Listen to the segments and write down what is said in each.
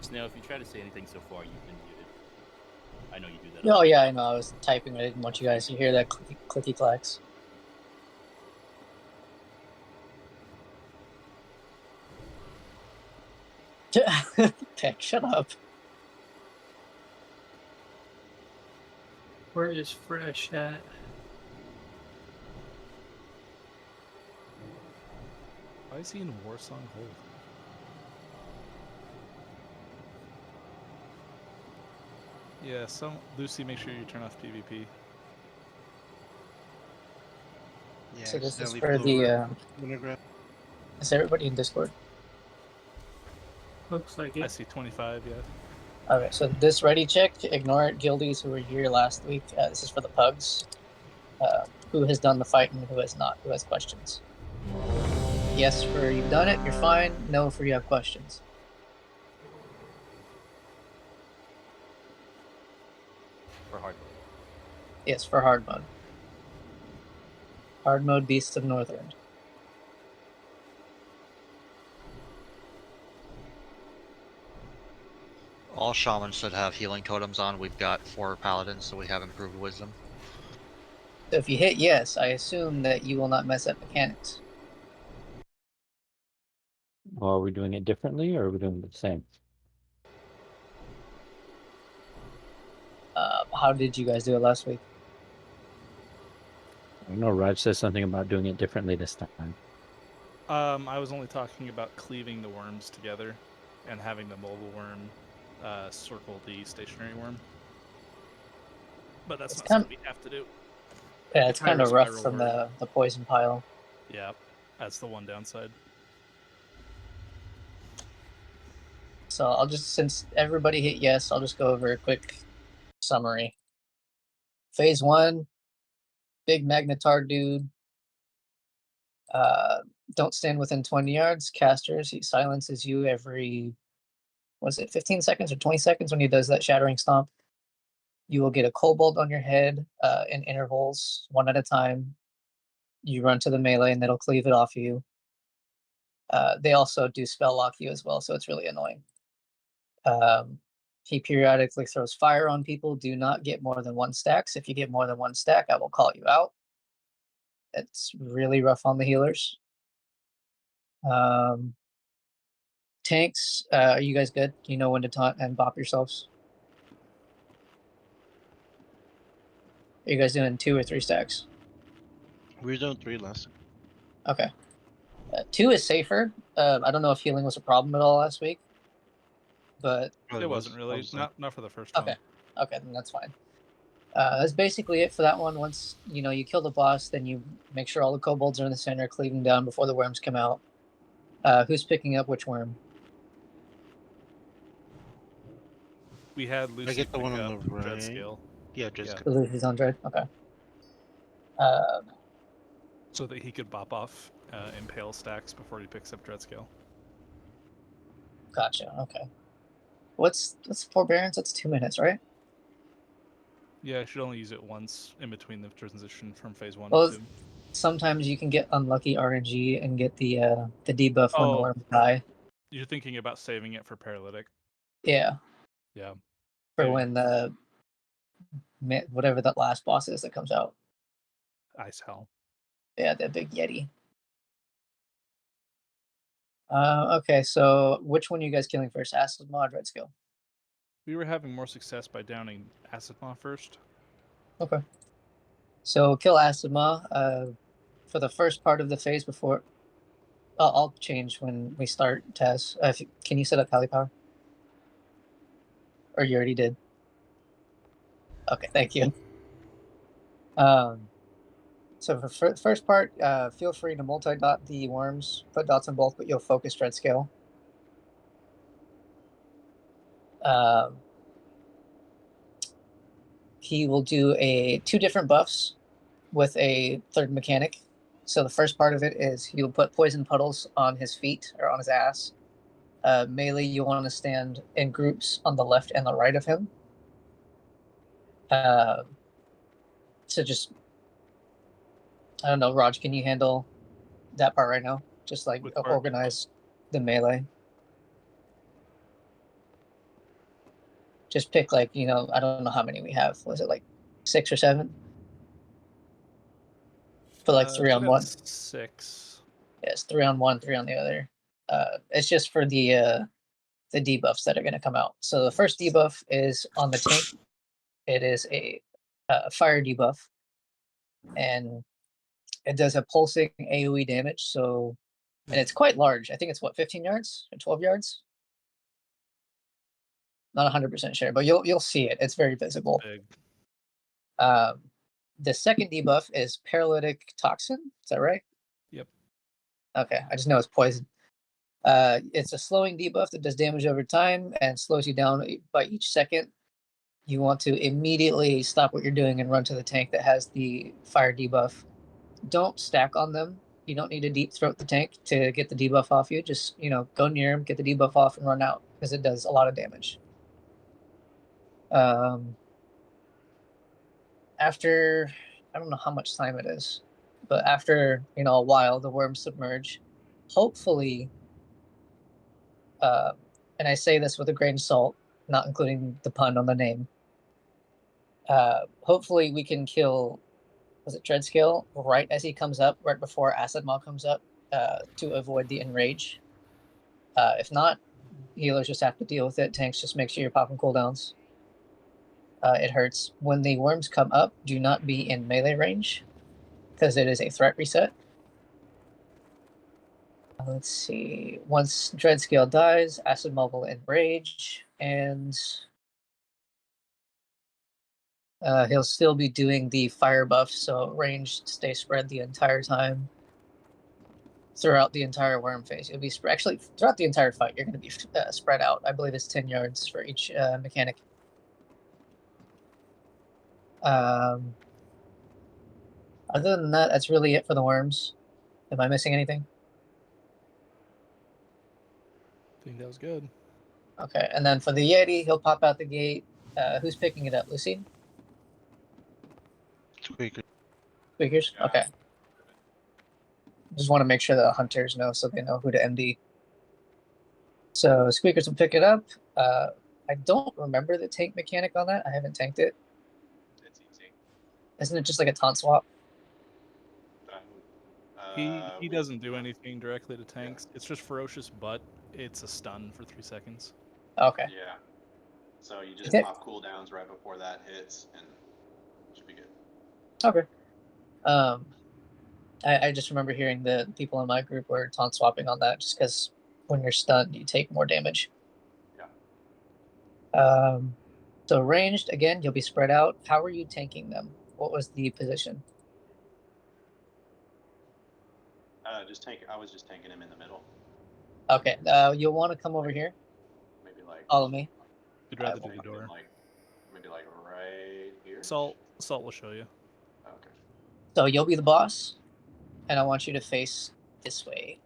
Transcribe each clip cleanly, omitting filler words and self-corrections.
Snail, if you try to say anything so far, you've been muted. I know you do that. Oh, yeah, I know. I was typing. I didn't want you guys to hear that clicky clacks. Peck, shut up. Where is Fresh at? Why is he in Warsong Hold? Yeah, Lucy, make sure you turn off PvP. Yeah, So this is accidentally for flew the. over Winograd. Is everybody in Discord? Looks like it. I see 25, yeah. Okay, so this ready check, ignore it, guildies who were here last week. This is for the pugs. Who has done the fight and who has not? Who has questions? Yes for you've done it, you're fine. No for you have questions. For hard mode. Yes, for hard mode. Hard mode Beasts of Northrend. All shamans should have healing totems on. We've got 4 paladins, so we have improved wisdom. So if you hit yes, I assume that you will not mess up mechanics. Well, are we doing it differently or are we doing it the same? How did you guys do it last week? I don't know. Raj says something about doing it differently this time. I was only talking about cleaving the worms together and having the mobile worm circle the stationary worm. But that's not something we have to do. Yeah, it's kind of rough from the poison pile. Yeah, that's the one downside. So I'll just, since everybody hit yes, I'll just go over a quick summary. Phase 1, big Magnetar dude. Don't stand within 20 yards. Casters, he silences you every, was it 15 seconds or 20 seconds when he does that shattering stomp? You will get a kobold on your head in intervals, one at a time. You run to the melee and it'll cleave it off you. They also do spell lock you as well, so it's really annoying. He periodically throws fire on people. Do not get more than 1 stacks. If you get more than 1 stack, I will call you out. It's really rough on the healers. Tanks, are you guys good? You know when to taunt and bop yourselves? Are you guys doing 2 or 3 stacks? We were doing 3 last. Okay. 2 is safer. I don't know if healing was a problem at all last week, but it wasn't really. Not for the first one. Okay, then that's fine. That's basically it for that one. Once you kill the boss, then you make sure all the kobolds are in the center, cleaving down before the worms come out. Who's picking up which worm? We had Lucy I get the one on the right. Dreadscale. Yeah, Dreadscale. Yeah. Lucy's on Dread. Okay. So that he could bop off Impale stacks before he picks up Dreadscale. Gotcha. Okay. What's Forbearance? That's 2 minutes, right? Yeah, I should only use it once in between the transition from phase 1 well, to 2. Sometimes you can get unlucky RNG and get the debuff when the worms die. You're thinking about saving it for Paralytic? Yeah. Yeah. For when the whatever that last boss is that comes out. Ice Hell. Yeah, the big Yeti. Okay, so which one are you guys killing first? Acid Maw or Dreadskill? We were having more success by downing Acid Maw first. Okay. So kill Acid Maw. For the first part of the phase before... I'll change when we start, Taz. Can you set up Pally Power? Or you already did? Okay, thank you. So for first part, feel free to multi-dot the worms. Put dots on both, but you'll focus Dreadscale. He will do 2 different buffs with a 3rd mechanic. So the first part of it is he'll put poison puddles on his feet or on his ass. Melee, you want to stand in groups on the left and the right of him. So just, I don't know, Raj, can you handle that part right now? Just like organize the melee. Just pick like, you know, I don't know how many we have. Was it like 6 or 7? For like 3 on should have 1. 6. Yes, 3 on 1, 3 on the other. It's just for the debuffs that are going to come out. So the first debuff is on the tank. It is a fire debuff, and it does a pulsing AoE damage. So, and it's quite large. I think it's what, 15 yards or 12 yards. Not 100% sure, but you'll see it. It's very visible. Big. The second debuff is paralytic toxin. Is that right? Yep. Okay, I just know it's poison. It's a slowing debuff that does damage over time and slows you down by each second. You want to immediately stop what you're doing and run to the tank that has the fire debuff. Don't stack on them. You don't need to deep throat the tank to get the debuff off you. Just, you know, go near him, get the debuff off, and run out because it does a lot of damage. After, I don't know how much time it is, but after, you know, a while, the worms submerge. Hopefully, and I say this with a grain of salt, not including the pun on the name. Hopefully we can kill, was it Dreadscale, right as he comes up, right before Acid Maw comes up, to avoid the enrage. If not, healers just have to deal with it. Tanks, just make sure you're popping cooldowns. It hurts. When the worms come up, do not be in melee range, because it is a threat reset. Let's see. Once Dreadscale dies, Acid Maw will enrage, and he'll still be doing the fire buff, so range stay spread the entire time. Throughout the entire worm phase, you'll be actually throughout the entire fight. You're going to be spread out. I believe it's 10 yards for each mechanic. Other than that, that's really it for the worms. Am I missing anything? I think that was good. Okay, and then for the Yeti, he'll pop out the gate. Who's picking it up? Lucy? Squeaker. Squeakers? Okay. Just want to make sure the hunters know so they know who to MD. So Squeakers will pick it up. I don't remember the tank mechanic on that. I haven't tanked it. It's easy. Isn't it just like a taunt swap? He doesn't do anything directly to tanks. Yeah. It's just ferocious, but it's a stun for 3 seconds. Okay. Yeah. So you just Okay. pop cooldowns right before that hits, and it should be good. Okay. I just remember hearing the people in my group were taunt swapping on that just because when you're stunned, you take more damage. Yeah. So ranged, again, you'll be spread out. How are you tanking them? What was the position? I was just tanking him in the middle. Okay. You'll want to come over here. Maybe like. Follow me. You'd rather do the door. Maybe like right here. Salt will show you. Okay. So you'll be the boss, and I want you to face this way.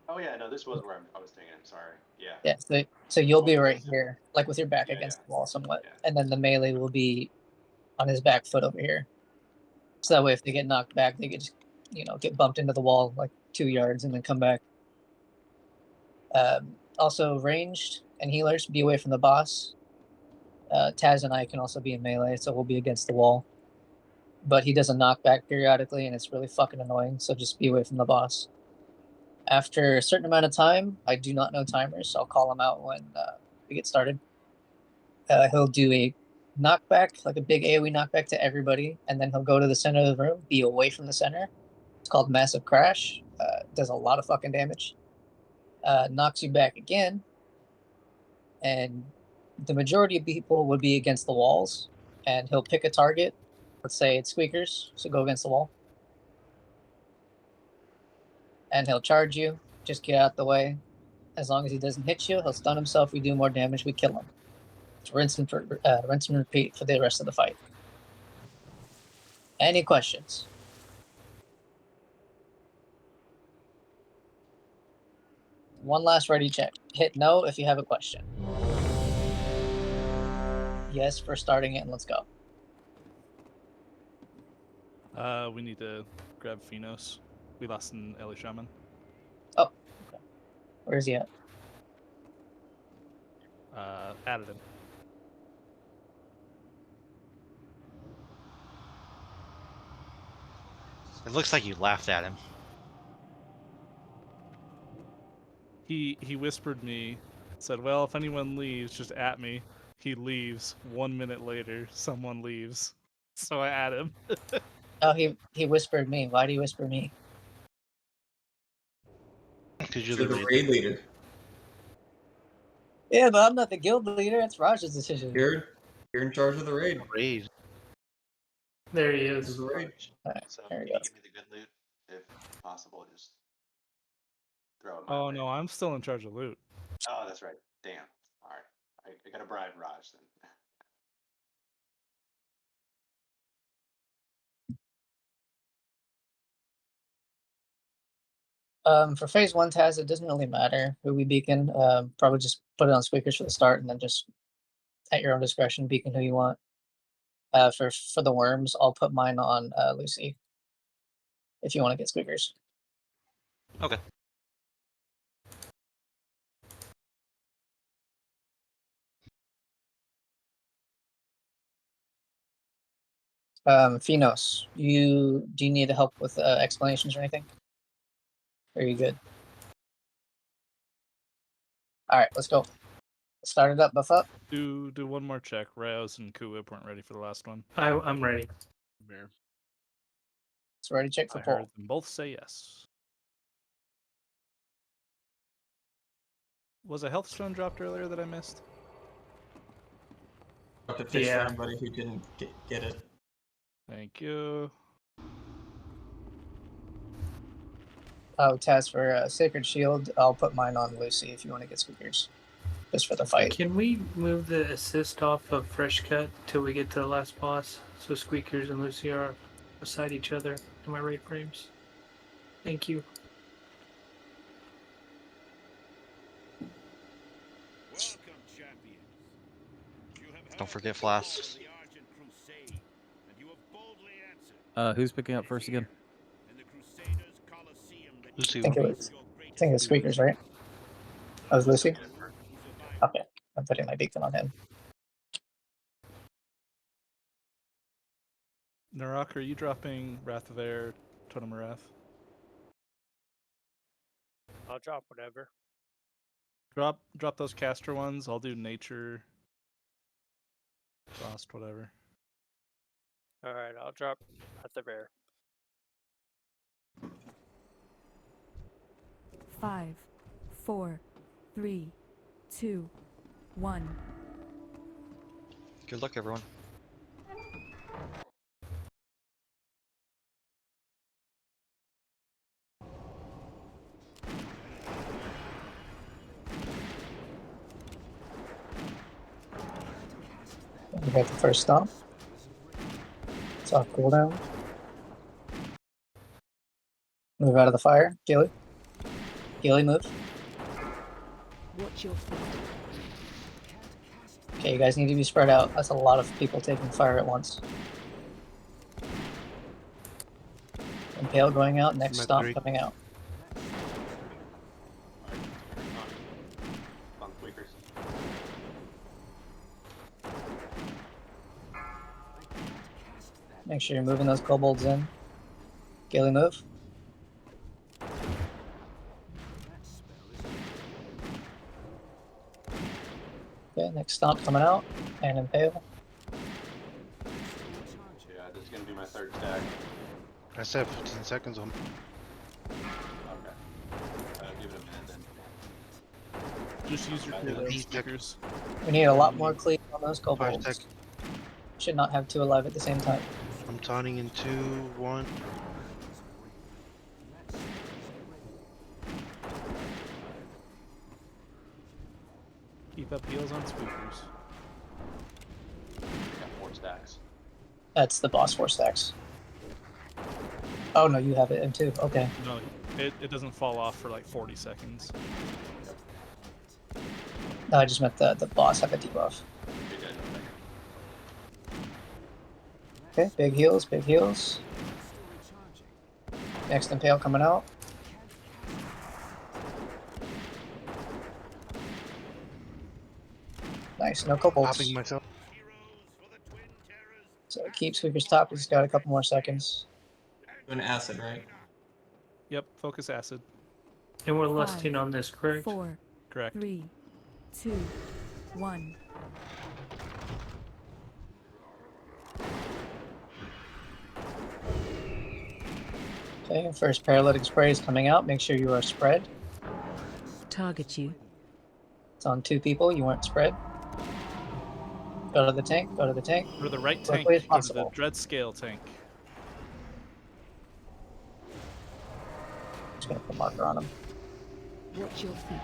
Oh yeah, no, this was where I was taking him. Sorry. Yeah. Yeah. So you'll be right here, like with your back against the wall somewhat, and then the melee will be on his back foot over here. So that way, if they get knocked back, they get just, you know, get bumped into the wall like 2 yards and then come back. Also, ranged and healers, be away from the boss. Taz and I can also be in melee, so we'll be against the wall. But he does a knockback periodically, and it's really fucking annoying, so just be away from the boss. After a certain amount of time, I do not know timers, so I'll call him out when we get started. He'll do a knockback, like a big AoE knockback to everybody, and then he'll go to the center of the room, be away from the center. It's called Massive Crash. Does a lot of fucking damage. Knocks you back again, and the majority of people would be against the walls, and he'll pick a target. Let's say it's Squeakers, so go against the wall. And he'll charge you. Just get out the way. As long as he doesn't hit you, he'll stun himself. We do more damage, we kill him. Rinse and repeat for the rest of the fight. Any questions? One last ready check. Hit no if you have a question. Yes for starting it, and let's go. We need to grab Phenos. We lost an Ellie Shaman. Oh, okay. Where's he at? Added him. It looks like you laughed at him. He whispered me, said, "Well, if anyone leaves, just at me." He leaves. 1 minute later, someone leaves, so I at him. Oh, he whispered me. Why do you whisper me? Because you're You're the the raid. raid leader. Yeah, but I'm not the guild leader. It's Raj's decision. You're in charge of the raid. Raid. There he This is is. the raid. Alright, So there we can go. you give me the good loot if possible? Just throw it my Oh way. no, I'm still in charge of loot. Oh, that's right. Damn. All right. I gotta bribe Raj then. For phase 1 Taz, it doesn't really matter who we beacon. Probably just put it on squeakers for the start, and then just at your own discretion beacon who you want. For the worms, I'll put mine on Lucy. If you want to get squeakers. Okay. Finos, do you need help with explanations or anything? Or are you good? All right, let's go. Start it up, buff up. Do one more check. Raos and Kuwip weren't ready for the last one. I'm ready. Bear. It's ready. Check for I pull. heard them both say yes. Was a health stone dropped earlier that I missed? Got to fish Yeah. for anybody who didn't get it. Thank you. Oh, Taz, for Sacred Shield, I'll put mine on Lucy if you want to get squeakers. Just for the fight. Can we move the assist off of Fresh Cut till we get to the last boss? So Squeakers and Lucy are beside each other in my raid frames. Thank you. Don't forget flasks. Who's picking up first again? Lucy. I think it was squeakers, right? That was Lucy? Okay. I'm putting my beacon on him. Narak, are you dropping Wrath of Air, Totem of Wrath? I'll drop whatever. Drop those caster ones. I'll do nature, frost, whatever. Alright, I'll drop at the rear. 5, 4, 3, 2, 1. Good luck, everyone. We got the first stomp. It's off cooldown. Move out of the fire. Gilly. Gilly, move. Watch your feet. Okay, you guys need to be spread out. That's a lot of people taking fire at once. Impale going out, next I'm at stomp 3. coming out. On Quakers. Make sure you're moving those kobolds in. Gilly, move. Okay, next stomp coming out, and impale. Yeah, this is gonna be my third stack. I still have 15 seconds on. Okay. Give it a minute then. Just use your cooldown These stickers. We need a lot more clean on those 5 kobolds. seconds. Should not have two alive at the same time. I'm taunting in 2, 1. Keep up heals on squeakers. Got 4 stacks. That's the boss 4 stacks. Oh no, you have it in 2. Okay. No, it doesn't fall off for like 40 seconds. No, I just meant the boss have a debuff. We did. Okay, big heals, big heals. Next impale coming out. Nice, no kobolds. Popping myself. So keep Squeaker's top, he's got a couple more seconds. Doing acid, right? Yep, focus acid. And we're lusting 5, on this, correct? 4, Correct. 3, 2, 1. Okay, first paralytic spray is coming out. Make sure you are spread. Target you. It's on 2 people. You weren't spread. Go to the tank. Go to the tank. Go to the right tank. Quickly as Go to the possible. dread scale tank. Just gonna put a marker on him. Watch your feet.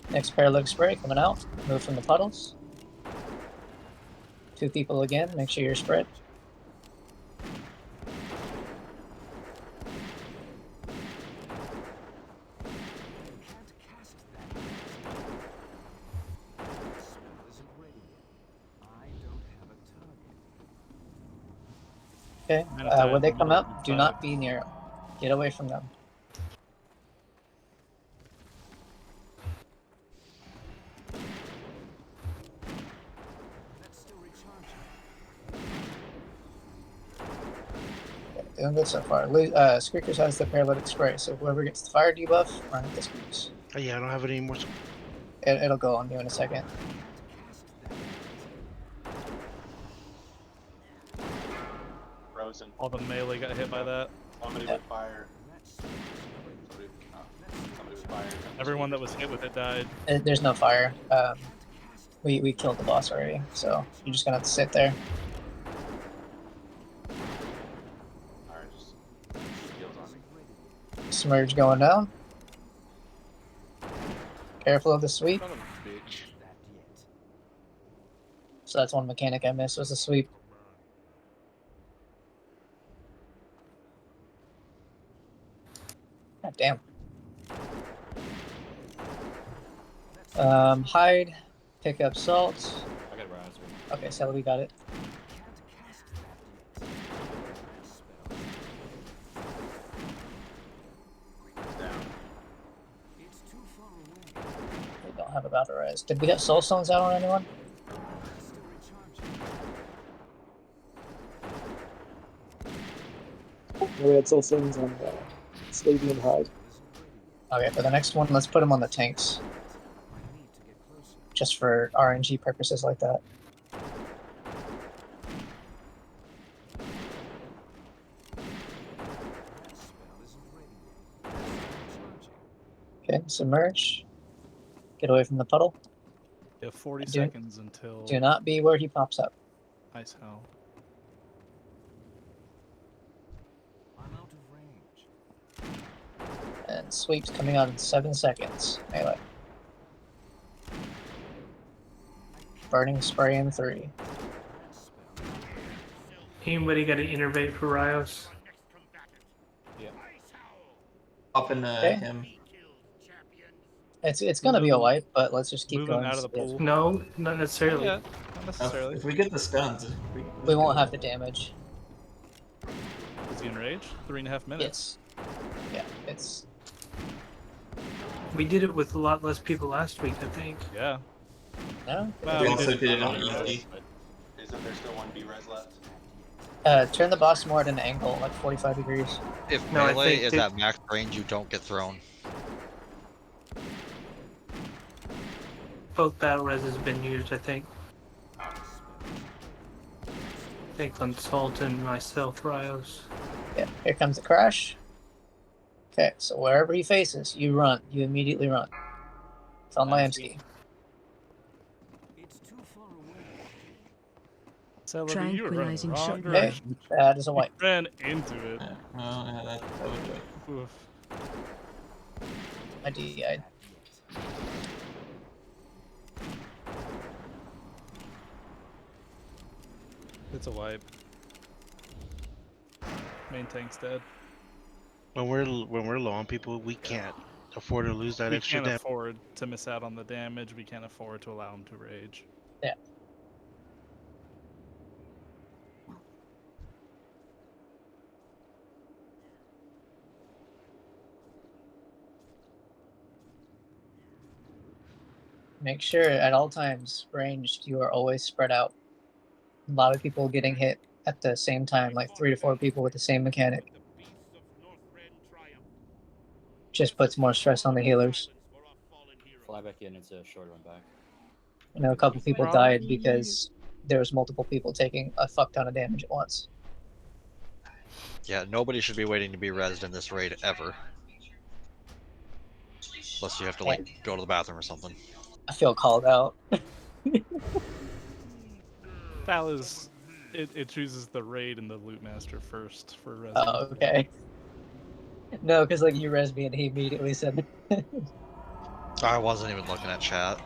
Next paralytic spray coming out. Move from the puddles. 2 people again. Make sure you're spread. Okay, when they come up, do not be near them. Get away from them. Okay, doing good so far. Squeakers has the paralytic spray, so whoever gets the fire debuff, run at the Squeaks. Oh, yeah, I don't have any more. It'll go on you in a second. Frozen. All the melee got hit by that. Somebody with fire. Somebody with fire. Everyone that was hit with it died. There's no fire. We killed the boss already, so you're just gonna have to sit there. Alright, just heals on me. Smurge going down. Careful of the sweep. Son of a bitch. So that's one mechanic I missed, was the sweep. God damn. Hide, pick up salt. I got Rise. Okay, so we got it. Down. We don't have a battle rise. Did we have soul stones out on anyone? We had soul stones on Slavey and Hyde. Okay, for the next one, let's put them on the tanks. Just for RNG purposes like that. Okay, submerge. Get away from the puddle. You have 40 Do- seconds until Do not be where he pops up. ice hell. And sweeps coming out in 7 seconds. Melee. Burning spray in 3. Anybody got to innervate for Rios? Up in Okay. him. It's gonna be a wipe, but let's just keep Moving going. out of the Yeah. pool. No, not necessarily. Yeah, not necessarily. If we get the stuns, We won't have to damage. Is he enraged? 3.5 minutes. Yes. Yeah, it's We did it with a lot less people last week, I think. Yeah. no. Well, We we also did did it a on lot easy. less. Isn't there still one B-res left? Turn the boss more at an angle, like 45 degrees. If No, I melee think is it- at max range, you don't get thrown. Both battle res has been used, I think. I think on Salt and myself, Rios. Yeah, here comes the crash. Okay, so wherever he faces, you run. You immediately run. It's on my MC. Celebi, you were running the Tranquilizing wrong shot. direction. That is a wipe. Ran into it. Yeah, well, yeah, that would do it. Oof. I DI'd. It's a wipe. Main tank's dead. When we're low on people, we can't afford to lose that We extra can't damage. afford to miss out on the damage. We can't afford to allow him to rage. Yeah. Make sure at all times, ranged, you are always spread out. A lot of people getting hit at the same time, like 3 to 4 people with the same mechanic. Just puts more stress on the healers. Fly back in, it's a short run back. I know a couple people Probably- died because there was multiple people taking a fuck ton of damage at once. Yeah, nobody should be waiting to be rezzed in this raid ever. Unless you have to like go to the bathroom or something. I feel called out. That was it chooses the raid and the loot master first for res. Oh, okay. No, because like you res me and he immediately said I wasn't even looking at chat.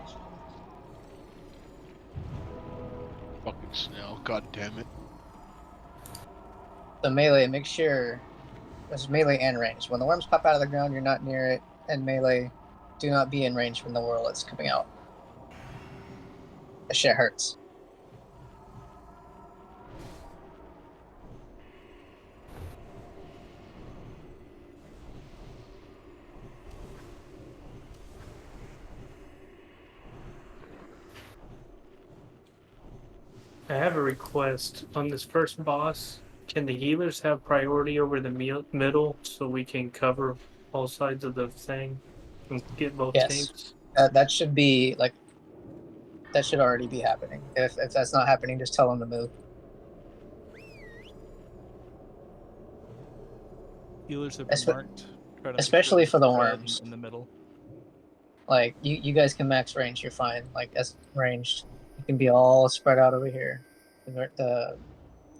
Fucking snail. God damn it. the melee, make sure there's melee and range. When the worms pop out of the ground, you're not near it, and melee, do not be in range from the whirl that's coming out. That shit hurts. I have a request on this first boss. Can the healers have priority over the middle so we can cover all sides of the thing and get both Yes. teams? That should be like that should already be happening. If that's not happening, just tell them to move. Healers have been marked. Try to Especially make sure for the red worms. in the middle. Like you guys can max range, you're fine. Like as ranged, you can be all spread out over here. The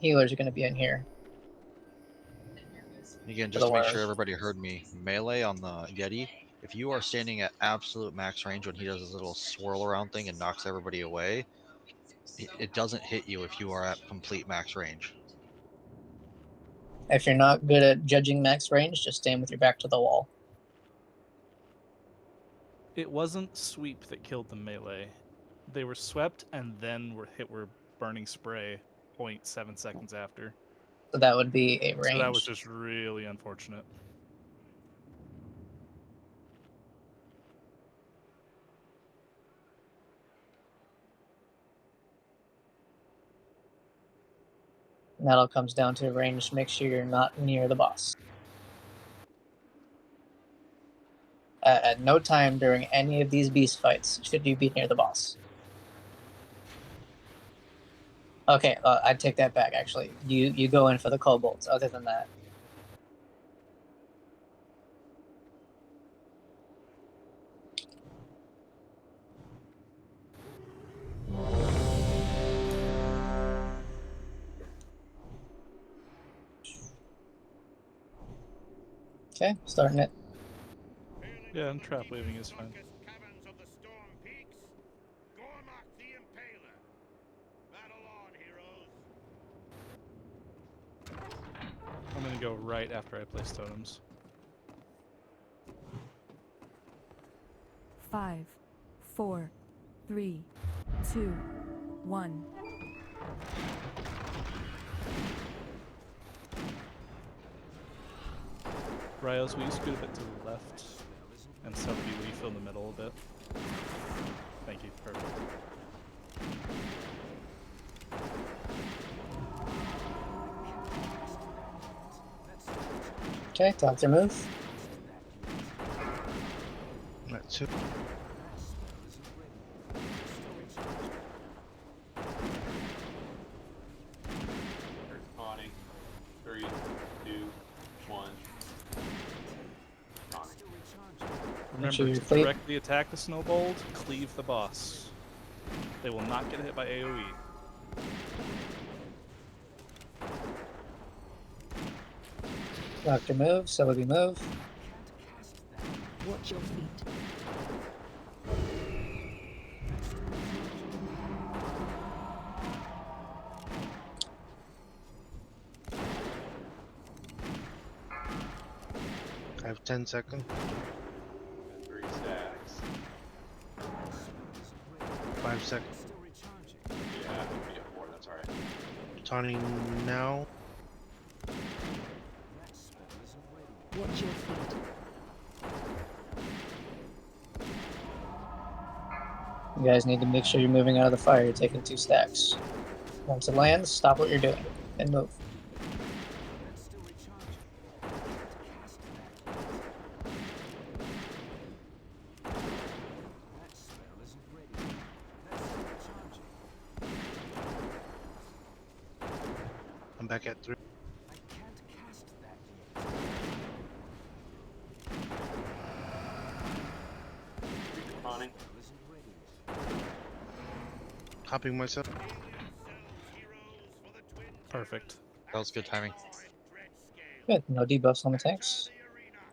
healers are going to be in here. Again, just to make sure everybody heard me, melee on the Yeti, if you are standing at absolute max range when he does his little swirl around thing and knocks everybody away, it doesn't hit you if you are at complete max range. If you're not good at judging max range, just stand with your back to the wall. It wasn't sweep that killed the melee. They were swept and then were hit with burning spray 0.7 seconds after. So that would be a range. So that was just really unfortunate. And that all comes down to range. Make sure you're not near the boss. At no time during any of these beast fights should you be near the boss. Okay, I'd take that back, actually. You go in for the kobolds, other than that. Okay, starting it. Yeah, and trap waving is fine. I'm gonna go right after I place totems. 5, 4, 3, 2, 1. Rios, will you scoot a bit to the left? And Sophie, will you fill the middle a bit? Thank you, perfect. Okay, doctor move. That's it. Connie. 3, 2, 1. Connie. Remember sure to you're fleet. directly attack the snowbold, cleave the boss. They will not get hit by AoE. Doctor move, Celebi move. Watch your feet. I have 10 seconds. 3 stacks. 5 seconds. Yeah, it would be a 4, that's alright. Taunting now. Watch your feet. You guys need to make sure you're moving out of the fire. You're taking 2 stacks. Once it lands, stop what you're doing. And move. I'm back at 3. Respawning. Hopping myself. Perfect. That was good timing. Good. No debuffs on the tanks.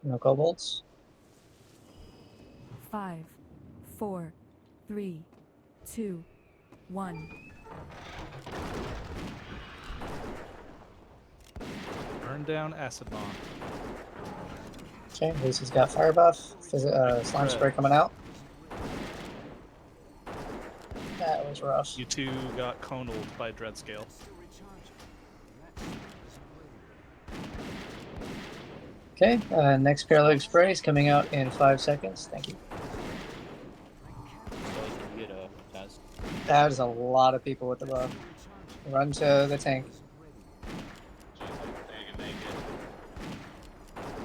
No kobolds. 5, 4, 3, 2, 1. Burn down acid bomb. Okay, Lucy's got fire buff. Slime spray coming out. That was rough. You two got conaled by Dreadscale. Okay, next paralytic spray is coming out in 5 seconds. Thank you. So you can get a test. That is a lot of people with the buff. Run to the tank.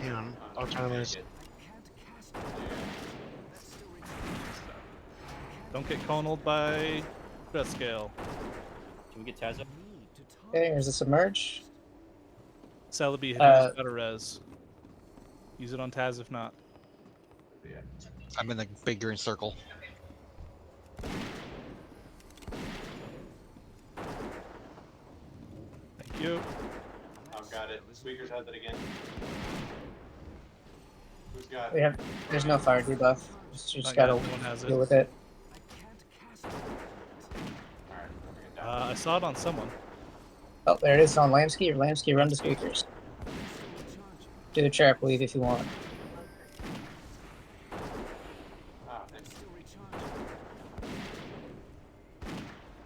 Hang on. I'll try to miss. Don't get conaled by Dreadscale. Can we get Taz up? Okay, here's the submerge. Celebi has got a res. Use it on Taz if not. I'm in the big green circle. Thank you. I've got it. Squeakers has it again. Who's got We it? have. There's no fire debuff. You just Not gotta yet, no one has deal it. with it. Alright, we'll bring it down. I saw it on someone. Oh, there it is on Lamsky. Lamsky, run to Squeakers. Do a trap weave if you want. Ah, thanks.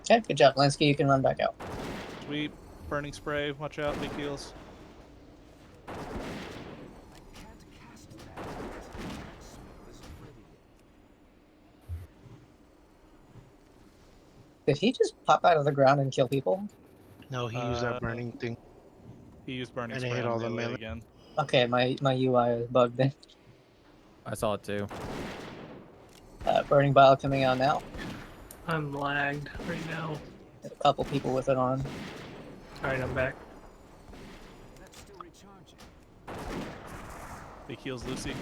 Okay, good job, Lansky. You can run back out. Sweep. Burning spray. Watch out. Big heals. Did he just pop out of the ground and kill people? No, he used that burning thing. He used burning And it spray hit on all the melee melee. again. Okay, my UI is bugged then. I saw it too. Burning bile coming out now. I'm lagged right now. A couple people with it on. Alright, I'm back. Big heals, Lucy.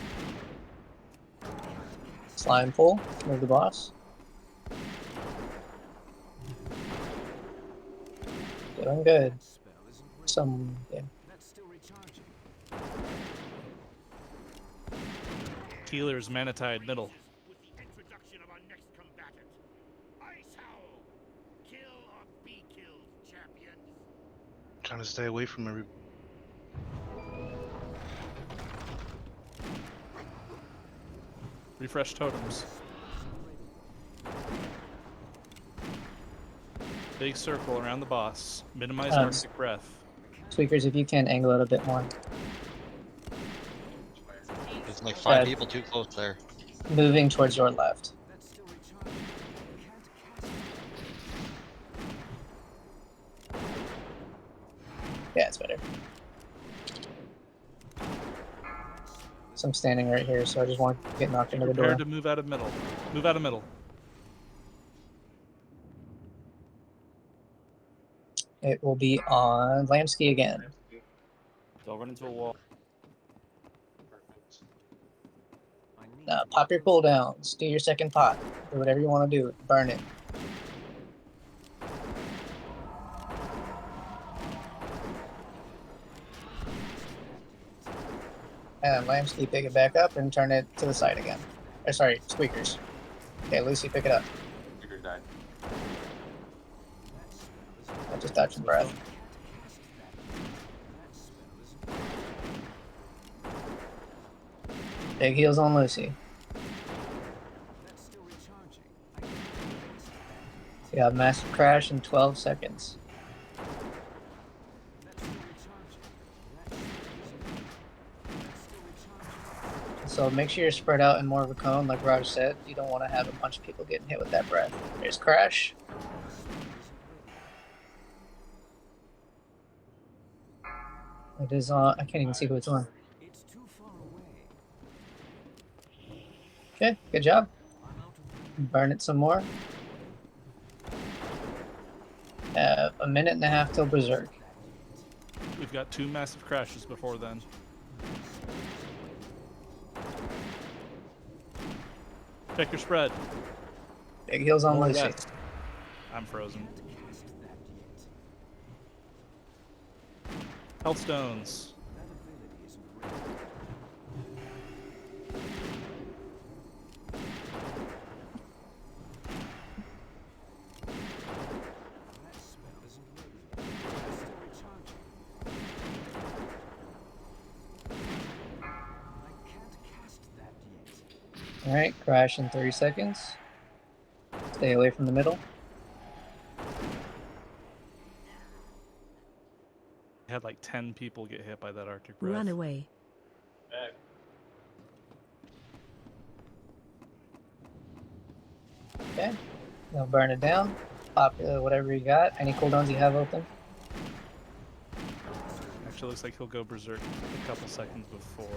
Slime pull. Move the boss. Doing good. Yeah. Healer's Manatide middle. With the introduction of our next combatant, Ice Howl. Kill or be killed, champions. Trying to stay away from every. Refresh totems. Big circle around the boss. Minimize Arctic breath. Squeakers, if you can angle it a bit more. There's like 5 people too close there. Moving towards your left. Yeah, it's better. So I'm standing right here, so I just want to get knocked into the door. Prepare to move out of middle. Move out of middle. It will be on Lamsky again. Don't run into a wall. Pop your cooldowns. Do your second pot. Do whatever you want to do. Burn it. And Lamsky, pick it back up and turn it to the side again. Or sorry, Squeakers. Okay, Lucy, pick it up. Squeakers died. I just dodged some breath. Big heals on Lucy. You got massive crash in 12 seconds. So make sure you're spread out in more of a cone, like Raj said. You don't want to have a bunch of people getting hit with that breath. There's crash. It is on. I can't even see who it's on. It's too far away. Okay, good job. I'm out of Burn it some more. A minute and a half till Berserk. We've got 2 massive crashes before then. Check your spread. Big heals on More Lucy. west. I'm frozen. Health stones. All right, crash in 30 seconds. Stay away from the middle. Had like 10 people get hit by that Arctic breath. Run away. Okay, now burn it down. Pop whatever you got. Any cooldowns you have open. Actually, looks like he'll go berserk a couple seconds before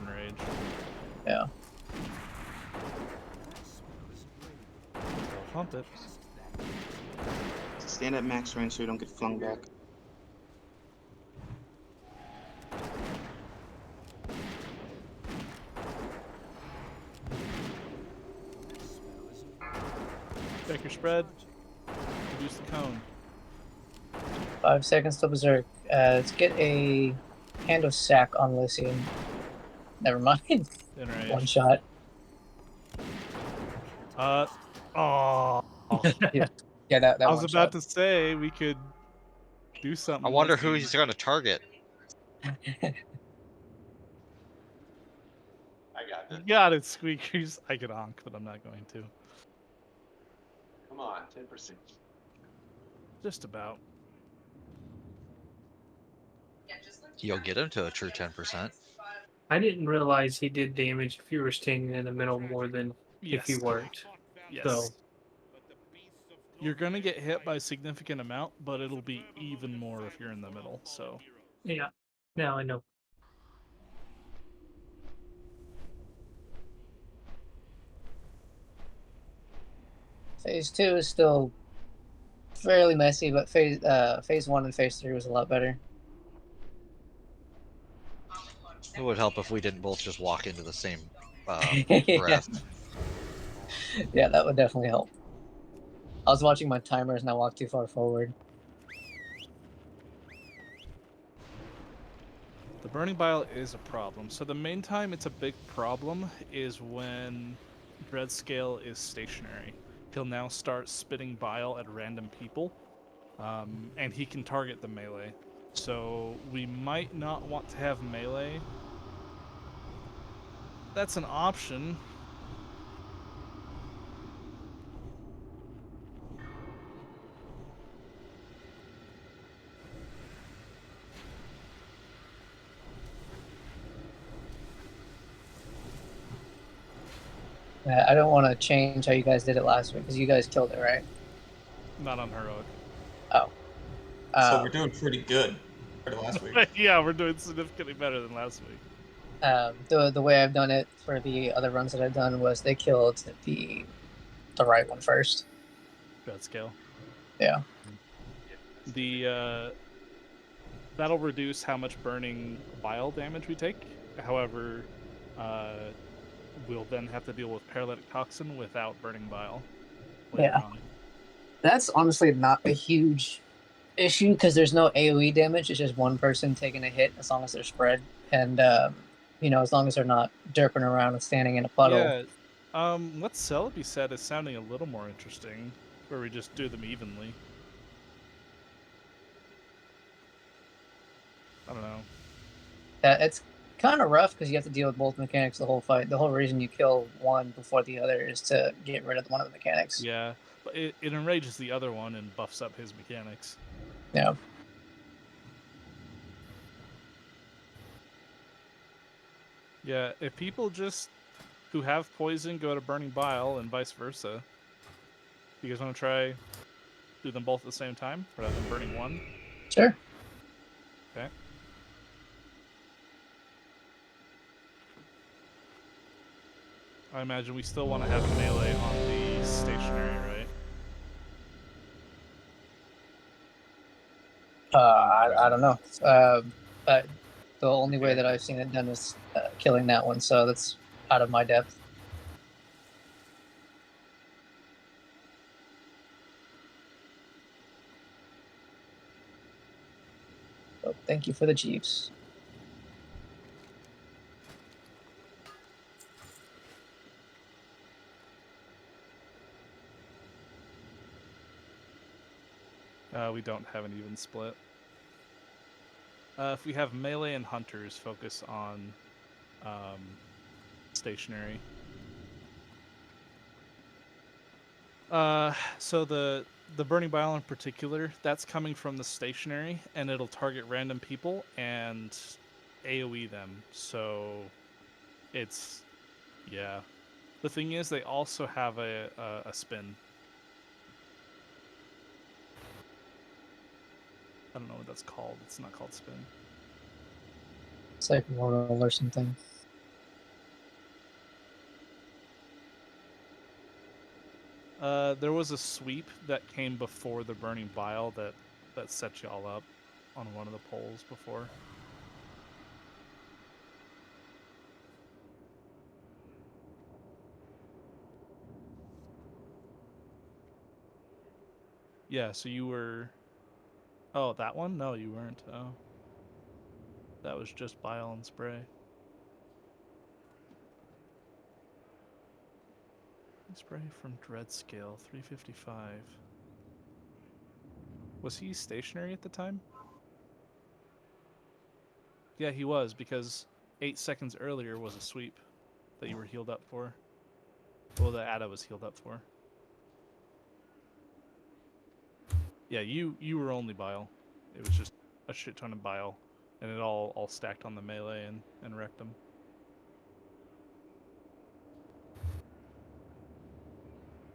enrage. Yeah. So pump it. Stand at max range so you don't get flung back. Check your spread. Reduce the cone. 5 seconds till Berserk. Let's get a Hand of Sack on Lucy. Never mind. Enrage. One shot. Oh. Yeah, that I was one about shot. to say we could do something. I wonder with who him. he's going to target. I got this. You got it, Squeakers. I could honk, but I'm not going to. Come on, 10%. Just about. You'll get him to a true 10%. I didn't realize he did damage if you were standing in the middle more than if you weren't. Yes. So You're going to get hit by a significant amount, but it'll be even more if you're in the middle, so. yeah, now I know. Phase 2 is still fairly messy, but phase 1 and phase 3 was a lot better. It would help if we didn't both just walk into the same Yeah. breath. Yeah, that would definitely help. I was watching my timers and I walked too far forward. The burning bile is a problem. So the main time it's a big problem is when Dreadscale is stationary. He'll now start spitting bile at random people, and he can target the melee. So we might not want to have melee. That's an option. I don't want to change how you guys did it last week because you guys killed it, right? Not on heroic. Oh. So we're doing pretty good for last week. Yeah, we're doing significantly better than last week. The way I've done it for the other runs that I've done was they killed the right one first. Dreadscale. Yeah. The that'll reduce how much burning bile damage we take. However, we'll then have to deal with paralytic toxin without burning bile. Yeah. That's honestly not a huge issue because there's no AoE damage. It's just one person taking a hit as long as they're spread. And, as long as they're not derping around and standing in a puddle. Yeah. What Celebi said is sounding a little more interesting, where we just do them evenly. I don't know. It's kind of rough because you have to deal with both mechanics the whole fight. The whole reason you kill one before the other is to get rid of one of the mechanics. Yeah, but it enrages the other one and buffs up his mechanics. Yeah. Yeah, if people just who have poison go to burning bile and vice versa, you guys want to try do them both at the same time rather than burning one? Sure. Okay. I imagine we still want to have melee on the stationary, right? I don't know. The only way that I've seen it done is killing that one, so that's out of my depth. So thank you for the Chiefs. We don't have an even split. If we have melee and hunters, focus on stationary. So the burning bile in particular, that's coming from the stationary, and it'll target random people and AoE them. So it's, yeah. The thing is, they also have a spin. I don't know what that's called. It's not called spin. It's like roll or something. There was a sweep that came before the burning bile that set y'all up on one of the polls before. Yeah, so you were... Oh, that one? No, you weren't. Oh. That was just bile and spray. Spray from Dreadscale, 355. Was he stationary at the time? Yeah, he was, because 8 seconds earlier was a sweep that you were healed up for. Well, the Ada was healed up for. Yeah, you were only bile. It was just a shit ton of bile, and it all stacked on the melee and wrecked them.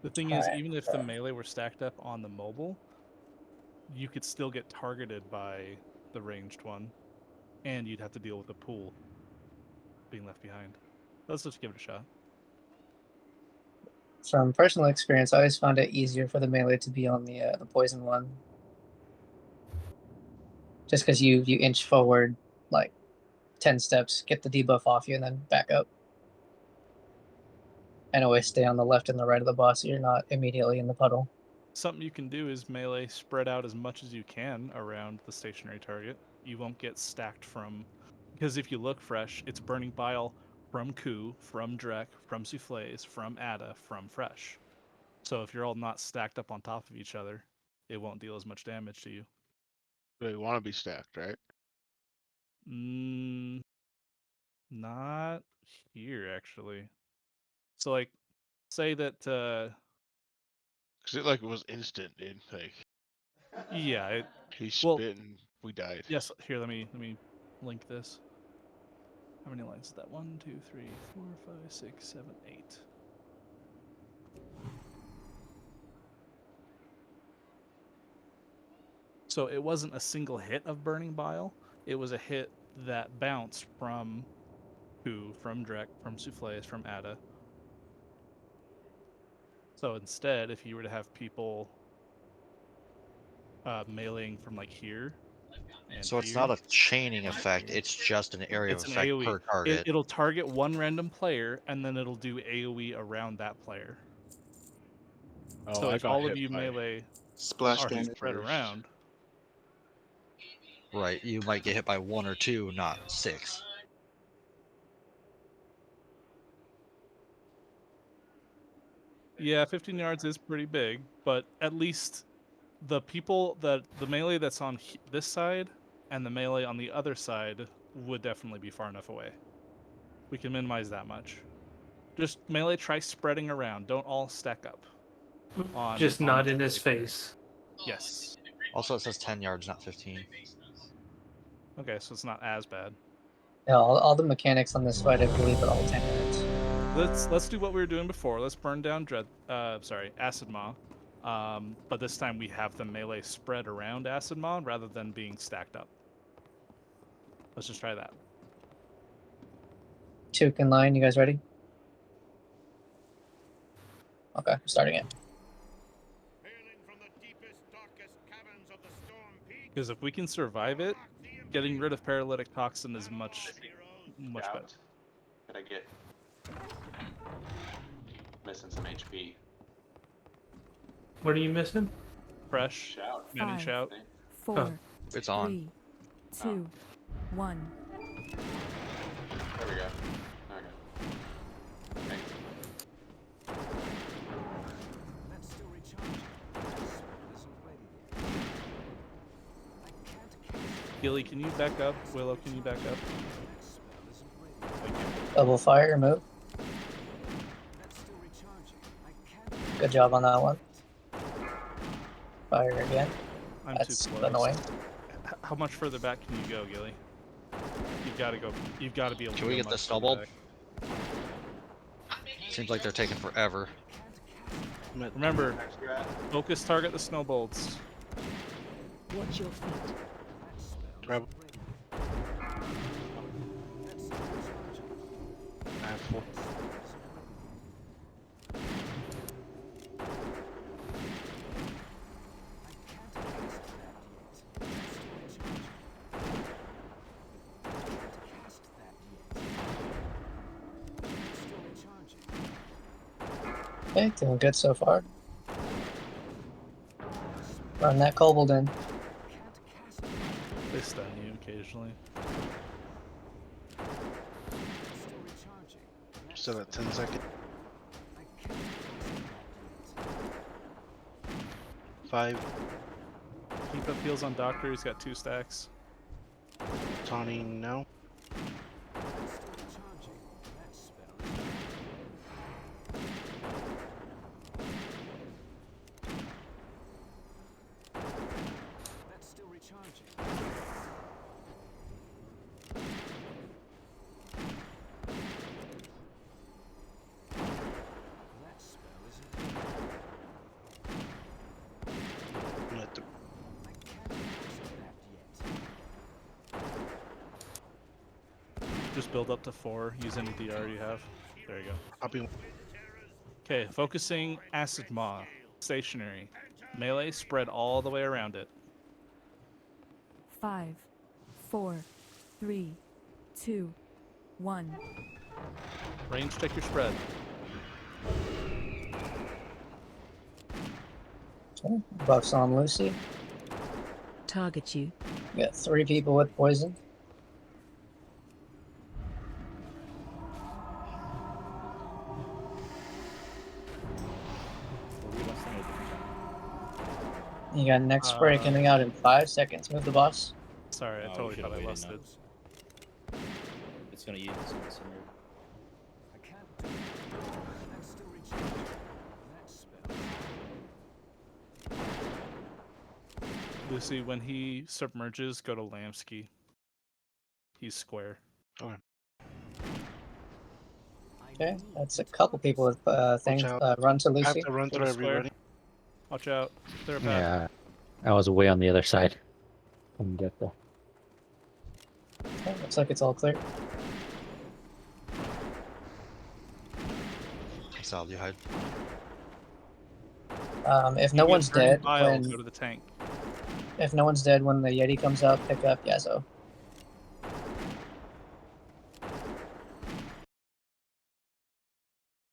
The thing is, even if the melee were stacked up on the mobile, you could still get targeted by the ranged one, and you'd have to deal with the pool being left behind. Let's just give it a shot. From personal experience, I always found it easier for the melee to be on the poison one. Just because you inch forward like 10 steps, get the debuff off you, and then back up. And always stay on the left and the right of the boss so you're not immediately in the puddle. Something you can do is melee spread out as much as you can around the stationary target. You won't get stacked from... Because if you look fresh, it's burning bile from Ku, from Drek, from Souffles, from Ada, from Fresh. So if you're all not stacked up on top of each other, it won't deal as much damage to you. They want to be stacked, right? Not here, actually. So, like, say that... Because it was instant, dude. Like, yeah, he spit and we died. Yes, here, let me link this. How many lines is that? 1, 2, 3, 4, 5, 6, 7, 8. So it wasn't a single hit of Burning Bile. It was a hit that bounced from Ku, from Drek, from Souffles, from Ada. So instead, if you were to have people meleeing from like here and So it's here, not a chaining effect, it's just an area of it's an effect AoE. per target. It'll target one random player, and then it'll do AoE around that player. Oh, so I if got all hit of you by melee Splash are damage spread first. around, Right, you might get hit by 1 or 2, not 6. yeah, 15 yards is pretty big, but at least the people the melee that's on this side and the melee on the other side would definitely be far enough away. We can minimize that much. Just melee, try spreading around. Don't all stack up. Just not in his face. Yes. Also, it says 10 yards, not 15. Okay, so it's not as bad. Yeah, all the mechanics on this fight, I believe, are all 10 yards. Let's do what we were doing before. Let's burn down Acid Maw. But this time we have the melee spread around Acid Maw rather than being stacked up. Let's just try that. Chook in line, you guys ready? Okay, starting it. Hailing from the deepest, darkest caverns of the Storm Peak. Because if we can survive it, getting rid of paralytic toxin is much better. Doubt. Could I get missing some HP? What are you missing? Fresh. Shout. Many 5, shout. 4, It's on. 3, 2, 1. There we go. Okay. Thanks. That's still recharging. This spell isn't ready yet. I can't cast Gilly, can you back up? Willow, can you back up? that spell isn't ready. Double fire move. That's still recharging. I can't Good job on that one. Fire again. I'm That's too close. annoying. How much further back can you go, Gilly? You've got to go. You've got to be able to. Can we go get the much snow further bulb? Seems like they're taking forever. back. Remember, focus target the snowbolts. Watch your feet. Grab. I have 4. Okay, doing good so far. Run that kobold in. They stun you occasionally. Still at 10 seconds. 5. Keep up heals on Doctor. He's got 2 stacks. Taunting now. That's still recharging. That spell isn't ready. Let the I can't cast that yet. Just build up to 4. Use any DR you have. There you go. copy. Okay, focusing Acid Maw. Stationary. Melee spread all the way around it. 5, 4, 3, 2, 1. Range check your spread. Okay, buffs on Lucy. Target you. We got 3 people with poison. You got next spray coming out in 5 seconds. Move the boss. Sorry, I Oh, we totally should've thought I waited lusted. now. It's gonna use this one somewhere. I can't do that. That's still recharging. That spell. Lucy, when he submerges, go to Lamsky. He's square. Okay, that's a couple people with things. out. Run to I have Lucy. to run Go through to square. everybody. Watch out. They're back. Yeah, I was away on the other side. Couldn't get there. Okay, looks like it's all clear. Sal, you hide. If no You one's get burning dead, bile, go to the tank. if no one's dead when the Yeti comes up, pick up Yazo.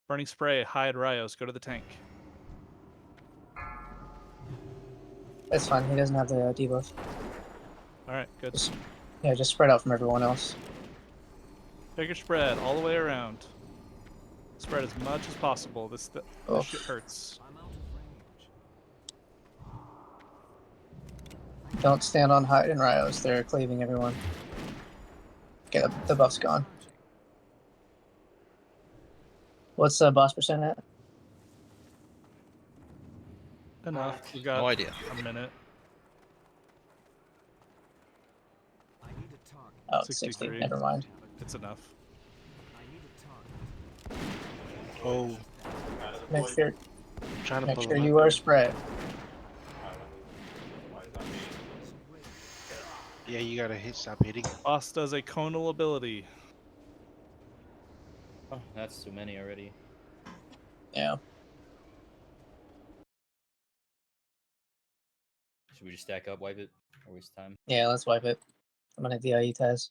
Burning spray, hide Rios, go to the tank. That's fine. He doesn't have the debuff. Alright, good. Yeah, just spread out from everyone else. Take your spread all the way around. Spread as much as possible. This shit hurts. I'm out of range. Don't stand on hide and Rios. They're cleaving everyone. Okay, the buff's gone. What's the boss percent at? Enough. We got No idea. a minute. I need a target. Oh, 60. 63. Never mind. It's enough. I need a target. Oh, Make sure, trying to make pull sure him you up. are spread. Yeah, you gotta stop hitting. Boss does a conal ability. Oh, that's too many already. Yeah. Should we just stack up, wipe it, or waste time? Yeah, let's wipe it. I'm gonna DIE Taz.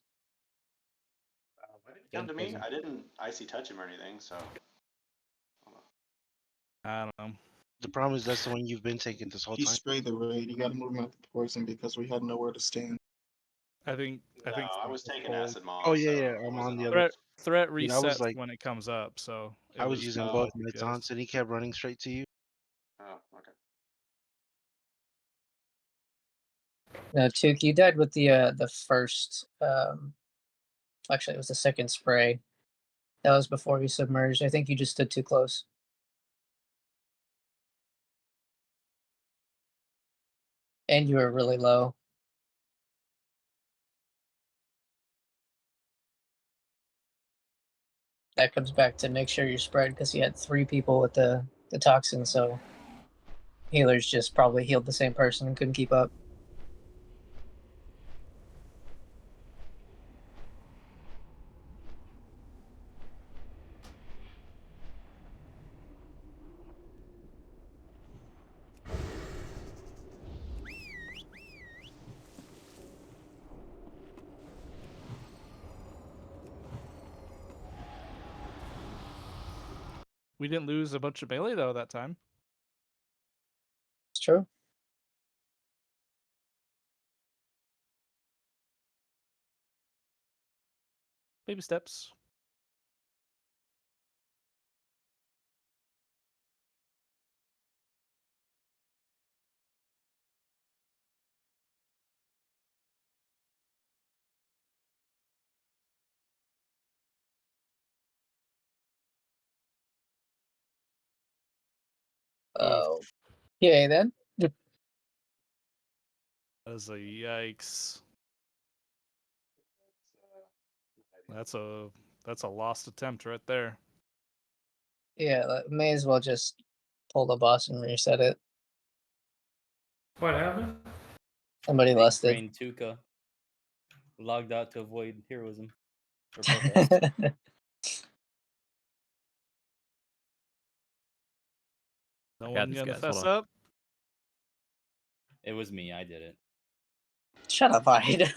Why did it come to me? I didn't icy touch him or anything, so. I don't know. The problem is that's the one you've been taking this whole He time. sprayed the raid. You gotta move him out the poison because we had nowhere to stand. I think No, I was taking acid maul. Oh yeah, so yeah. I I'm wasn't on the other. threat Yeah, I was resets like, when it comes up, so it I was using Oh. both meds on, and he kept running straight to you. Oh, okay. No, Tuke, you died with the first. Actually, it was the second spray. That was before you submerged. I think you just stood too close. And you were really low. That comes back to make sure you're spread because he had 3 people with the toxin, so healers just probably healed the same person and couldn't keep up. we didn't lose a bunch of melee though that time. It's true. Baby steps. Oh. Yeah, then. That is a yikes. That's a lost attempt right there. Yeah, may as well just pull the boss and reset it. What happened? Somebody Big lusted. brain Tuca logged out to avoid heroism or protest. No I got one these gonna guys, fess hold on. up. It was me. I did it. Shut up, Hyde.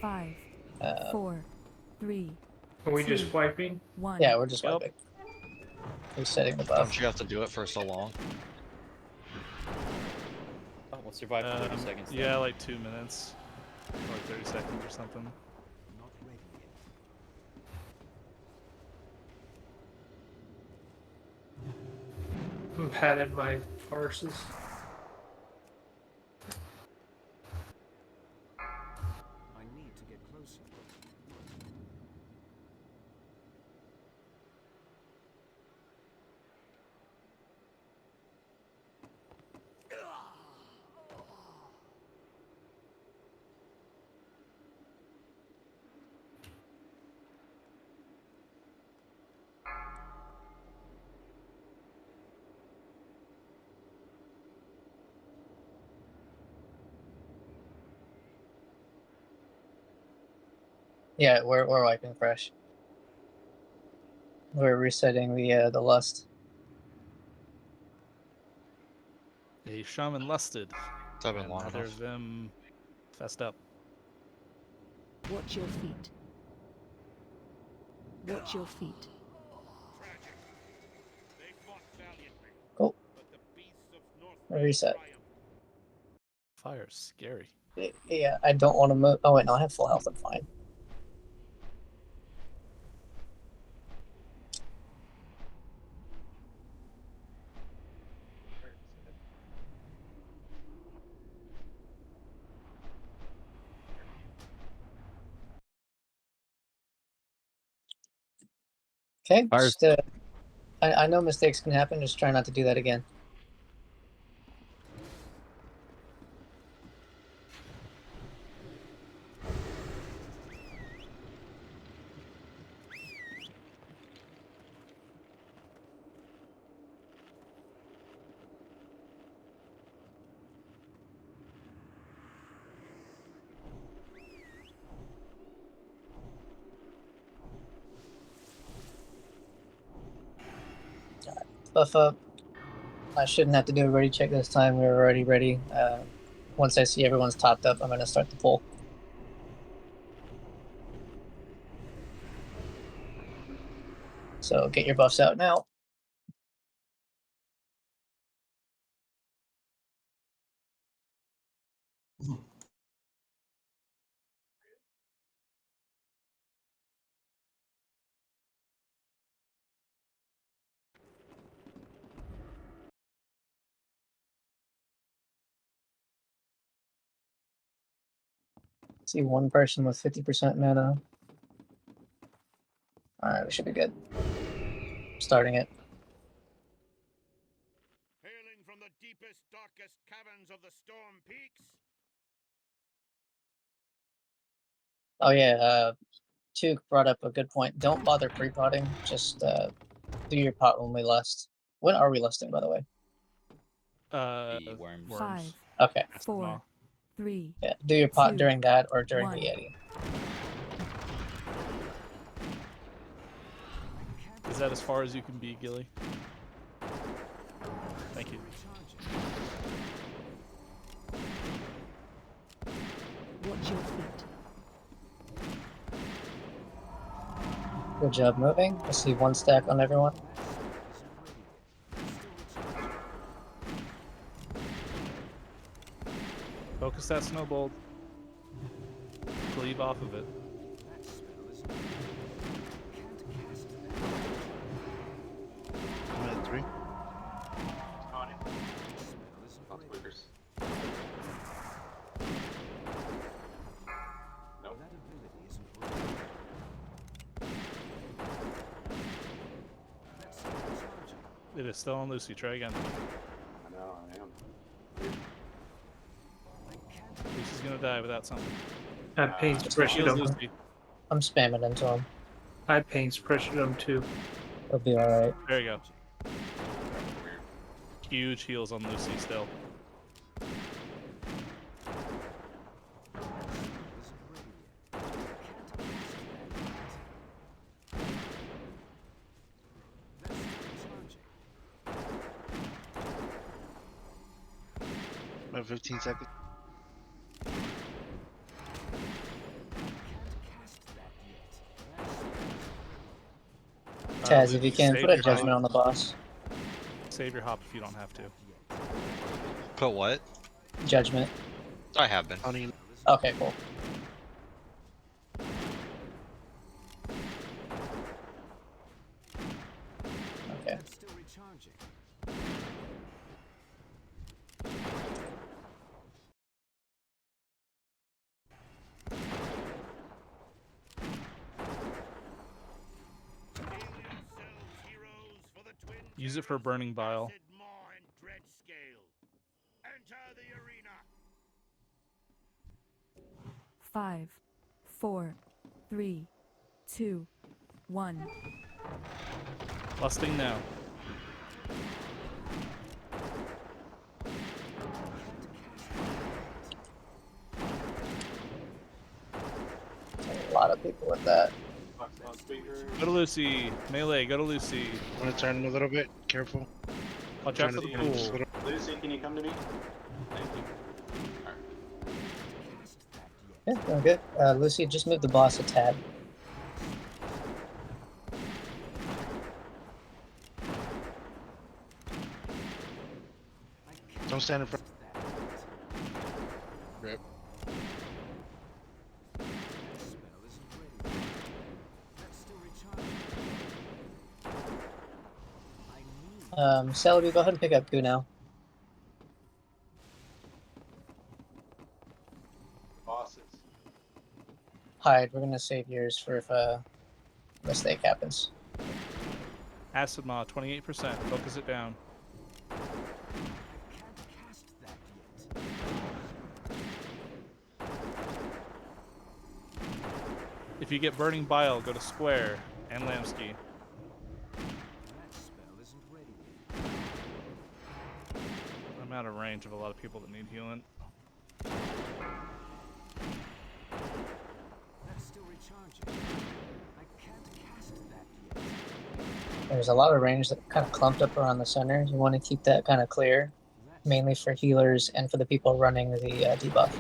5, Uh, 4, 3, Are we 2, just wiping? 1. Yeah, we're just Yep. wiping. Resetting the buff. Don't you have to do it for so long? Oh, we'll survive for 30 seconds. Then. Yeah, like 2 minutes or 30 seconds or something. Not ready yet. I'm padded by horses. I need to get closer. Yeah, we're wiping fresh. We're resetting the lust. A shaman lusted. It's been And long neither enough. of them fessed up. Watch your feet. Watch your feet. Tragic. They fought valiantly, Cool. but the beasts of North Reset. triumphed. Fire's scary. Yeah, I don't want to move. Oh wait, no, I have full health. I'm fine. Okay, Fire's- just I know mistakes can happen. Just try not to do that again. Buff up. I shouldn't have to do a ready check this time. We're already ready. Once I see everyone's topped up, I'm going to start the pull. So get your buffs out now. See one person with 50% mana. Alright, we should be good. Starting it. Hailing from the deepest, darkest caverns of the storm peaks. Oh yeah, Tuke brought up a good point. Don't bother pre-potting. Just do your pot when we lust. When are we lusting, by the way? Worms. 5, Okay. 4, 3. Yeah, do your pot 2, during that or during 1. the Yeti. Is that as far as you can be, Gilly? Thank you. Watch your feet. Good job moving. I see one stack on everyone. Focus that snowball. Cleave off of it. I'm at 3. Lots of clickers. Nope. It is still on Lucy. Try again. I know, I am. Lucy's gonna die without something. I paints pressured Heals him. Lucy. I'm spamming into him. I paints pressured him too. It'll be alright. There you go. Huge heals on Lucy still. About 15 seconds. Taz, if you can, Save put a your judgment hop. on the boss. Save your hop if you don't have to. Put what? Judgment. I have been. Okay, cool. Okay. Use it for burning bile. Enter the arena. 5, 4, 3, 2, 1. Lusting now. A lot of people with that. Go to Lucy. Melee, go to Lucy. I'm gonna turn him a little bit. Careful. Watch out for the pool. Lucy, can you come to me? Thank you. Yeah, doing good. Lucy, just move the boss a tad. Don't stand in front. Rip. Celebi, go ahead and pick up Goo now. Bosses. Hide, we're gonna save yours for if mistake happens. Acid Maw, 28%. Focus it down. If you get Burning Bile, go to Square and Lamski. I'm out of range of a lot of people that need healing. That's still recharging. I can't cast that yet. There's a lot of range that kind of clumped up around the center. You want to keep that kind of clear, mainly for healers and for the people running the debuff.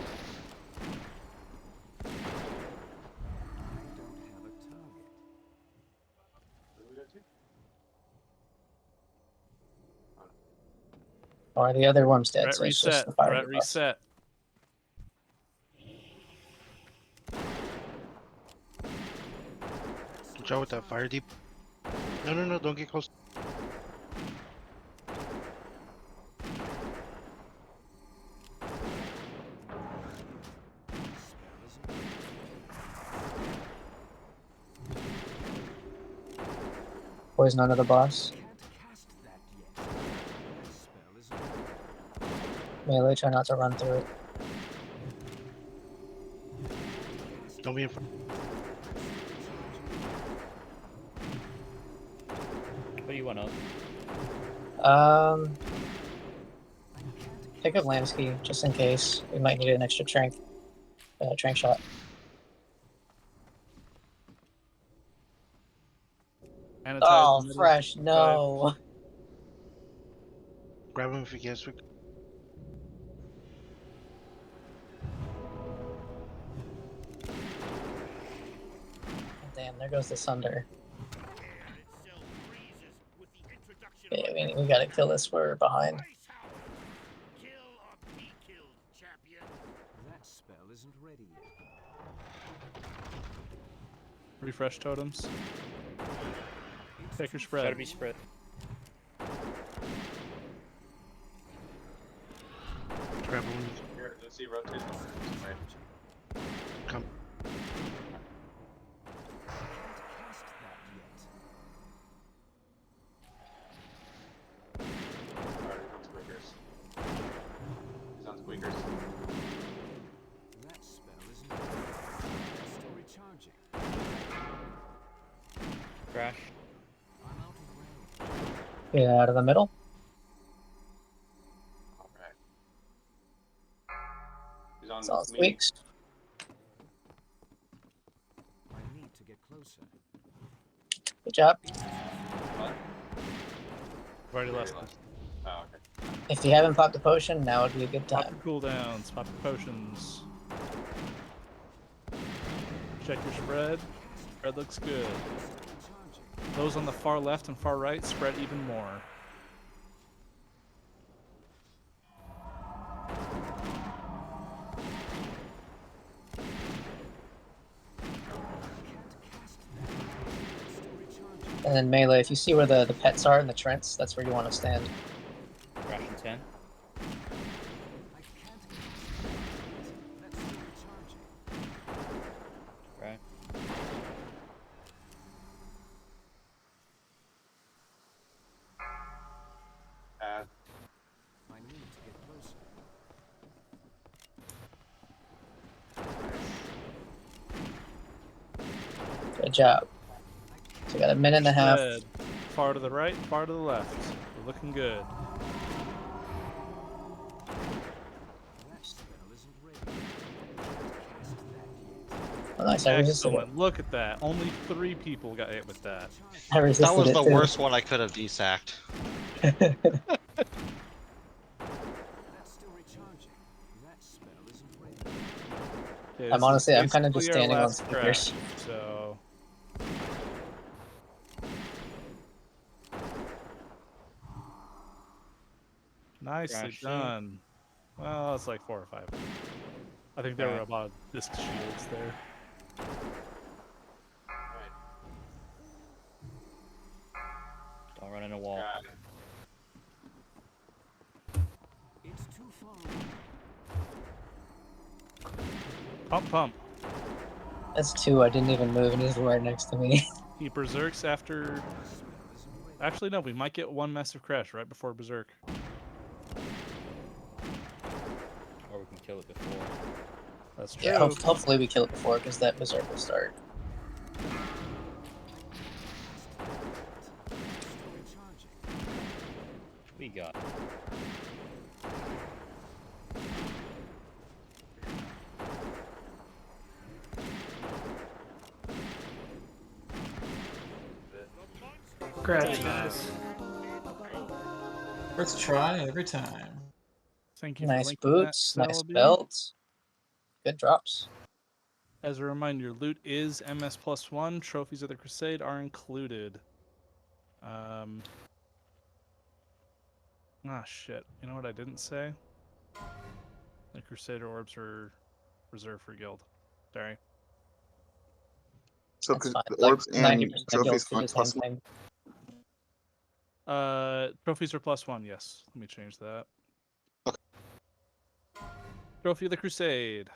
Or the other worm's dead, Threat so it's just reset. the fire Threat debuff. reset. Watch out with that fire deep. No, don't get close. Poison onto the boss. Melee, try not to run through it. Don't be in front. What do you want up? Pick up Lamsky, just in case. We might need an extra trank shot. Annotize Oh, the middle. fresh, no. Grab him if you can. Sweet. Damn, there goes the Sunder. Yeah, we gotta kill this. We're behind. That spell isn't ready yet. Refresh totems. Take your spread. Gotta be spread. Grab him. Here, let's see, rotate. Come. Alright, he's on squeakers. He's on squeakers. That spell isn't ready. It's still recharging. Crash. I'm out of range. Get out of the middle. Alright. He's on It's all me. squeaks. I need to get closer. Good job. What? I've already lost. Oh, okay. If you haven't popped the potion, now would be a good Pop time. your cooldowns. Pop your potions. Check your spread. Spread looks good. Those on the far left and far right spread even more. And then melee, if you see where the pets are in the Trents, that's where you want to stand. Crash in 10. Right. Add. I need to get closer. Good job. So we got a minute and a half. Spread. Far to the right, far to the left. We're looking good. That spell isn't ready. I can't cast that yet. Oh, nice, I resisted it. Excellent. Look at that. Only 3 people got hit with that. I resisted That was it the too. worst one I could have desacked. That's still recharging. That spell isn't ready. Okay, I'm this is honestly, I'm kind of just basically our standing on last speakers. crash, so nicely Crashing. done. Well, it's like 4 or 5. I think there were a lot of disc shields there. Alright. Don't run in a wall. Got it. It's too far away. Pump, pump. That's 2. I didn't even move, and he's right next to me. He berserks after. Actually, no. We might get one massive crash right before berserk. Or we can kill it before. That's true. Yeah, hopefully we kill it before, because that berserk will start. Still recharging. We got it. Congrats, guys. First try every time. Thank you for Nice linking that, boots, nice Celebi. belts. Good drops. As a reminder, loot is MS +1. Trophies of the Crusade are included. Shit. You know what I didn't say? The Crusader orbs are reserved for guild. Sorry. So That's could fine. the Like orbs 90% and of trophies guilds do aren't the same plus one? thing. Trophies are +1, yes. Let me change that. Okay. Trophy of the Crusade.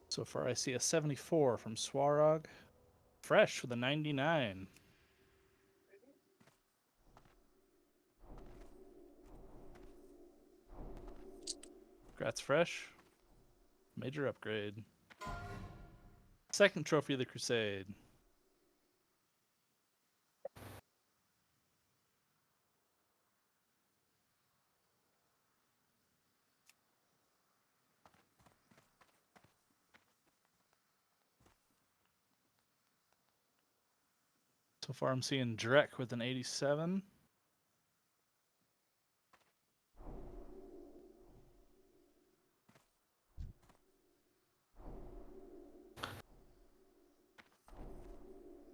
So far, I see a 74 from Swarog. Fresh with a 99. Congrats, Fresh. Major upgrade. Second trophy of the Crusade. So far, I'm seeing Drek with an 87.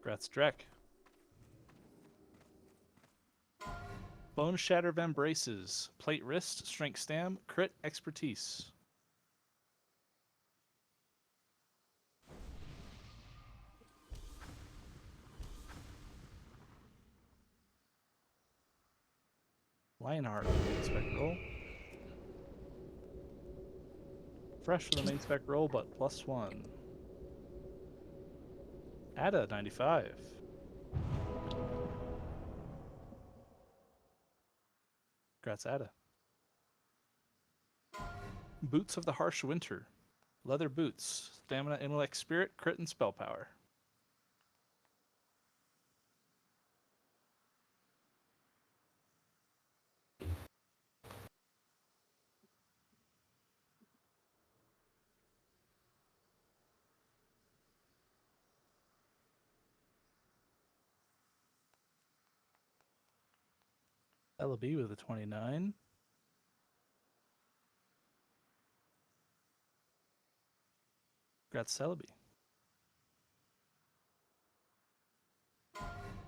Congrats, Drek. Bone Shatter of Embraces. Plate Wrist, Strength Stam, Crit Expertise. Lionheart with the main spec roll. Fresh with the main spec roll, but +1. Ada, 95. Congrats, Ada. Boots of the Harsh Winter. Leather boots. Stamina, intellect, spirit, crit, and spell power. LB with a 29. Congrats, Celebi.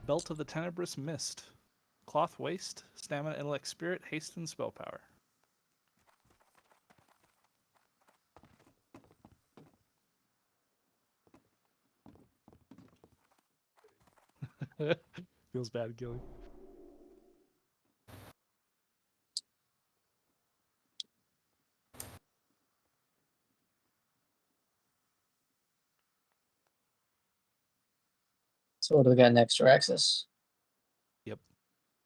Belt of the Tenebrous Mist. Cloth Waist, Stamina, Intellect, Spirit, Haste, and Spell Power. Feels bad, Gilly. So what do we got next, Raxus? Yep.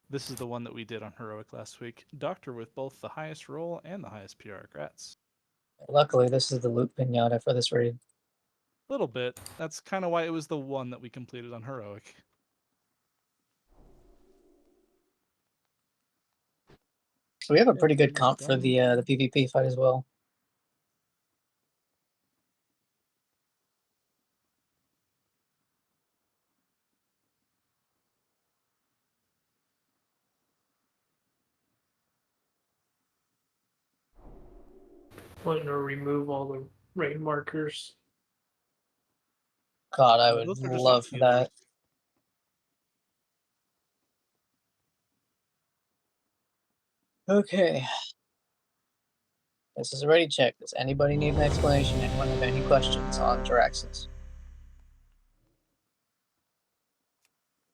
This is the one that we did on Heroic last week. Doctor with both the highest roll and the highest PR. Congrats. Luckily, this is the loot pinata for this raid. A little bit. That's kind of why it was the one that we completed on Heroic. So we have a pretty good comp for the PvP fight as well. Wanting to remove all the raid markers. God, I would Those are just love healers. that. Okay. This is already checked. Does anybody need an explanation? Anyone have any questions on Jaraxxus?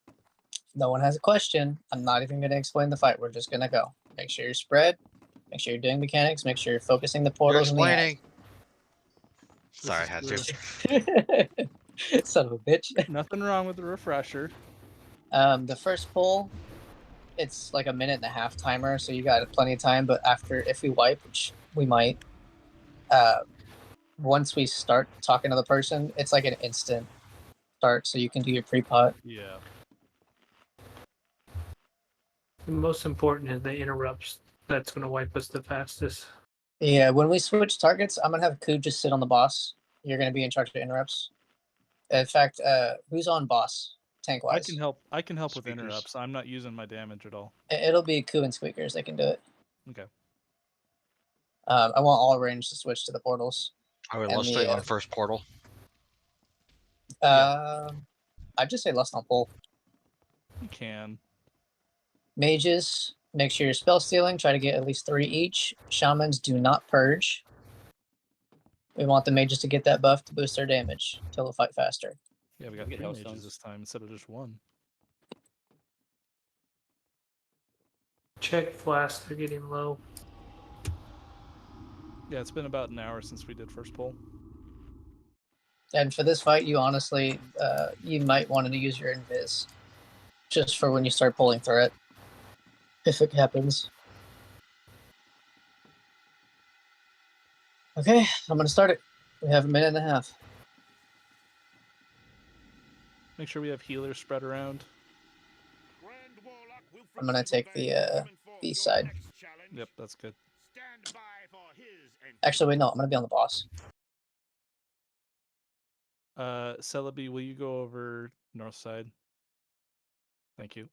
If no one has a question, I'm not even going to explain the fight. We're just going to go. Make sure you're spread. Make sure you're doing mechanics. Make sure you're focusing the You're portals and the explaining. Sorry, I had to. eyes. Son of a bitch. Nothing wrong with the refresher. The first pull, it's like a 1.5-minute timer, so you got plenty of time. But after, if we wipe, which we might, once we start talking to the person, it's like an instant start, so you can do your pre-pot. Yeah. The most important is the interrupts. That's going to wipe us the fastest. Yeah, when we switch targets, I'm gonna have Ku just sit on the boss. You're gonna be in charge of interrupts. In fact, who's on boss tank I wise? can help. I can help with Squeakers. interrupts. I'm not using my damage at all. It'll be Ku and Squeakers. They can do it. Okay. I want all range to switch to the portals. I would And lust the, on first portal. I'd just say lust on pull. You can. Mages, make sure you're spell stealing. Try to get at least 3 each. Shamans do not purge. We want the mages to get that buff to boost their damage. Kill the fight faster. Yeah, we got Get 3 house mages stones. this time instead of just 1. Check flask. They're getting low. Yeah, it's been about an hour since we did first pull. And for this fight, you honestly, you might want to use your invis. Just for when you start pulling through it. If it happens. Okay, I'm gonna start it. We have a minute and a half. Make sure we have healers spread around. I'm gonna take the B side. Yep, that's good. Actually, wait, no, I'm gonna be on the boss. Celebi, will you go over north side? Thank you.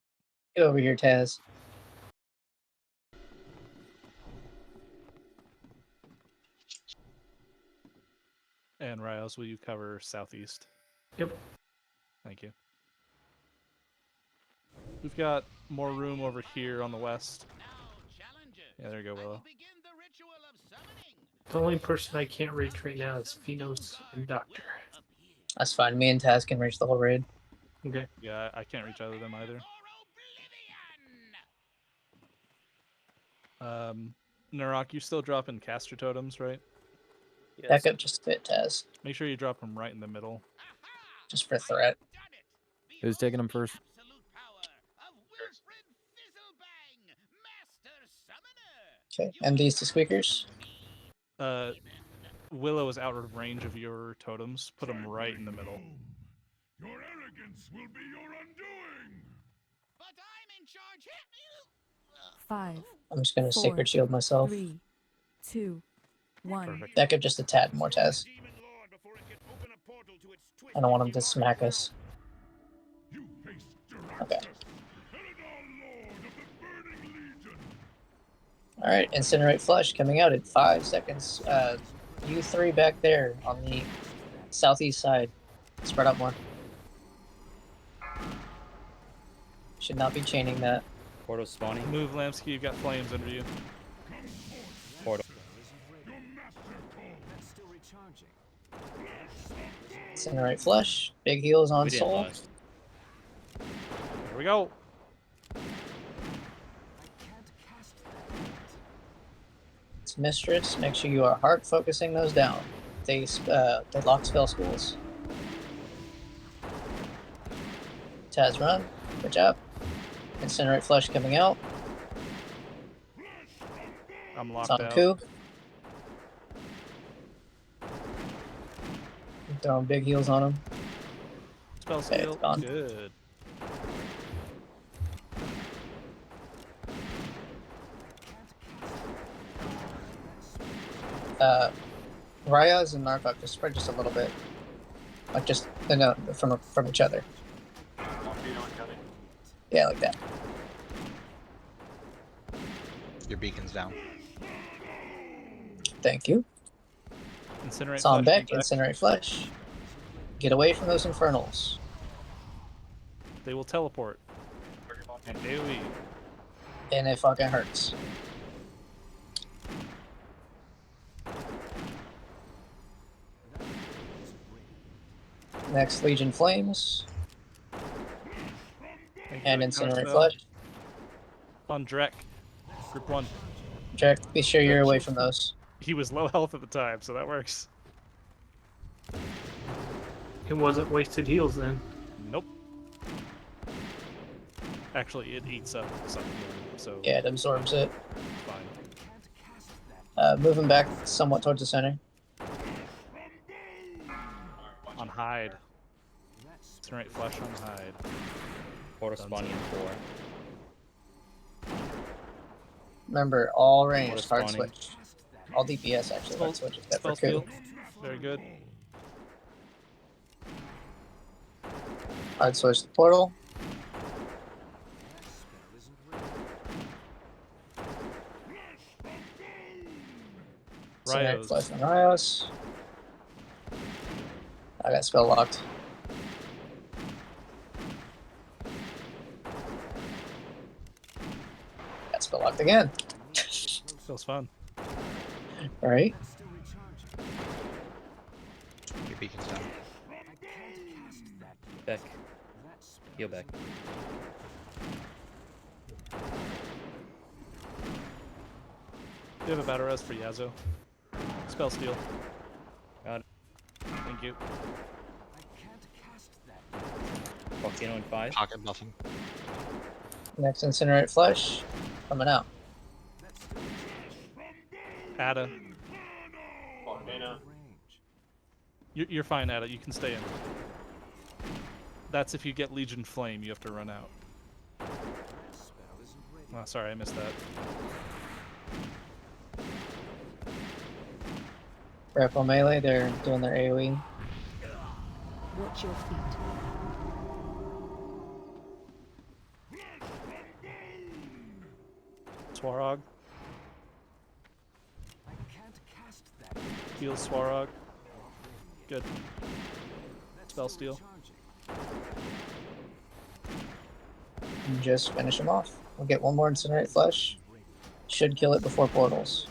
Get over here, Taz. And Riles, will you cover southeast? Yep. Thank you. We've got more room over here on the west. Yeah, there you go, Willow. The only person I can't reach right now is Phenos and Doctor. That's fine. Me and Taz can reach the whole raid. Okay. Yeah, I can't reach either of them either. Narok, you still dropping caster totems, right? Yes. Back up just a bit, Taz. Make sure you drop them right in the middle. Just for threat. Who's taking them first? Okay, MDs to Squeakers. Willow is out of range of your totems. Put them right in the middle. Your arrogance will be your undoing. But I'm in charge. 5. I'm just gonna 4, sacred shield myself. 3, 2, 1. Perfect. Back up just a tad more, Taz. I don't want him to smack us. Okay. Alright, Incinerate Flush coming out at 5 seconds. You 3 back there on the southeast side. Spread out more. Should not be chaining that. Portal spawning. Move, Lamsky. You've got flames under you. Portal. Incinerate Flush. Big heals on We didn't Soul. last. Here we go. It's Mistress. Make sure you are heart focusing those down. They lock spell schools. Taz run. Good job. Incinerate Flush coming out. I'm It's locked on out. Ku. Throwing big heals on him. Spell Okay, skill. it's gone. Good. Ryaz and Narcock just spread just a little bit. Like just no, from each other. Yeah, like that. Your beacon's down. Thank you. Incinerate. It's on flash, Beck, Beck. Incinerate Flesh. Get away from those infernals. They will teleport. And AoE. And it fucking hurts. Next, Legion Flames. And Incinerate Flesh. On Drek. Group 1. Jack, be sure you're away from those. He was low health at the time, so that works. It wasn't wasted heals then. Nope. Actually, it eats up something, so Yeah, it absorbs it. fine. Moving back somewhat towards the center. On hide. Incinerate flash on hide. Portal spawning in 4. Remember, all ranged, hard spawning. switch. All DPS actually, hard switch except for Spell coup. steal. Very good. Hard switch the portal. Incinerate Ryos. flash on Ryos. I got spell locked. Got spell locked again. Feels fun. Right? Your beacon's down. Back. Heal back. Do you have a battle res for Yazo? Spell steal. Got it. Thank you. Volcano in 5. Pocket buffing. Next incinerate flesh. Coming out. Ada. Volcano. You're fine, Ada. You can stay in. That's if you get Legion Flame, you have to run out. Oh, sorry, I missed that. Grapple melee, they're doing their AoE. Watch your feet. Swarog. Heal Swarog. Good. Spell steal. And just finish him off. We'll get one more incinerate flesh. Should kill it before portals.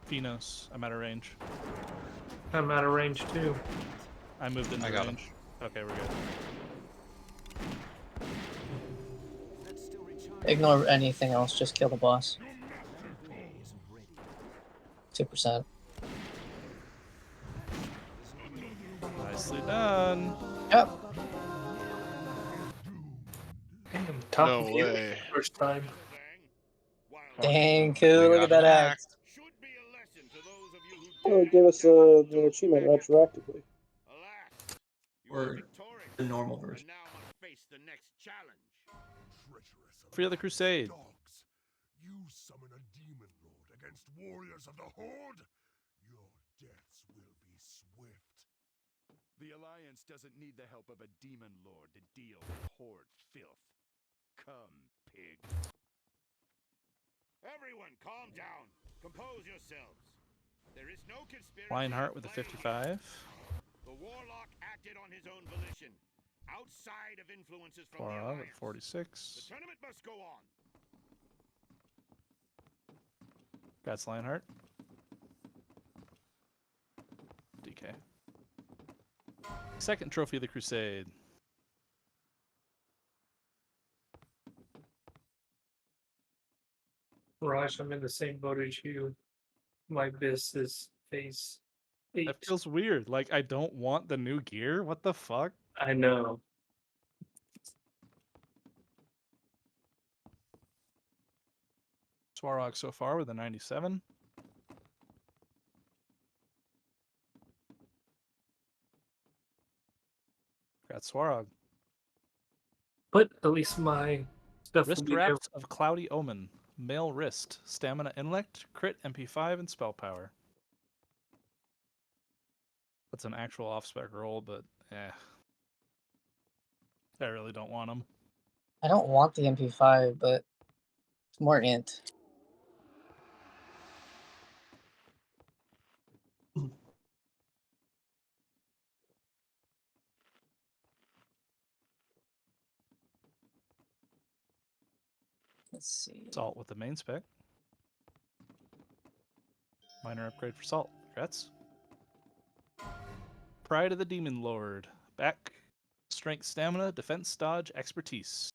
Phenos. I'm out of range. I'm out of range too. I moved into I got him. range. Okay, we're good. Ignore anything else, just kill the boss. 2%. Nicely done. Yep. Damn, top No of you way. first time. Dang, cool. Look at that axe. Oh, give us the achievement retroactively. Or the normal version. Free of the Crusade. You summon a demon lord against warriors of the Horde? Your deaths will be swift. The Alliance doesn't need the help of a demon lord to deal with Horde filth. Come, pig. Everyone, calm down. Compose yourselves. There is no conspiracy. Lionheart with a 55. The warlock acted on his own volition, outside of influences from the Swarog Alliance. at 46. The tournament must go on. That's Lionheart. DK. Second trophy of the Crusade. Raj, I'm in the same boat as you. My Abyss is phase 8. That feels weird. Like, I don't want the new gear. What the fuck? I know. Swarog so far with a 97. Got Swarog. But at least my stuff will Wrist be there. Wrapped of Cloudy Omen. Male Wrist. Stamina Intellect. Crit MP5 and Spell Power. That's an actual off-spec roll, but I really don't want them. I don't want the MP5, but it's more int. Let's see. Salt with the main spec. Minor upgrade for Salt. Congrats. Pride of the Demon Lord. Back. Strength, Stamina, Defense, Dodge, Expertise.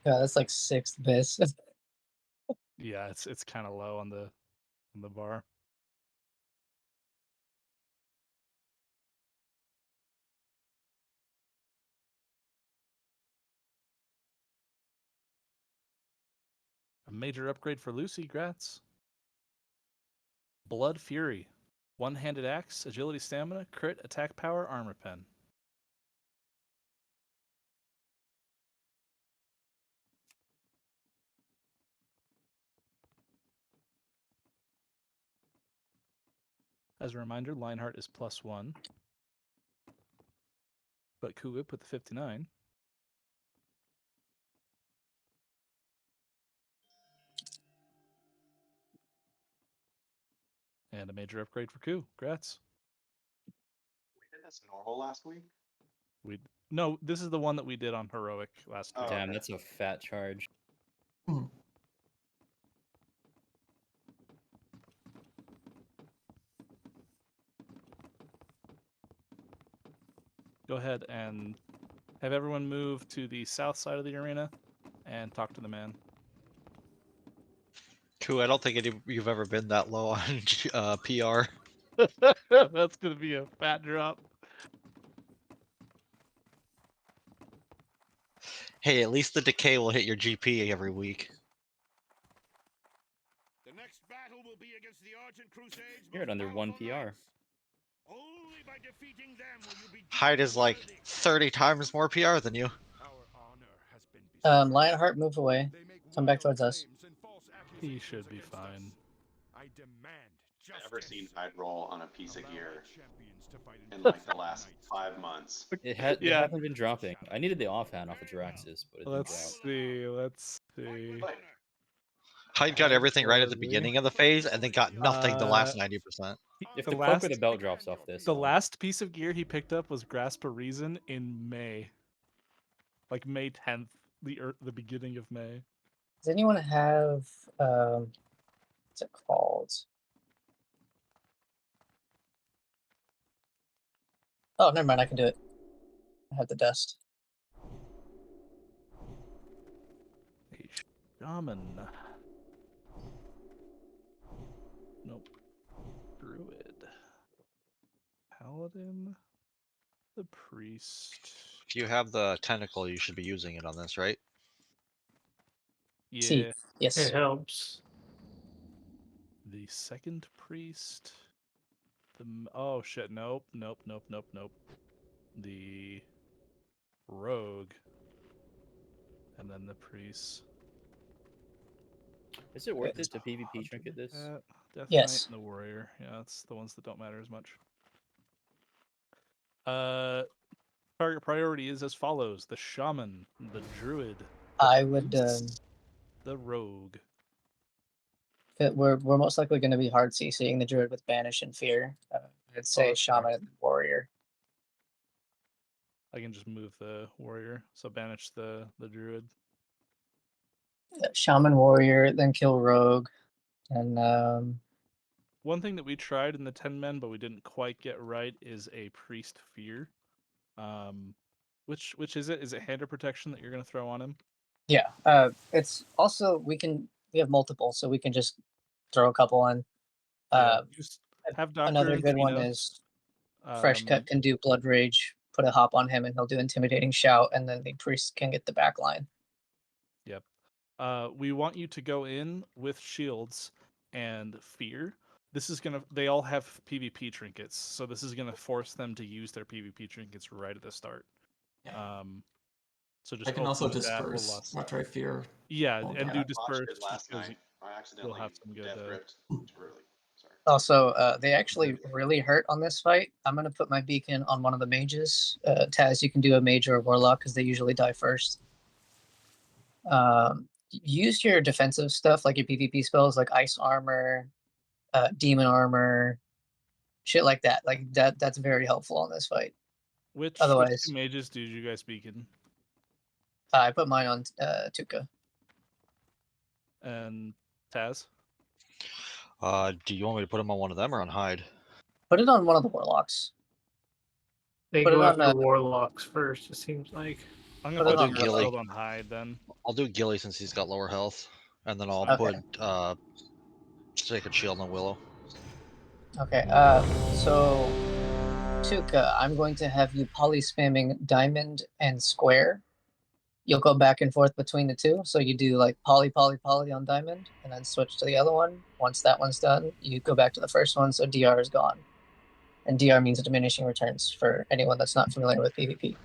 Yeah, that's like 6th bis. Yeah, it's kind of low on the bar. major upgrade for Lucy, grats. Blood Fury. One-handed axe, agility, stamina, crit, attack power, armor pen. As a reminder, Lionheart is +1. But Cool Whip with the 59. And a major upgrade for Koo. Grats. We did this normal last week. No, this is the one that we did on heroic last week. Damn, that's a fat charge. Go ahead and have everyone move to the south side of the arena and talk to the man. Cool. I don't think you've ever been that low on PR. That's gonna be a fat drop. Hey, at least the decay will hit your GP every week. The next battle will be against the Argent Crusades. You're at under 1 PR. Only by defeating them will you be Hyde is like 30 times more PR than you. Lionheart, move away. Come back towards us. He should be fine. I demand I've never seen Hyde roll on a piece of gear in like the last 5 months. They haven't been dropping. I needed the offhand off of Jiraxis, but it didn't Let's see. Hyde got everything right at the beginning of the phase and then got nothing the last 90%. If the cloak or the belt drops off this, The last piece of gear he picked up was Grasp of Reason in May. Like May 10th, the beginning of May. Does anyone have what's it called? Oh, never mind. I can do it. I have the dust. A shaman. Nope. Druid. Paladin. The priest. If you have the tentacle, you should be using it on this, right? Yeah. See, yes. It helps. The second priest. Oh shit! Nope. The rogue, and then the priest. Is it worth it to PvP trinket this? Death Yes. Knight and the warrior. Yeah, that's the ones that don't matter as much. Target priority is as follows: the shaman, the druid. I would. The rogue. We're most likely going to be hard CCing the druid with banish and fear. I'd say that's shaman fair. and warrior. I can just move the warrior, so banish the druid. Shaman, warrior, then kill rogue, and One thing that we tried in the 10 men, but we didn't quite get right, is a priest fear. Which is it? Is it hand of protection that you're going to throw on him? yeah. It's also we have multiple, so we can just throw a couple on. Just have Dr. Another good one Antina, is Fresh Cut can do Blood Rage, put a hop on him, and he'll do Intimidating Shout, and then the priest can get the back line. Yep. We want you to go in with shields and fear. This is gonna. They all have PvP trinkets, so this is gonna force them to use their PvP trinkets right at the start. So just I can also hopefully that will disperse last. after I fear. Yeah, all and die. do disperse last because night. I accidentally have some good. death gripped too early. Sorry. Also, they actually really hurt on this fight. I'm going to put my beacon on one of the mages. Taz, you can do a mage or a warlock because they usually die first. Use your defensive stuff, like your PvP spells, like ice armor, demon armor, shit like that. Like that's very helpful on this fight. Which Otherwise, two mages did you guys beacon? I put mine on Tuka. And Taz? Do you want me to put him on one of them or on Hyde? Put it on one of the warlocks. They Put go it on, after warlocks first, it seems like. I'm Put gonna it put on the Gilly. shield on Hyde then. I'll do Gilly since he's got lower health, and then I'll Okay. put Sacred Shield on Willow. Okay, so Tuka, I'm going to have you poly spamming diamond and square you'll go back and forth between the two. So you do like poly, poly, poly on diamond, and then switch to the other one. Once that one's done, you go back to the first one, so DR is gone. And DR means diminishing returns for anyone that's not familiar with PvP.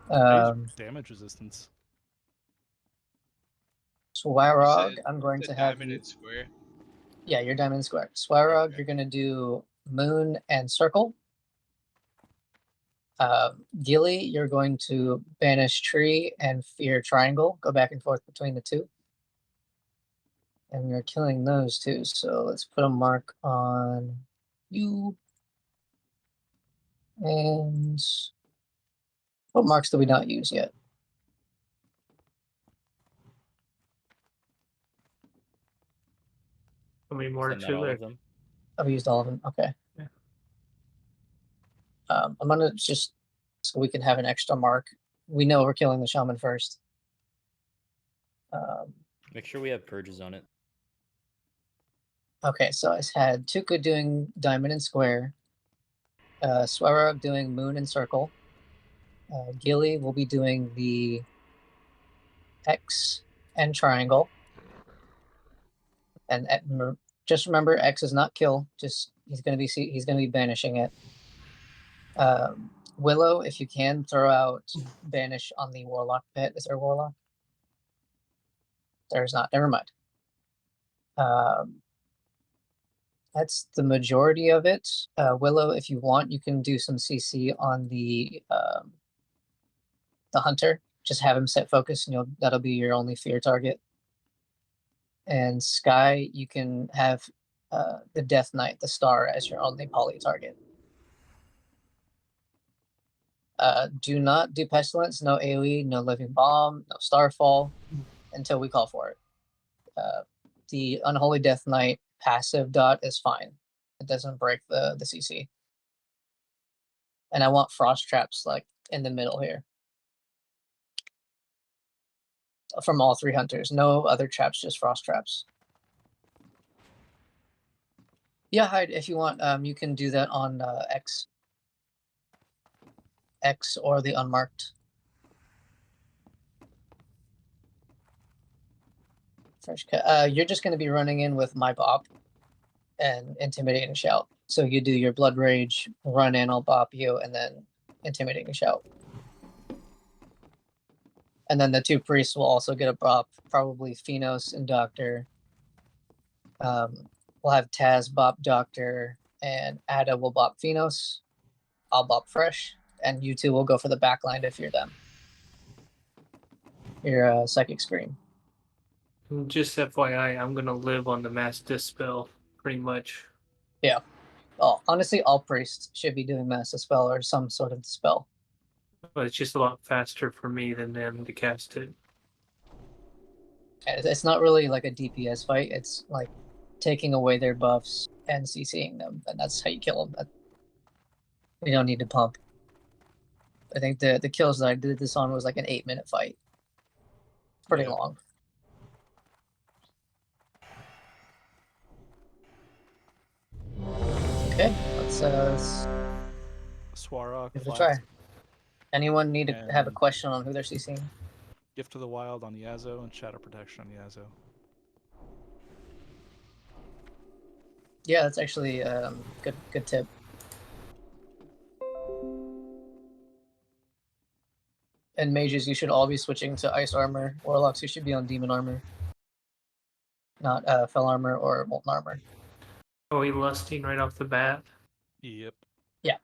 Damage resistance. Swarog, I'm going to have diamond you. and square. Yeah, you're diamond and square. Swarog, you're going to do moon and circle. Gilly, you're going to banish tree and fear triangle. Go back and forth between the two. And you're killing those two. So let's put a mark on you. And what marks do we not use yet? How many more Send out to all there? of them. I've used all of them. Okay. Yeah. I'm gonna just so we can have an extra mark. We know we're killing the shaman first. Make sure we have purges on it. Okay, so I had Tuka doing diamond and square. Swarog doing moon and circle. Gilly will be doing the X and triangle. And just remember, X is not kill. Just he's gonna be banishing it. Willow, if you can, throw out banish on the warlock pit. Is there a warlock? There's not. Never mind. That's the majority of it. Willow, if you want, you can do some CC on the hunter. Just have him set focus, and that'll be your only fear target. And Sky, you can have the Death Knight, the star, as your only poly target. Do not do Pestilence, no AoE, no Living Bomb, no Starfall, until we call for it. The Unholy Death Knight passive dot is fine. It doesn't break the CC. And I want Frost Traps like in the middle here. From all three hunters. No other traps, just Frost Traps. Yeah, Hyde, if you want, you can do that on X. X or the unmarked. Fresh cut. You're just going to be running in with my bop and intimidating shout. So you do your blood rage, run in, I'll bop you, and then intimidating shout. And then the two priests will also get a bop, probably Phenos and Doctor. We'll have Taz bop Doctor, and Ada will bop Phenos. I'll bop Fresh, and you two will go for the backline to fear them. Your Psychic Scream. Just FYI, I'm gonna live on the Mass Dispel, pretty much. Yeah. Well, honestly, all priests should be doing Mass Dispel or some sort of dispel. But it's just a lot faster for me than them to cast it. It's not really like a DPS fight. It's like taking away their buffs and CCing them, and that's how you kill them. We don't need to pump. I think the kills that I did this on was like an 8-minute fight. Pretty long. Okay, let's Swarog, give it a try. Anyone need to have a question on who they're CCing? Gift of the Wild on Yazo and Shadow Protection on Yazo. Yeah, that's actually good tip. And mages, you should all be switching to ice armor. Warlocks, you should be on demon armor, not fell armor or molten armor. Are we lusting right off the bat? Yep. Yeah.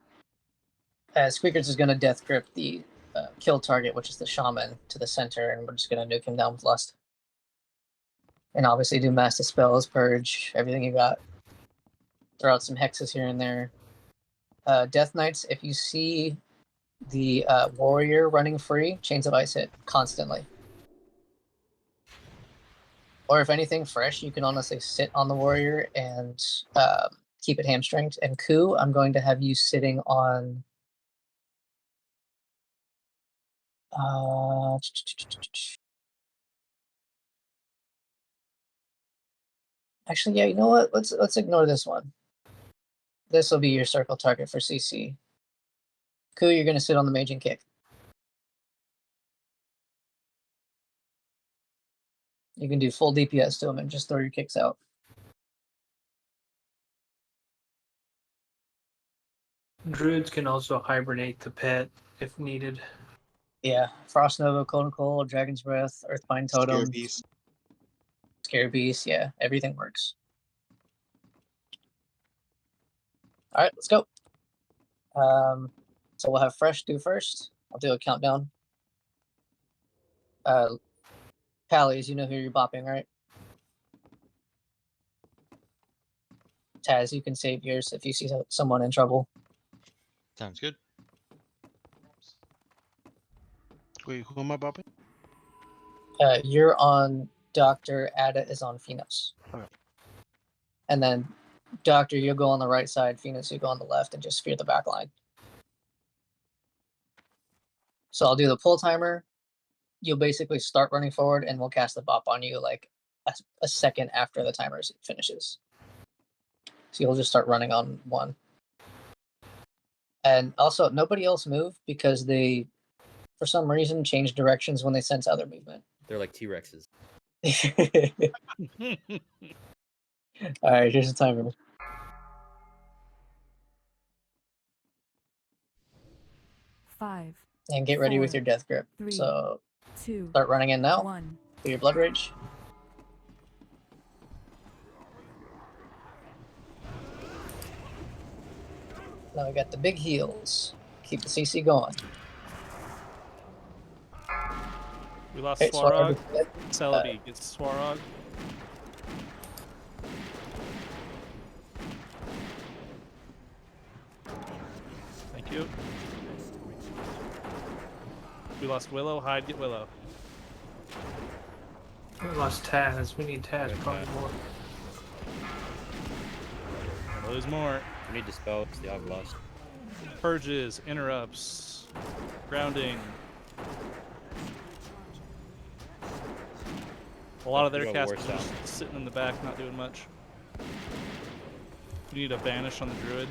Squeakers is going to death grip the kill target, which is the shaman, to the center, and we're just going to nuke him down with lust. And obviously do mass dispels, purge, everything you got. Throw out some hexes here and there. Death Knights, if you see the warrior running free, Chains of Ice hit constantly. Or if anything, Fresh, you can honestly sit on the warrior and keep it hamstringed. And Ku, I'm going to have you sitting on... Actually, yeah, you know what? Let's ignore this one. This will be your circle target for CC. Ku, you're going to sit on the Mage and Kick. You can do full DPS to him and just throw your kicks out. Druids can also hibernate the pet if needed. Yeah, Frost Nova, Cold Cold, Dragon's Breath, Earthbind Totem, Scare Scare Beast. Yeah, everything works. All right, let's go. So we'll have Fresh do first. I'll do a countdown. Pallies, you know who you're bopping, right? Taz, you can save yours if you see someone in trouble. Sounds good. Wait, who am I bopping? You're on Doctor. Ada is on Phoenix. Okay. And then Doctor, you'll go on the right side. Phoenix, you go on the left, and just fear the back line. So I'll do the pull timer. You'll basically start running forward, and we'll cast the bop on you like a second after the timer finishes. So you'll just start running on one. And also, nobody else move because they, for some reason, change directions when they sense other movement. They're like T-Rexes. All right, here's the timer. Five. And get ready with your death grip. 3, So 2, start running in now. 1. Do your blood rage. Now we got the big heals. Keep the CC going. We lost Okay, Swarog. Swarog. Celebi gets Swarog. Thank you. We lost Willow. Hyde, get Willow. We lost Taz. We need Taz probably more. Lose more. We need Dispel because the I've lost. Purges, interrupts, grounding. A lot of their Go casters worse are out. just sitting in the back, not doing much. You need a banish on the druid.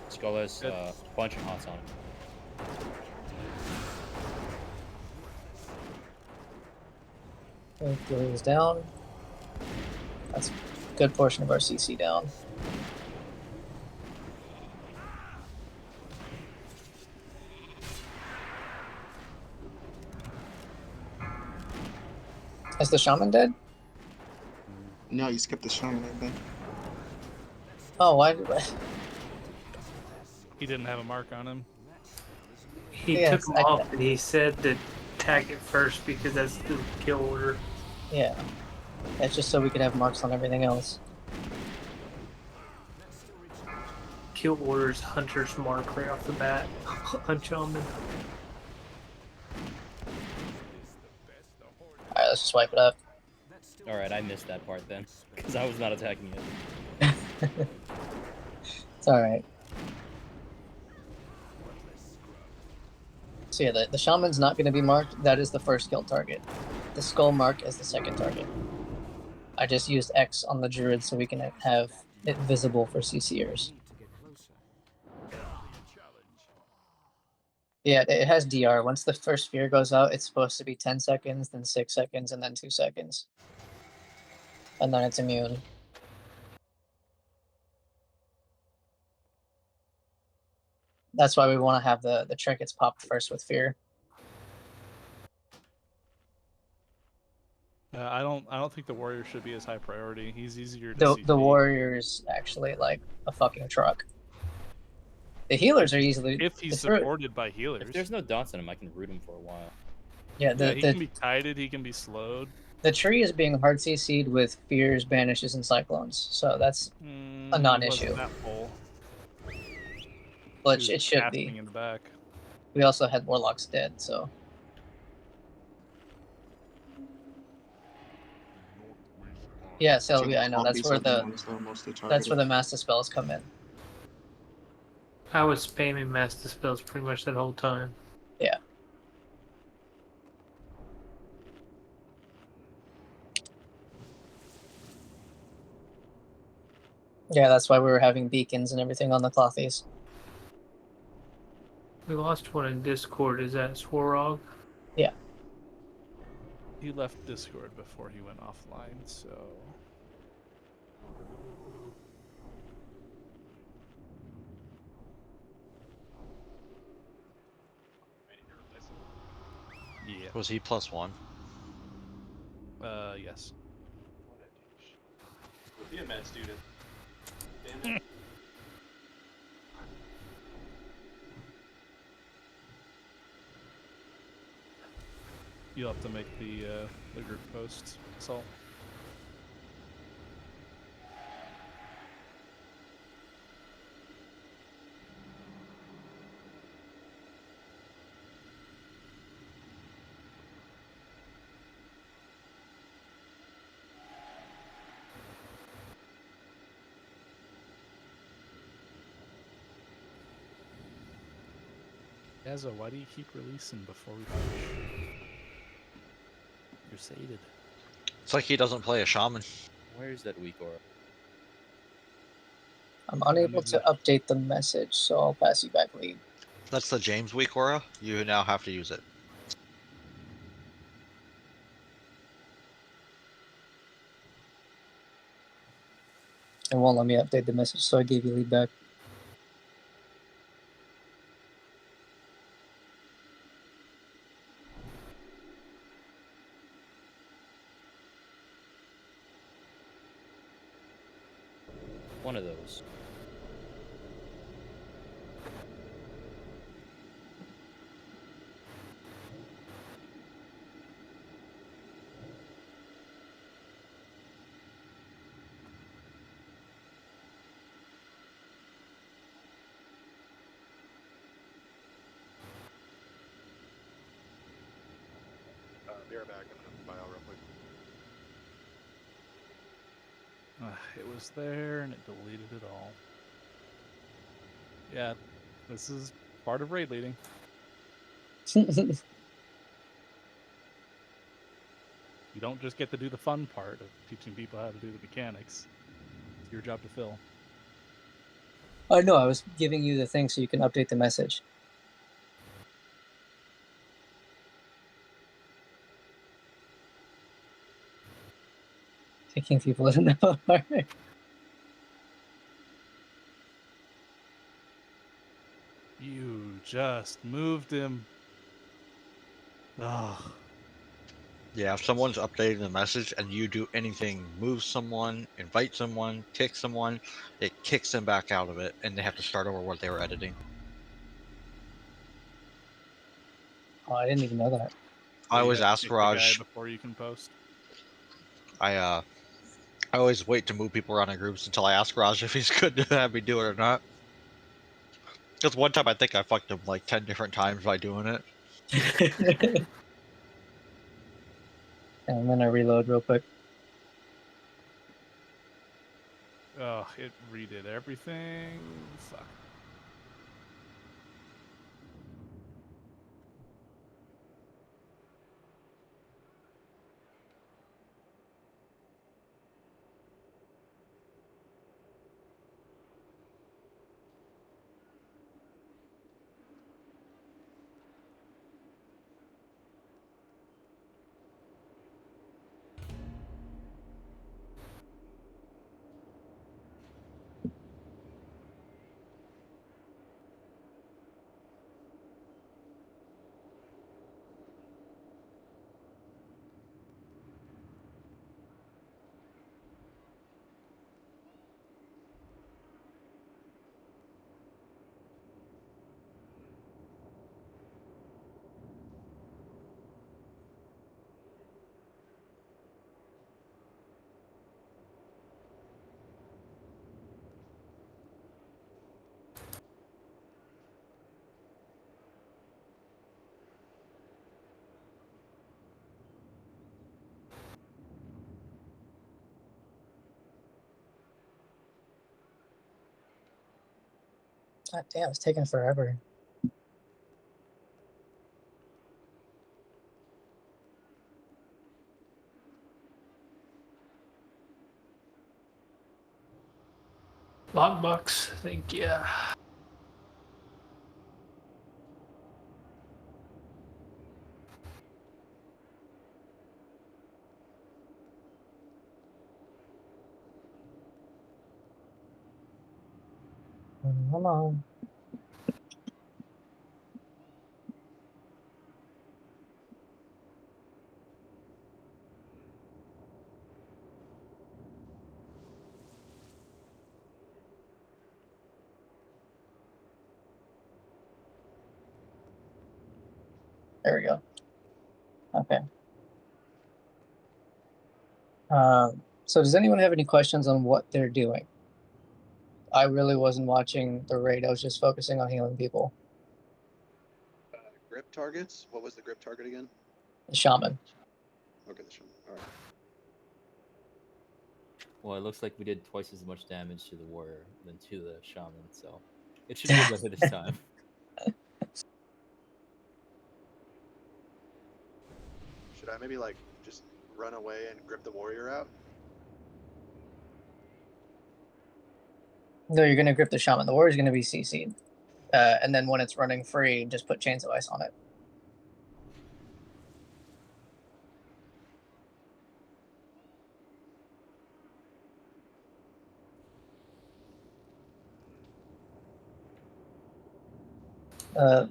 Skull has bunch of hots on him. Heals down. That's a good portion of our CC down. Is the shaman dead? No, you skipped the shaman, I think. Oh, why did I? He didn't have a mark on him. He Yes, took him off, and he said to tag it first because that's the kill order. Yeah. That's just so we could have marks on everything else. Kill order's hunter's mark right off the bat on shaman. Alright, let's just wipe it up. Alright, I missed that part then. Because I was not attacking it. It's alright. So yeah, the shaman's not going to be marked. That is the first kill target. The skull mark is the second target. I just used X on the druid so we can have it visible for CCers. Yeah, it has DR. Once the first sphere goes out, it's supposed to be 10 seconds, then 6 seconds, and then 2 seconds. And then it's immune. That's why we want to have the trinkets popped first with fear. I don't think the warrior should be as high priority. He's easier to The CC. warrior's actually like a fucking truck. The healers are easily If he's the druid- supported by healers. If there's no dots in him, I can root him for a while. Yeah, he can be kited, he can be slowed. the tree is being hard CC'd with fears, banishes, and cyclones, so that's a non-issue. That full. But He was it should casting be. in the back. We also had warlocks dead, so. Yeah, Sylvia, I know that's where the master spells come in. I was spamming master spells pretty much that whole time. Yeah. Yeah, that's why we were having beacons and everything on the clothies. We lost one in Discord. Is that Swarog? Yeah. He left Discord before he went offline, so. Yeah. Was he +1? Yes. What a douche. Was he a med student? Damn it. You'll have to make the group posts, Salt. Yazza, why do you keep releasing before we finish? You're sated. It's like he doesn't play a shaman. Where's that weak aura? I'm unable to update the message, so I'll pass you back lead. That's the James weak aura. You now have to use it. It won't let me update the message, so I gave you lead back. One of those. Be right back. I'm gonna buy out real quick. It was there and it deleted it all. Yeah, this is part of raid leading. You don't just get to do the fun part of teaching people how to do the mechanics. It's your job to fill. Oh no, I was giving you the thing so you can update the message. Taking people in the Alright. You just moved him. Ugh. Yeah, if someone's updating the message and you do anything, move someone, invite someone, kick someone, it kicks them back out of it, and they have to start over what they were editing. Oh, I didn't even know that. I You always have to ask kick the guy Raj. before you can post. I always wait to move people around in groups until I ask Raj if he's good to have me do it or not. Because one time I think I fucked him like 10 different times by doing it. I'm gonna reload real quick. Ugh, it redid everything. Fuck. God damn, it's taking forever. Lockbox, thank you. Come on. There we go. Okay. So does anyone have any questions on what they're doing? I really wasn't watching the raid. I was just focusing on healing people. Grip targets? What was the grip target again? The shaman. Okay, the shaman. All right. Well, it looks like we did twice as much damage to the warrior than to the shaman, so it should be better this time. Should I maybe like just run away and grip the warrior out? No, you're gonna grip the shaman. The warrior's gonna be CC'd. And then when it's running free, just put chains of ice on it.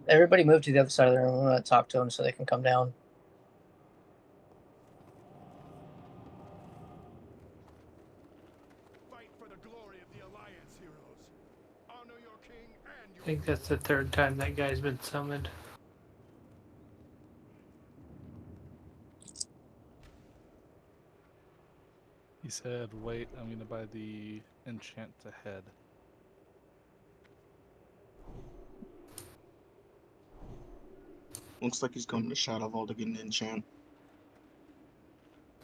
Everybody move to the other side of the room. I'm gonna talk to them so they can come down. I think that's the third time that guy's been summoned. He said, wait, I'm going to buy the enchant to head. Looks like he's going to Shadow Vault to get an enchant.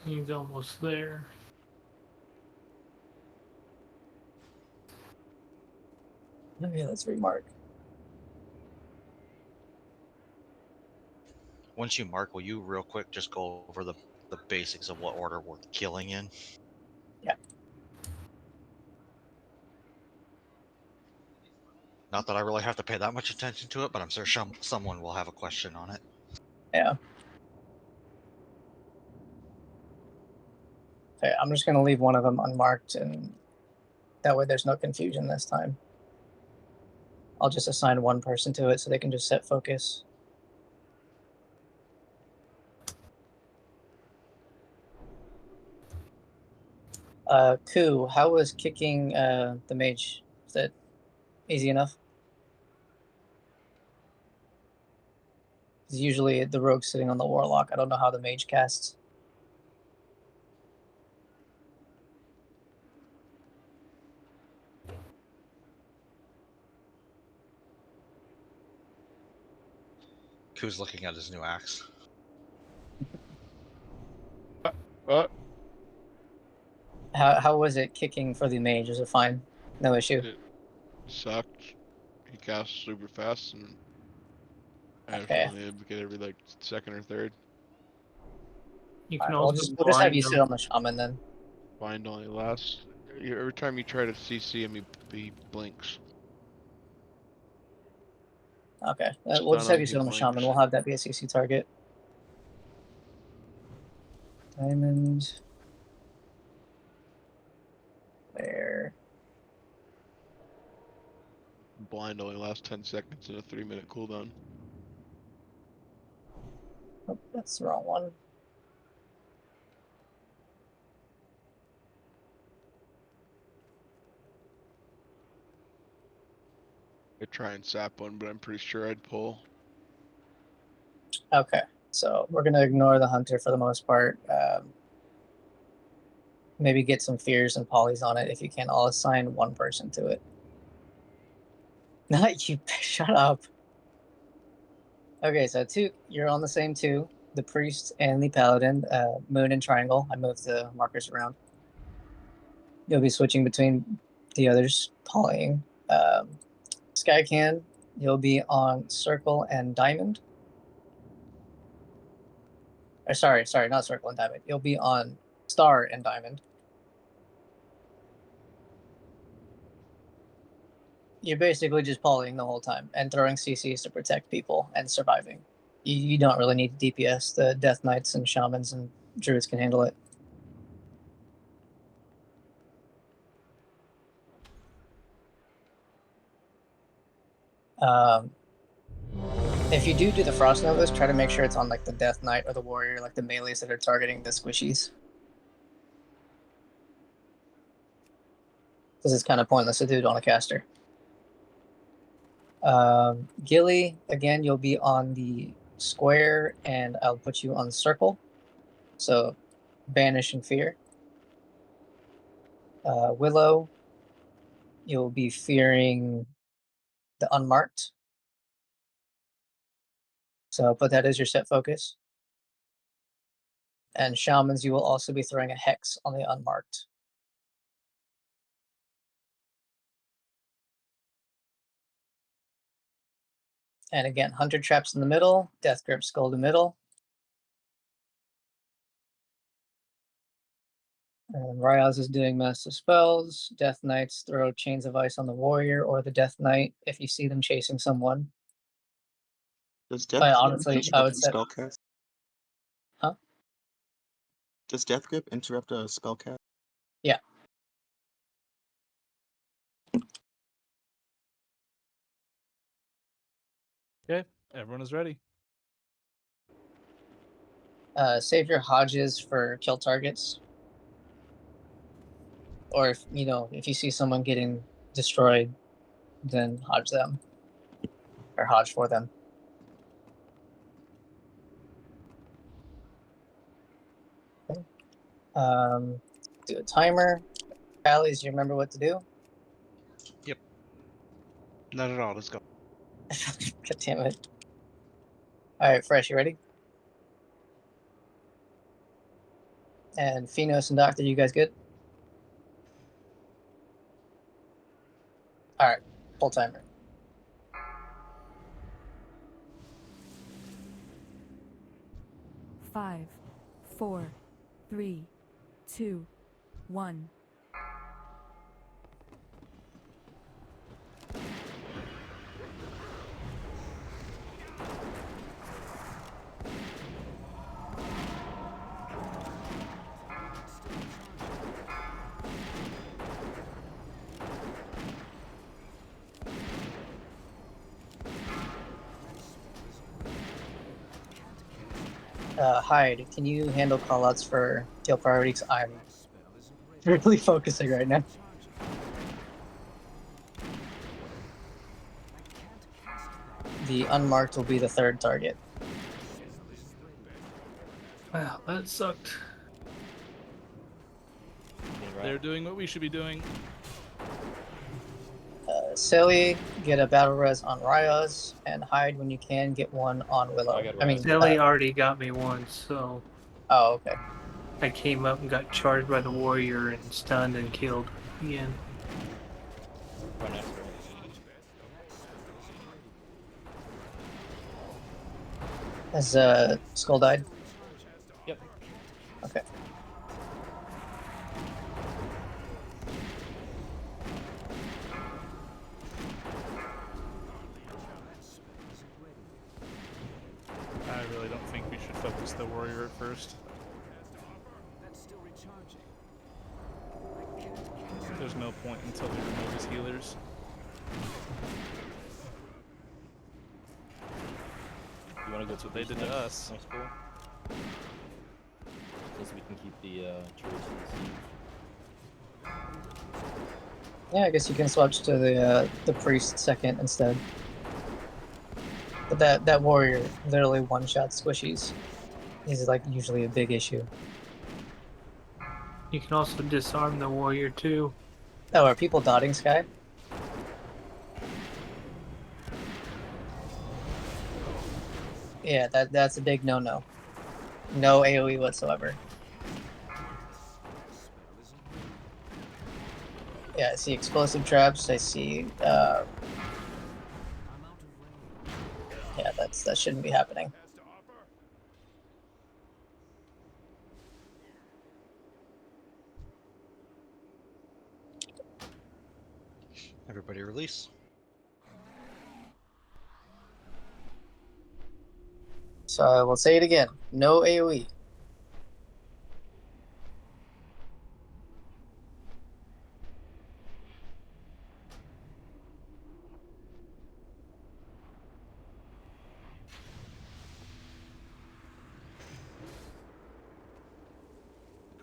He's almost there. Okay, let's remark. Once you mark, will you real quick just go over the basics of what order we're killing in? Yeah. Not that I really have to pay that much attention to it, but I'm sure someone will have a question on it. Yeah. Okay, I'm just gonna leave one of them unmarked, and that way there's no confusion this time. I'll just assign one person to it so they can just set focus. Ku, how was kicking the mage? Is that easy enough? Because usually the rogue's sitting on the warlock. I don't know how the mage casts. Who's looking at his new axe? How was it kicking for the mage? Is it fine? No issue. It sucked. He cast super fast, and I Okay. was only able to get every like second or third. You can Alright, also we'll just have you blind sit on the shaman then. Bind only lasts. Every time you try to CC him, he blinks. Okay, we'll Stun just have him, you he sit on the shaman. blinks. We'll have that be a CC target. Diamond. Where? Blind only lasts 10 seconds and a 3-minute cooldown. Oh, that's the wrong one. I'd try and sap one, but I'm pretty sure I'd pull. Okay, so we're gonna ignore the hunter for the most part. Maybe get some fears and polys on it if you can. I'll assign one person to it. Not you. Shut up. Okay, so two. You're on the same two. The priest and the paladin. Moon and triangle. I moved the markers around. You'll be switching between the others, polying. Skycan. You'll be on circle and diamond. Or sorry, not circle and diamond. You'll be on star and diamond. You're basically just polying the whole time and throwing CCs to protect people and surviving. You don't really need DPS. The Death Knights and Shamans and Druids can handle it. Um, if you do the Frost Novas, try to make sure it's on like the Death Knight or the Warrior, like the melees that are targeting the squishies. Because it's kind of pointless to do it on a caster. Gilly, again, you'll be on the square, and I'll put you on the circle. So, banish and fear. Willow, you'll be fearing the unmarked. So put that as your set focus. And shamans, you will also be throwing a hex on the unmarked. And again, hunter traps in the middle, death grip skull in the middle. And Ryaz is doing massive spells. Death Knights throw chains of ice on the warrior or the Death Knight if you see them chasing someone. Does Death But Grip honestly, I interrupt would a set. spell cast? Huh? Does Death Grip interrupt a spell cast? Yeah. Okay, everyone is ready. Save your Hodges for kill targets. Or if if you see someone getting destroyed, then Hodge them. Or Hodge for them. Okay. Do a timer. Pallies, do you remember what to do? Yep. Not at all. Let's go. God damn it. Alright, Fresh, you ready? And Phenos and Doctor, you guys good? Alright, full timer. Five, 4, 3, 2, 1. Hyde, can you handle callouts for kill priorities? I'm really focusing right now. The unmarked will be the third target. Wow, that sucked. They're doing what we should be doing. Silly, get a battle res on Ryaz, and Hyde when you can, get one on Willow. I mean, Silly already got me once, so. Oh, okay. I came up and got charged by the warrior and stunned and killed again. Right next to it. Has Skull died? Yep. Okay. I really don't think we should focus the warrior at first. There's no point until we remove his healers. You want to go That's what they did to us. Next pool? Since we can keep the trees to the sea. Yeah, I guess you can switch to the priest second instead. But that warrior literally one-shot squishies. Is like usually a big issue. You can also disarm the warrior too. Oh, are people dotting Sky? Yeah, that's a big no-no. No AoE whatsoever. Yeah, I see explosive traps. I see. Yeah, that shouldn't be happening. Everybody release. So I will say it again. No AoE.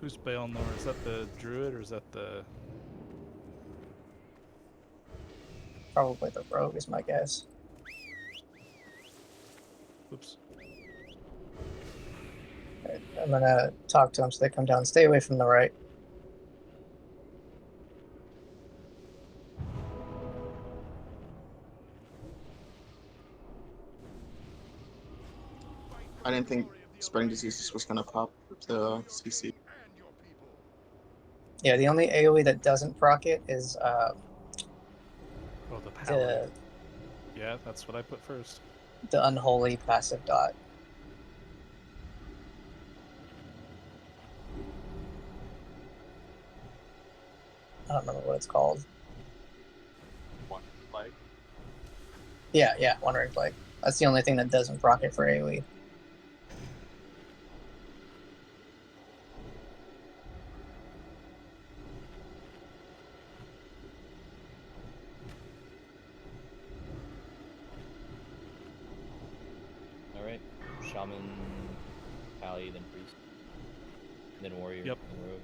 Who's Baelnor? Is that the druid or is that the... Probably the rogue is my guess. Oops. Okay, I'm gonna talk to them so they come down. Stay away from the right. I didn't think spreading diseases was gonna pop the CC. Yeah, the only AoE that doesn't proc it is Oh, the paladin. Yeah, that's what I put first. the unholy passive dot. I don't remember what it's called. One flag. Yeah, one ring flag. That's the only thing that doesn't proc it for AoE. Alright. Shaman, Pally, then Priest. And then Warrior, Yep. and Rogue.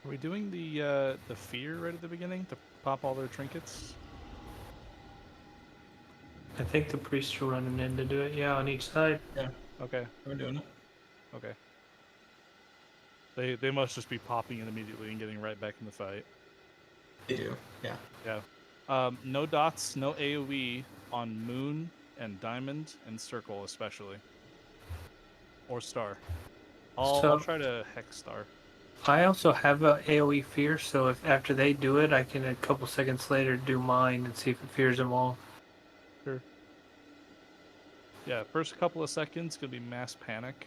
Are we doing the fear right at the beginning to pop all their trinkets? I think the priests are running in to do it. Yeah, on each side. Yeah, Okay. we're doing it. Okay. They must just be popping it immediately and getting right back in the fight. They do. Yeah. Yeah. No dots, no AoE on Moon and Diamond and Circle especially. Or Star. I'll try to Hex Star. I also have a AoE fear, so if after they do it, I can a couple seconds later do mine and see if it fears them all. Sure. Yeah, first couple of seconds could be mass panic.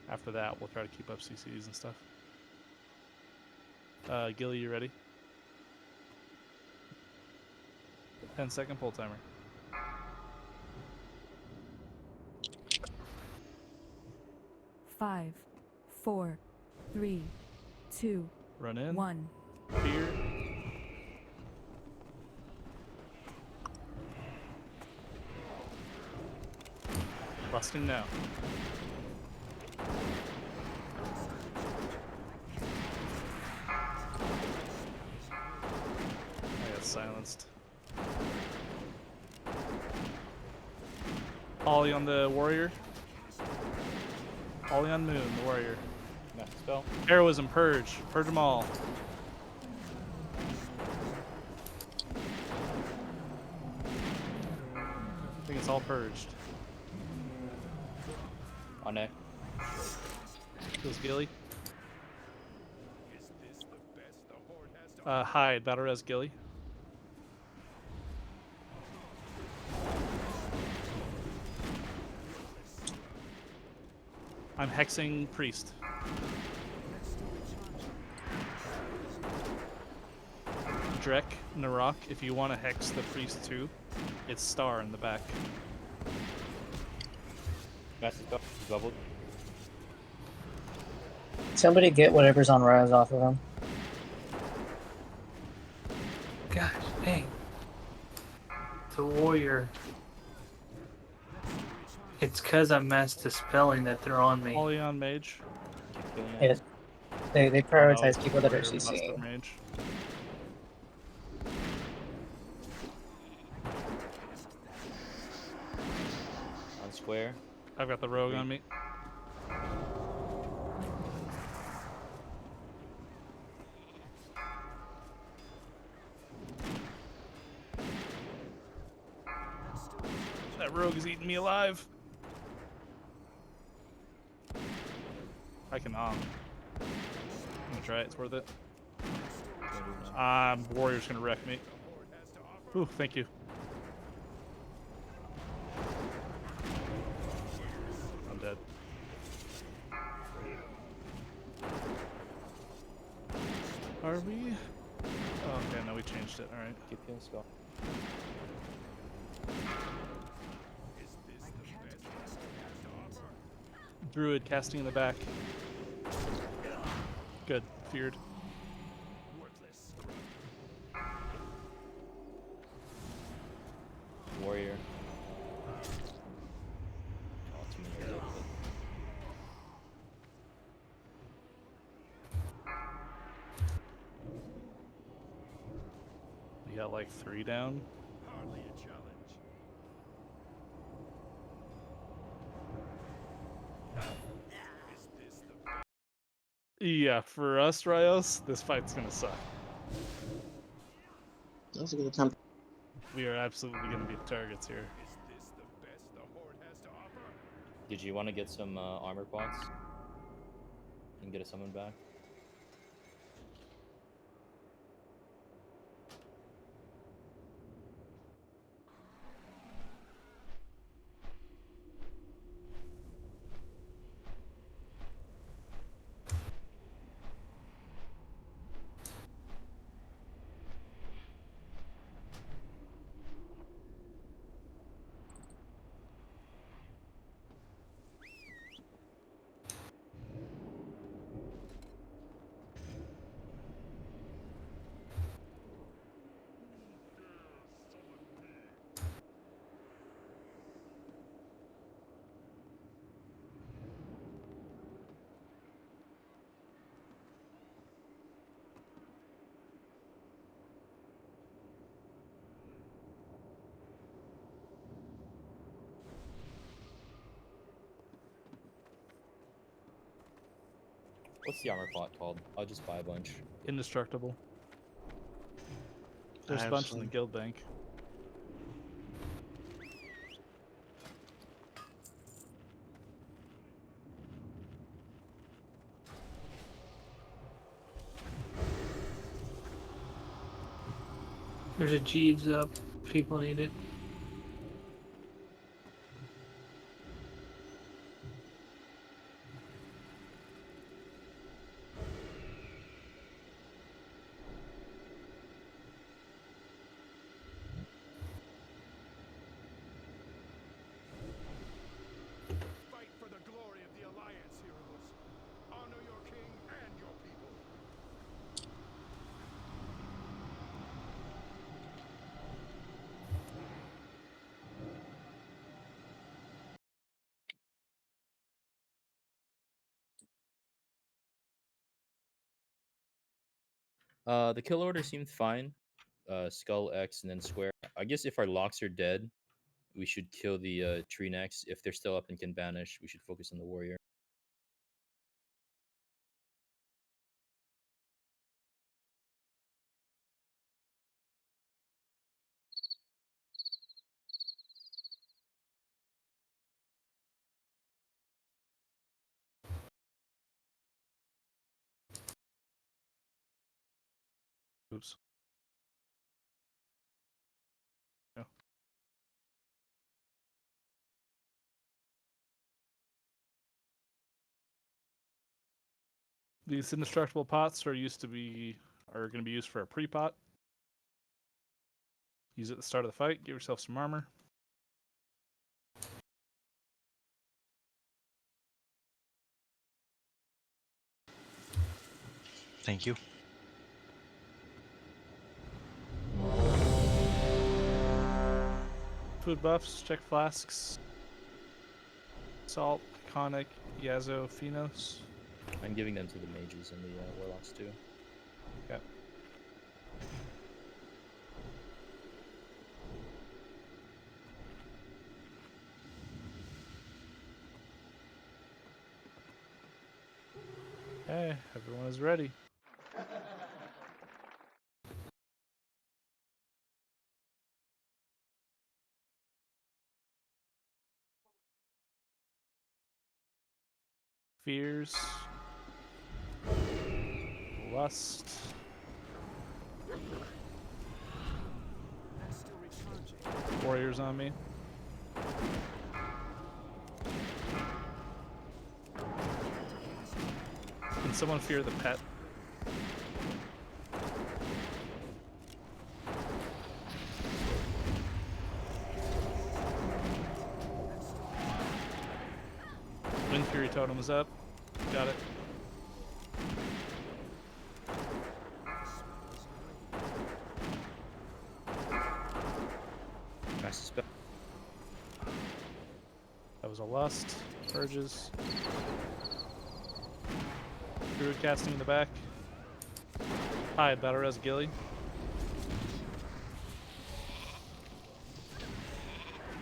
After that, we'll try to keep up CCs and stuff. Gilly, you ready? 10-second pull timer. Five, 4, 3, 2, Run in. 1. Fear. Busting now. I got silenced. Ollie on the warrior. Ollie on Moon, the warrior. Master spell. Heroism, purge. Purge them all. I think it's all purged. On neck. Kills Gilly. Hide, battle res Gilly. I'm hexing priest. Drek, Narok, if you want to hex the priest too, it's star in the back. Master spell. Bubbled. Somebody get whatever's on Raz off of him. Gosh, dang. The warrior. It's because I'm mass dispelling that they're on me. Only on mage. Yeah, they Oh, no, prioritize it's people that are warrior busted CCing. mage. On square. I've got the rogue on me. That rogue is eating me alive. I can I'm gonna try it, it's worth it. Warrior's gonna wreck me. Ooh, thank you. I'm dead. Are we? Oh, okay, no, we changed it. Alright. Keep your skull. Druid casting in the back. Good. Feared. Warrior. Oh, too many of those. We got like 3 down. Hardly a challenge. Yeah, for us, Rios, this fight's gonna suck. That was a good attempt. We are absolutely gonna be the targets here. Did you want to get some armor pots and get a summon back? What's the armor pot called? I'll just buy a bunch. Indestructible. There's a bunch in the guild bank. There's a Jeeves up. People need it. Fight for the glory of the Alliance, heroes. Honor your king and your people. The kill order seemed fine. Skull X and then square. I guess if our locks are dead, we should kill the tree next. If they're still up and can banish, we should focus on the warrior. Oops. Yeah. These indestructible pots are going to be used for a pre-pot. Use it at the start of the fight. Give yourself some armor. Thank you. Food buffs, check flasks. Salt, Iconic, Yazo, Phenos. I'm giving them to the mages and the warlocks too. Okay. Okay, everyone is ready. Fears. Lust. Warriors on me. Can someone fear the pet? Wind Fury Totem is up. Got it. Nice spell. That was a Lust. Purges. Druid casting in the back. Hi, Battle Res Gilly.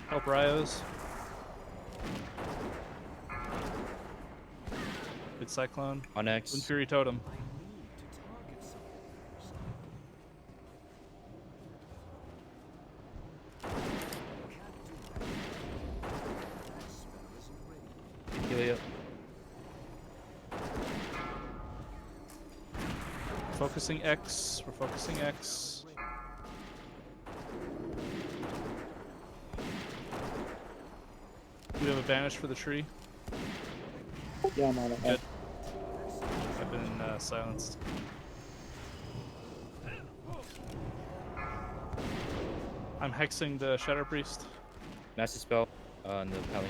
Help Ryos. Good Cyclone. On X. Wind Fury Totem. Helia. Focusing X. We're focusing X. Do we have a banish for the tree? Yeah, I'm on it. Good. I've been silenced. I'm hexing the Shadow Priest. Master spell on the pally.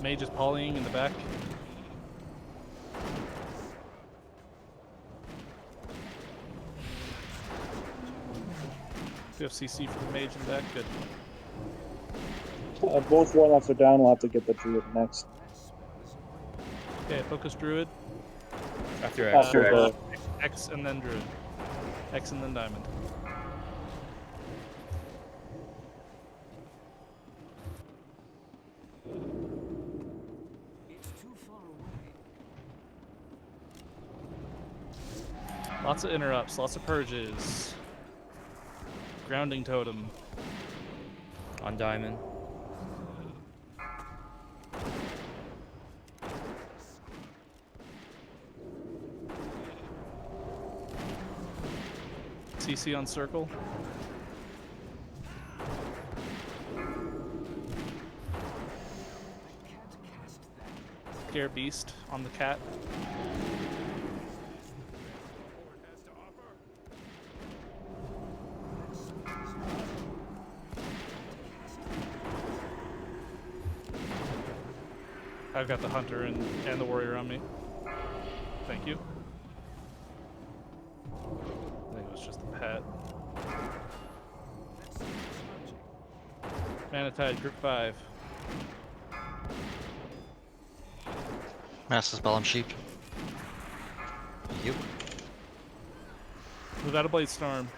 Mage is polying in the back. We have CC for the mage in the back. Good. Both warlocks are down. We'll have to get the druid next. Okay, focus Druid. After X. After the X and then Druid. X and then Diamond. Lots of interrupts, lots of purges. Grounding Totem. On diamond. CC on circle. Scare Beast on the cat. I've got the hunter and the warrior on me. Thank you. I think it was just a pet. Manatide, group 5. Master spell on sheep. Thank you. Without a blade storm.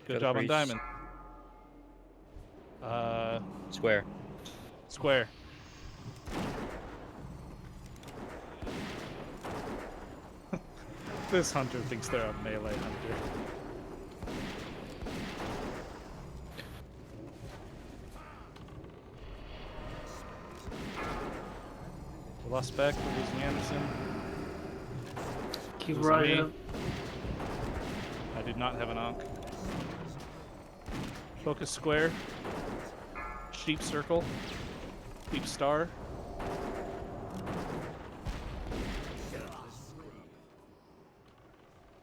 Good job on diamond. Square. Square. This hunter thinks they're a melee hunter. We lost Beck, we're losing Anderson. Keep Losing right me. up. I did not have an Ankh. Focus square. Sheep circle. Sheep star.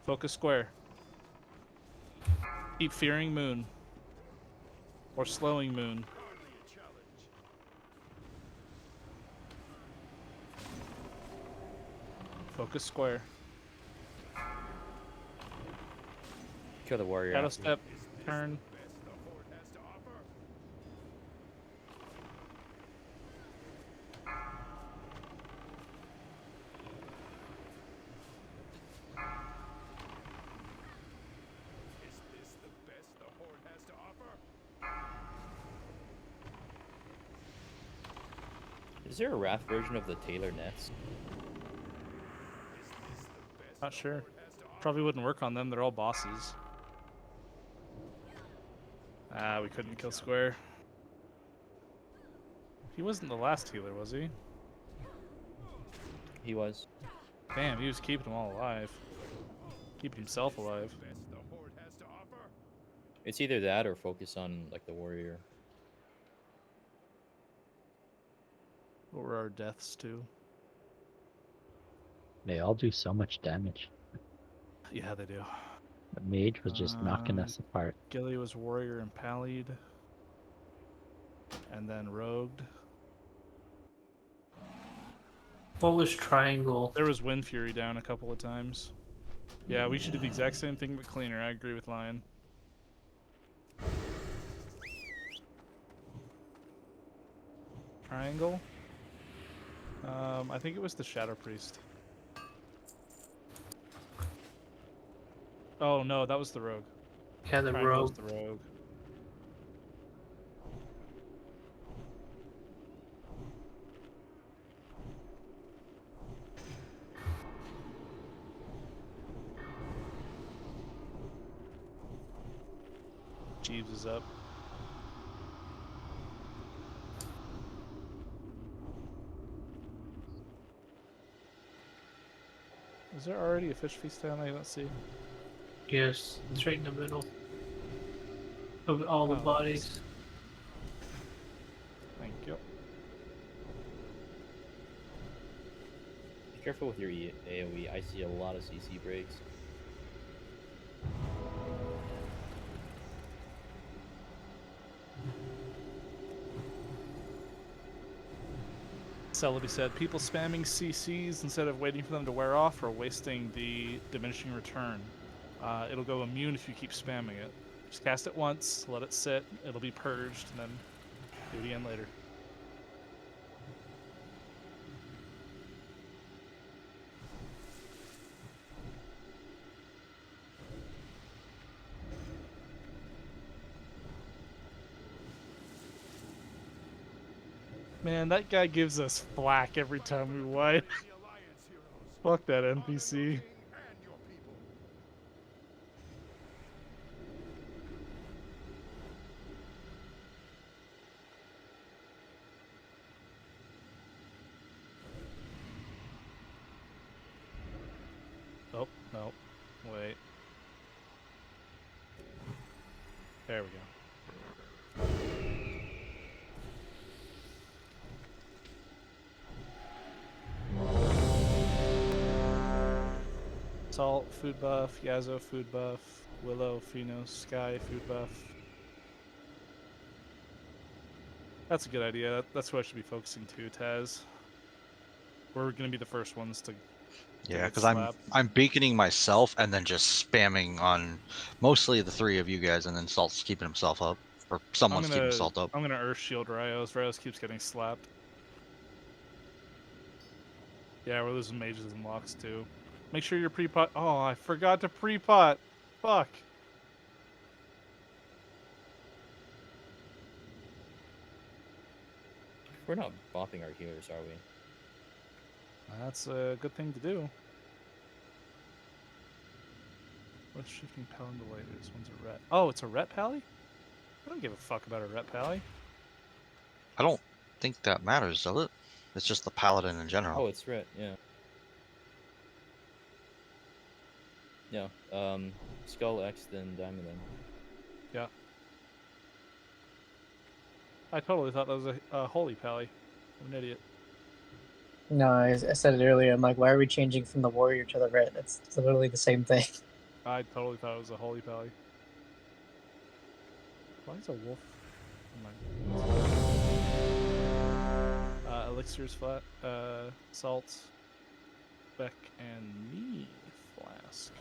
Focus square. Keep fearing moon. Or slowing moon. Focus square. Kill the warrior. Shadow after. step. Turn. Is there a Wrath version of the Taylor Nets? Not sure. Probably wouldn't work on them. They're all bosses. Ah, we couldn't kill square. He wasn't the last healer, was he? He was. Damn, he was keeping them all alive. Keeping himself alive. It's either that or focus on like the warrior. What were our deaths too? They all do so much damage. Yeah, they do. The mage was just knocking us apart. Gilly was warrior and pallied. And then rogued. What was triangle? There was Wind Fury down a couple of times. Yeah, we should do the exact same thing but cleaner. I agree with Lion. Triangle? I think it was the Shadow Priest. Oh no, that was the rogue. Yeah, the Triangle was rogue. the rogue. Jeeves is up. Is there already a fish feast down? I don't see. Yes, it's right in the middle of all the Oh, bodies. Thank you. Be careful with your AoE. I see a lot of CC breaks. Celebi said, people spamming CCs instead of waiting for them to wear off are wasting the diminishing return. It'll go immune if you keep spamming it. Just cast it once, let it sit, it'll be purged, and then do it again later. Man, that guy gives us flack every time we wipe. Fuck that NPC. Oh, no. Wait. There we go. Salt, food buff. Yazo, food buff. Willow, Pheno, Sky, food buff. That's a good idea. That's what I should be focusing to, Taz. We're gonna be the first ones to Yeah, get because slapped. I'm beaconing myself and then just spamming on mostly the three of you guys, and then Salt's keeping himself up, or someone's keeping Salt up. I'm gonna Earth Shield Ryos. Ryos keeps getting slapped. Yeah, we're losing mages and locks too. Make sure you're pre-pot. Oh, I forgot to pre-pot. Fuck. We're not bopping our healers, are we? That's a good thing to do. What's shifting pal into later? This one's a ret. Oh, it's a ret pally? I don't give a fuck about a ret pally. I don't think that matters, does it? It's just the paladin in general. Oh, it's ret, yeah. Yeah, Skull X, then Diamond then. Yeah. I totally thought that was a holy pally. I'm an idiot. No, I said it earlier. I'm like, why are we changing from the warrior to the red? It's literally the same thing. I totally thought it was a holy pally. Why is a wolf? Elixirs flat. Salts. Beck and me, Flask.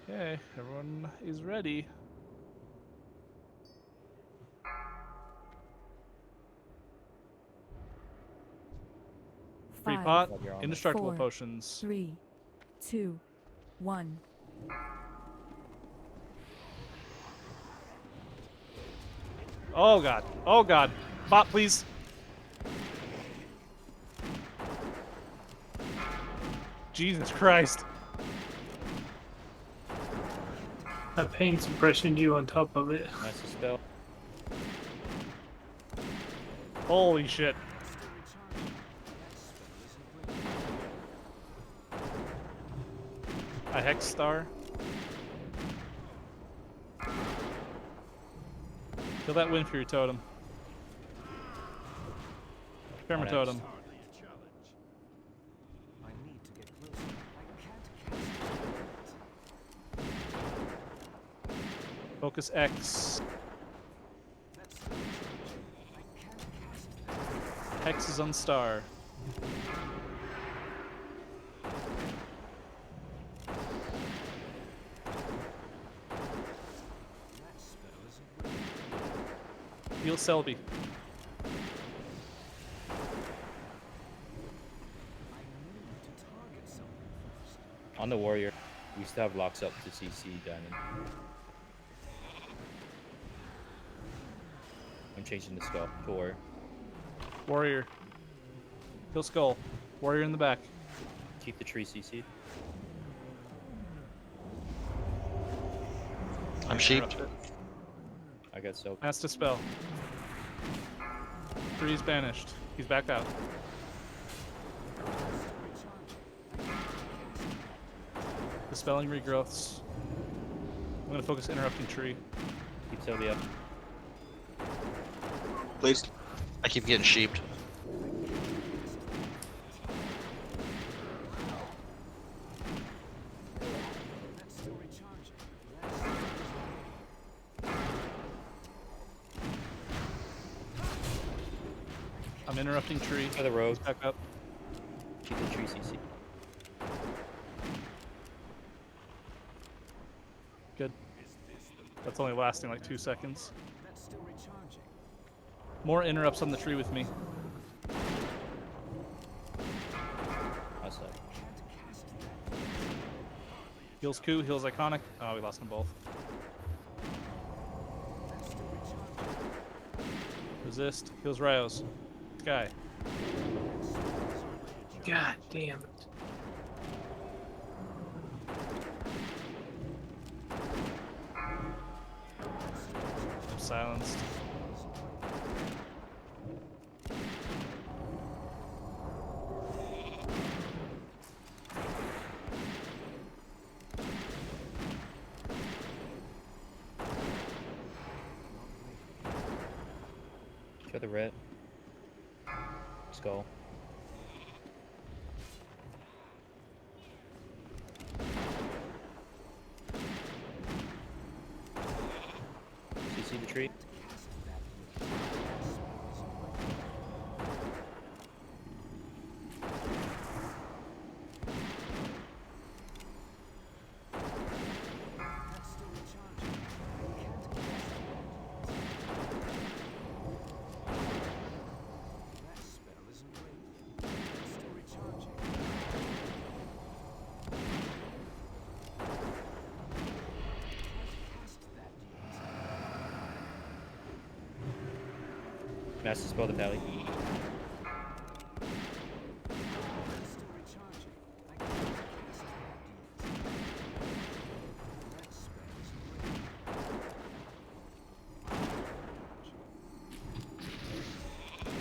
Okay, everyone is ready. Free pot, indestructible 4, potions. 3, 2, 1. Oh god. Oh god. Bot, please. Jesus Christ. I pain suppression you on top of it. Nice to spell. Holy shit. A Hex Star. Kill that Wind Fury totem. Tremor totem. Focus X. Hex is on star. Heal Selby. On the warrior, we still have locks up to CC Diamond. I'm changing the skull to warrior. Warrior. Kill skull. Warrior in the back. Keep the tree CC. I'm sheeped. I got soaked. Mass Dispel. Freeze banished. He's back out. Dispelling regrowths. I'm gonna focus interrupting tree. Keep Sylvia up. Please. I keep getting sheeped. I'm interrupting tree. For the road. Back up. Keep the tree CC. Good. That's only lasting like 2 seconds. More interrupts on the tree with me. Outside. Heals Coup, heals Iconic. Oh, we lost them both. Resist, heals Ryos. Sky. God damn it. I'm silenced. Kill the red. Skull. CC the tree. Master spell the belly.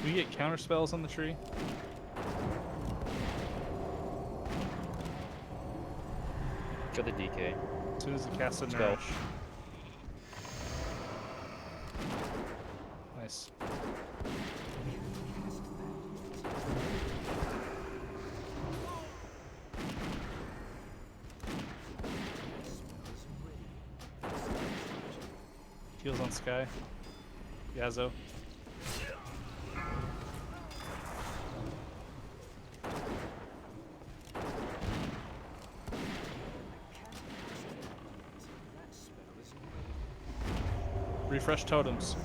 We get counter spells on the tree. Kill the DK. As soon as he casts a Let's nourish. go. Nice. Heals on Sky. Yazo. fresh totems.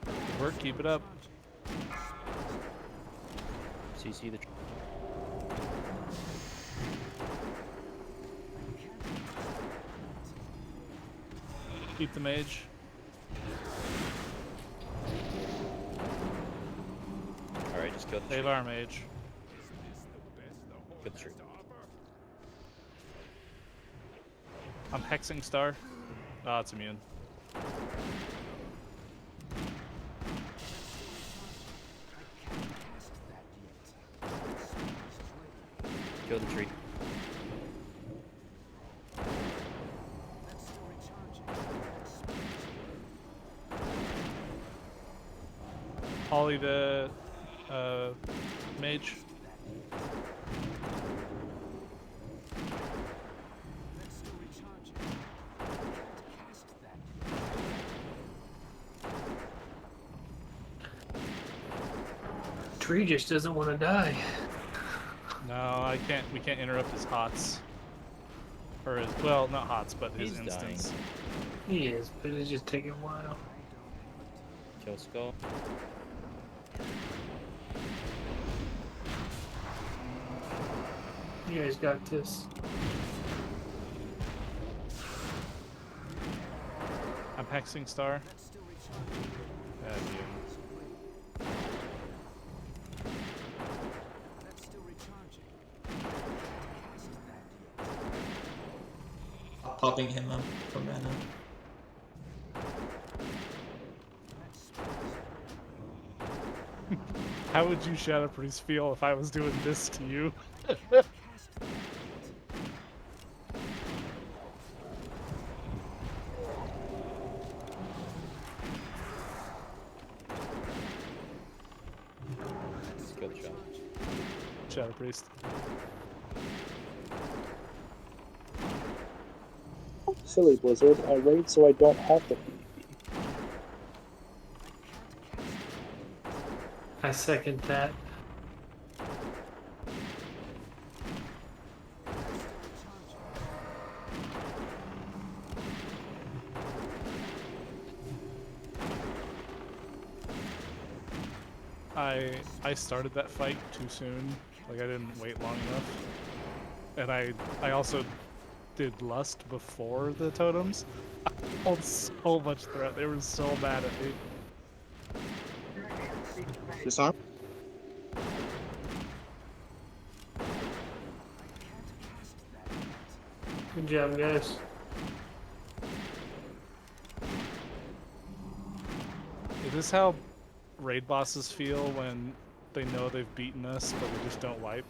Good work, keep it up. CC the. Keep the mage. Alright, just kill the tree. Save our mage. Kill the tree. I'm hexing star. Oh, it's immune. Kill the tree. Holly the mage. Tree just doesn't want to die. No, I can't. We can't interrupt his hots. Or his, well, not hots, but his He's instance. dying. He is, but it's just taking a while. Kill skull. You guys got this. I'm hexing star. Immune. Popping him up for mana. How would you, Shadow Priest, feel if I was doing this to you? Let's kill the shadow. Shadow Priest. Silly Blizzard. I raid so I don't have to. I second that. I started that fight too soon. Like I didn't wait long enough. And I also did lust before the totems. I felt so much threat. They were so mad at me. Disarm? Good job, guys. Is this how raid bosses feel when they know they've beaten us, but we just don't wipe?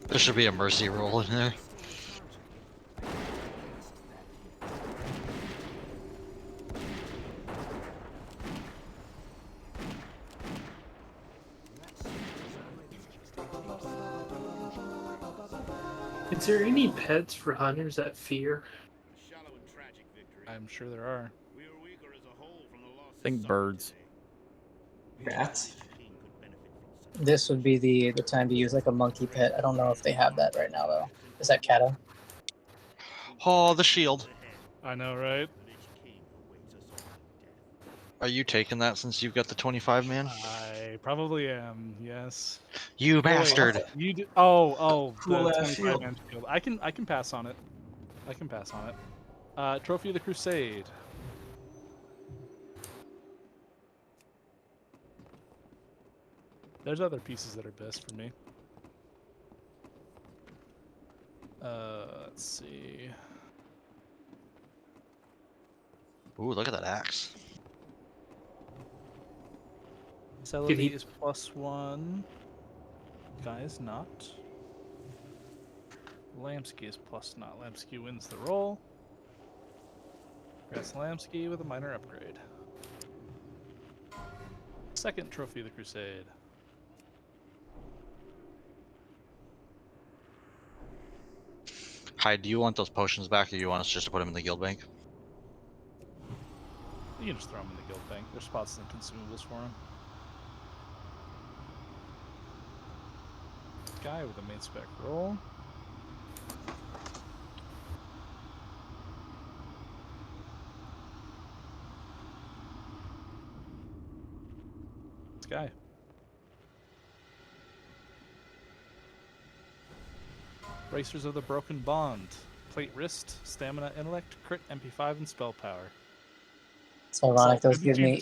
There should be a mercy roll in there. Is there any pets for hunters that fear? I'm sure there are. I think birds. Rats. This would be the time to use like a monkey pet. I don't know if they have that right now though. Is that Kata? Oh, the shield. I know, right? Are you taking that since you've got the 25 man? I probably am. Yes. You Oh, bastard! wait, you do, oh, Cool the ass 25 shield. man shield. I can pass on it. I can pass on it. Trophy of the Crusade. There's other pieces that are best for me. Let's see. Ooh, look at that axe. Celebi is +1. Guy is not. Lamsky is +0. Lamsky wins the roll. Congrats Lamsky with a minor upgrade. Second Trophy of the Crusade. Hyde, do you want those potions back, or do you want us just to put them in the guild bank? You can just throw them in the guild bank. There's spots and consumables for them. Guy with a main spec roll. Guy. Racers of the Broken Bond. Plate wrist, stamina, intellect, crit, MP5, and spell power. It's ironic. Those give me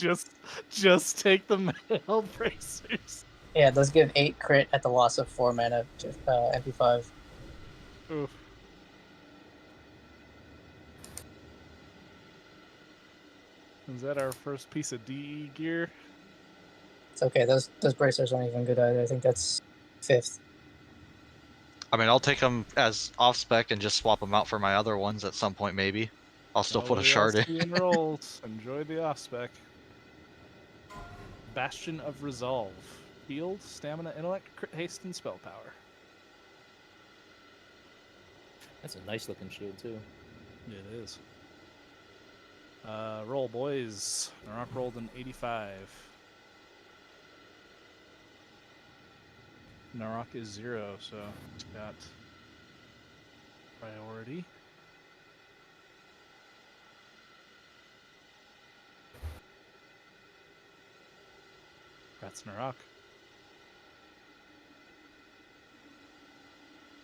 just take the male bracers. yeah. Those give 8 crit at the loss of 4 mana to MP5. Oof. Is that our first piece of DE gear? It's okay. Those bracers aren't even good either. I think that's 5th. I mean, I'll take them as off spec and just swap them out for my other ones at some point, maybe. I'll still put a shard in. Rolls. Enjoy the off spec. Bastion of Resolve. Healed, stamina, intellect, crit, haste, and spell power. That's a nice looking shield too. It is. Roll, boys. Narok rolled an 85. Narok is 0, so it's got priority. That's Narok.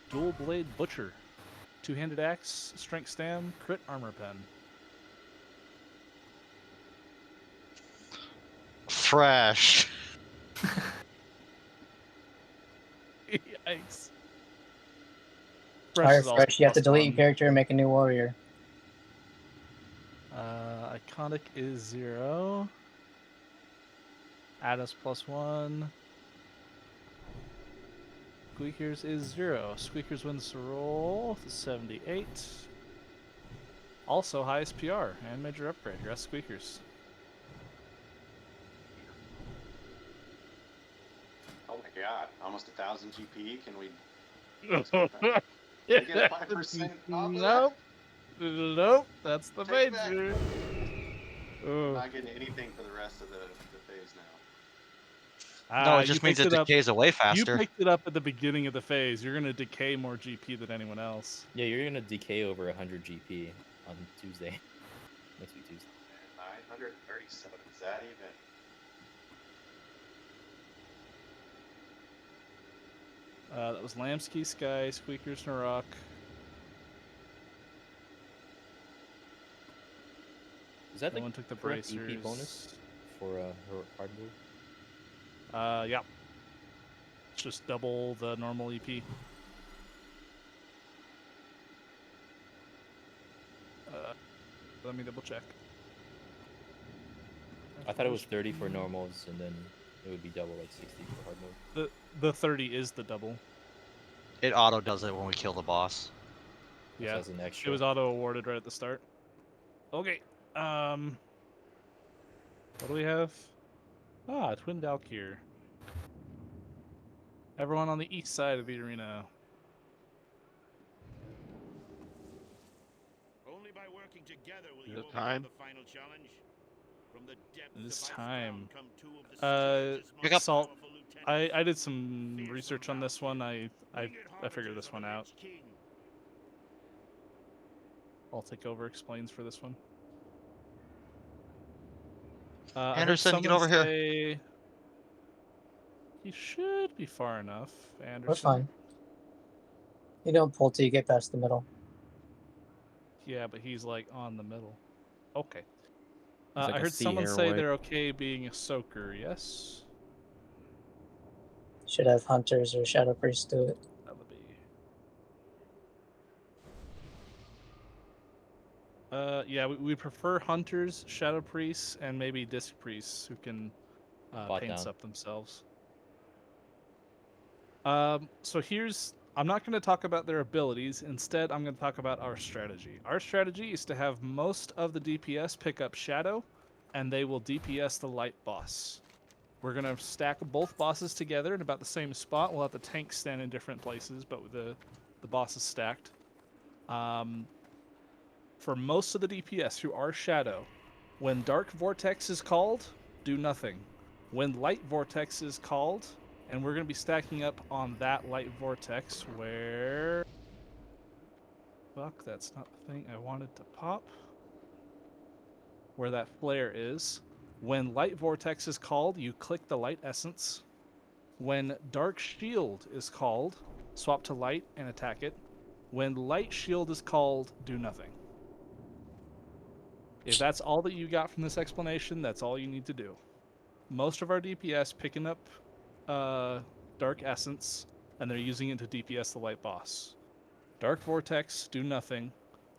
Dual Blade Butcher. Two-handed axe, strength stam, crit, armor pen. Fresh. Yikes. Alright, Fresh, you have to delete your character and make a new warrior. Iconic is 0. Addis +1. Squeakers is 0. Squeakers wins the roll with a 78. Also highest PR and major upgrade. Congrats, Squeakers. Oh my god, almost 1,000 GP. Can we? Can I get 5% off of Nope. Nope. That's the Take major. I'm not getting anything for the rest of the phase now. No, it just means it decays away faster. You picked it up at the beginning of the phase. You're going to decay more GP than anyone else. Yeah, you're gonna decay over 100 GP on Tuesday. Next week Tuesday. 937. Is that even? That was Lamsky, Sky, Squeakers, Narok. Is that no one took the correct bracers. EP bonus for her hard move? Yeah. It's just double the normal EP. Let me double check. I thought it was 30 for normals, and then it would be double, like 60 for hard move. The 30 is the double. It auto does it when we kill the boss. Yeah, as an extra. It was auto awarded right at the start. Okay. What do we have? Ah, Twin Valkyr. Everyone on the east side of the arena. Only by working together will Is you it time? the final challenge. From the depths It is of time. come two of the pick up. Salt. I did some research on this one. I figured this one out. I'll take over explains for this one. Anderson, get over here. He should be far enough, Anderson. We're fine. You don't pull till you get past the middle. Yeah, but he's like on the middle. Okay. Like I heard someone sea say airway. they're okay being a soaker, yes? Should have hunters or shadow priests do it. That would be. Yeah, we prefer hunters, shadow priests, and maybe disc priests who can paint down. up themselves. So I'm not going to talk about their abilities. Instead, I'm going to talk about our strategy. Our strategy is to have most of the DPS pick up Shadow, and they will DPS the light boss. We're going to stack both bosses together in about the same spot. We'll have the tanks stand in different places, but the boss is stacked. For most of the DPS who are Shadow, when Dark Vortex is called, do nothing. When Light Vortex is called, And we're going to be stacking up on that light vortex where... Fuck, that's not the thing I wanted to pop. Where that flare is. When light vortex is called, you click the light essence. When dark shield is called, swap to light and attack it. When light shield is called, do nothing. If that's all that you got from this explanation, that's all you need to do. Most of our DPS picking up dark essence, and they're using it to DPS the light boss. Dark vortex, do nothing.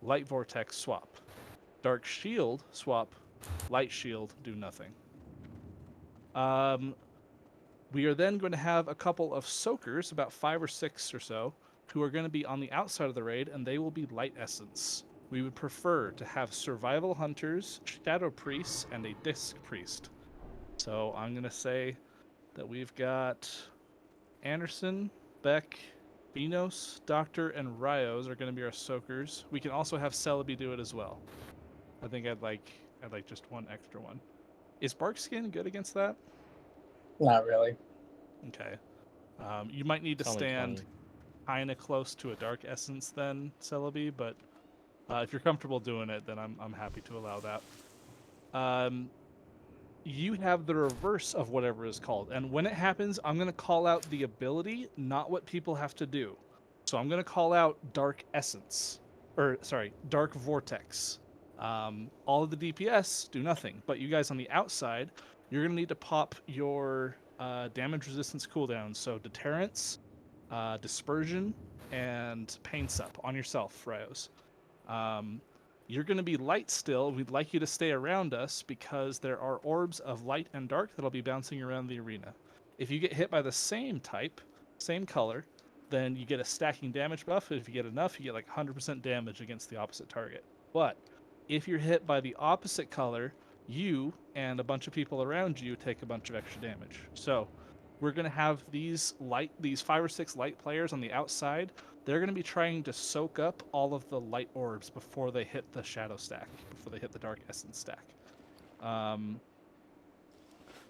Light vortex, swap. Dark shield, swap. Light shield, do nothing. We are then going to have a couple of soakers, about 5 or 6 or so, who are going to be on the outside of the raid, and they will be light essence. We would prefer to have survival hunters, shadow priests, and a disc priest. So I'm going to say that we've got Anderson, Beck, Benos, Doctor, and Rios are going to be our soakers. We can also have Celebi do it as well. I think I'd like just one extra one. Is Barkskin good against that? Not really. Okay. You might need to It's only stand 20. kind of close to a dark essence then, Celebi, but if you're comfortable doing it, then I'm happy to allow that. You have the reverse of whatever is called, and when it happens, I'm going to call out the ability, not what people have to do. So I'm going to call out Dark Essence, or sorry, Dark Vortex. All of the DPS do nothing, but you guys on the outside, you're going to need to pop your damage resistance cooldowns. So Deterrence, Dispersion, and Pain Sup on yourself, Rios. You're going to be light still. We'd like you to stay around us because there are orbs of light and dark that'll be bouncing around the arena. If you get hit by the same type, same color, then you get a stacking damage buff. If you get enough, you get like 100% damage against the opposite target. But if you're hit by the opposite color, you and a bunch of people around you take a bunch of extra damage. So we're going to have these 5 or 6 light players on the outside. They're going to be trying to soak up all of the light orbs before they hit the shadow stack, before they hit the dark essence stack. But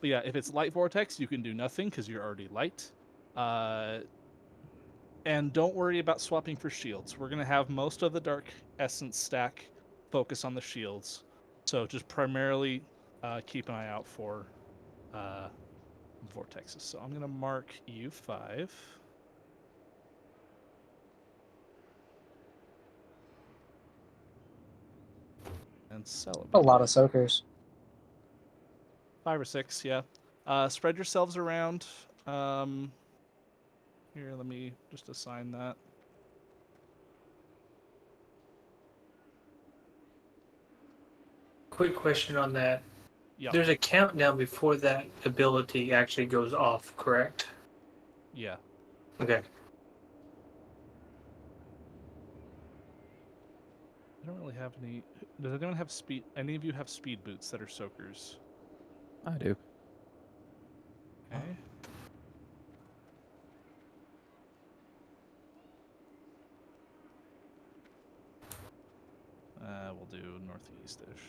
yeah, if it's light vortex, you can do nothing because you're already light. And don't worry about swapping for shields. We're going to have most of the dark essence stack focus on the shields. So just primarily keep an eye out for vortexes. So I'm going to mark you 5. And Celebi. A lot of soakers. 5 or 6, yeah. Spread yourselves around. Here, let me just assign that. Quick question on that. Yeah. There's a countdown before that ability actually goes off, correct? Yeah. Okay. I don't really have any. Does anyone have speed? Any of you have speed boots that are soakers? I do. Okay. We'll do northeast-ish.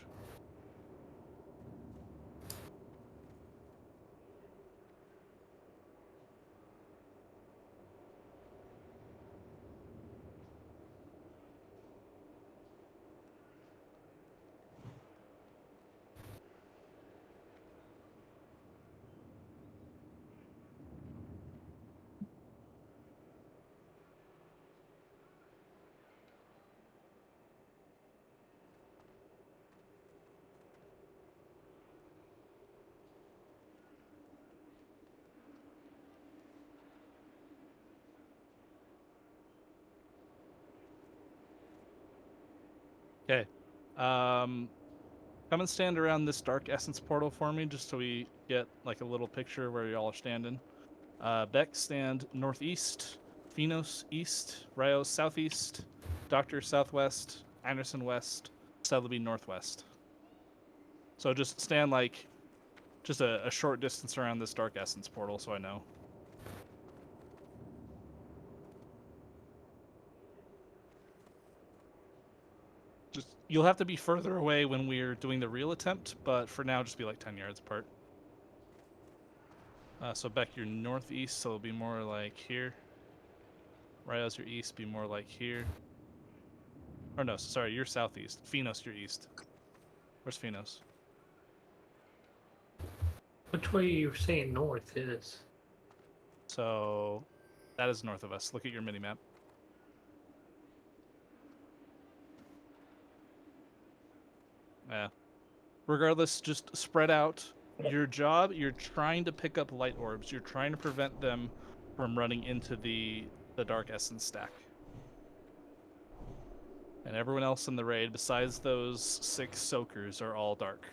Okay. Come and stand around this dark essence portal for me, just so we get like a little picture where y'all are standing. Beck, stand northeast. Phenos east. Rios southeast. Doctor southwest. Anderson west. Celebi northwest. So just stand like just a short distance around this dark essence portal, so I know. You'll have to be further away when we're doing the real attempt, but for now, just be like 10 yards apart. So Beck, you're northeast, so it'll be more like here. Ryo's your east, be more like here. Or no, sorry, you're southeast. Phenos, you're east. Where's Phenos? Which way you're saying north is? So that is north of us. Look at your mini map. Yeah. Regardless, just spread out. Your job, you're trying to pick up light orbs. You're trying to prevent them from running into the Dark Essence stack. And everyone else in the raid, besides those 6 soakers, are all dark.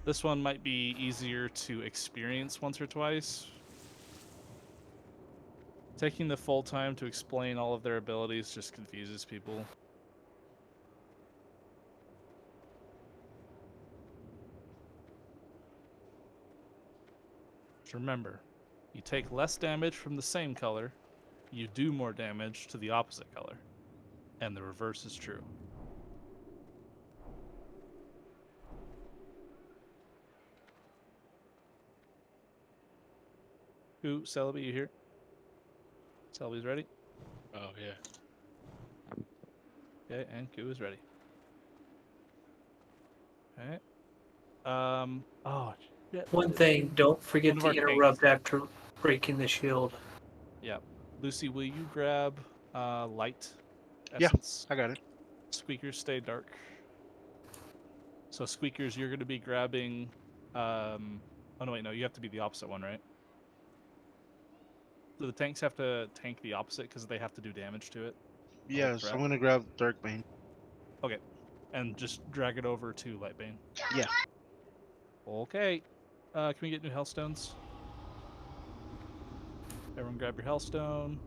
This one might be easier to experience once or twice. Taking the full time to explain all of their abilities just confuses people. Just remember, you take less damage from the same color, you do more damage to the opposite color. And the reverse is true. Who, Celebi, you here? Celebi's ready? Oh, yeah. Okay, and Goo is ready. Okay. Oh, shit. One thing, don't forget One of to our tanks. interrupt after breaking the shield. Yeah. Lucy, will you grab light Yeah, essence? I got it. Squeakers, stay dark. So Squeakers, you're going to be grabbing... oh, no, wait, no. You have to be the opposite one, right? So the tanks have to tank the opposite because they have to do damage to it. Yes, I'm gonna grab Darkbane. Okay. And just drag it over to Lightbane. Yeah. Okay. Can we get new Hellstones? Everyone grab your Hellstone.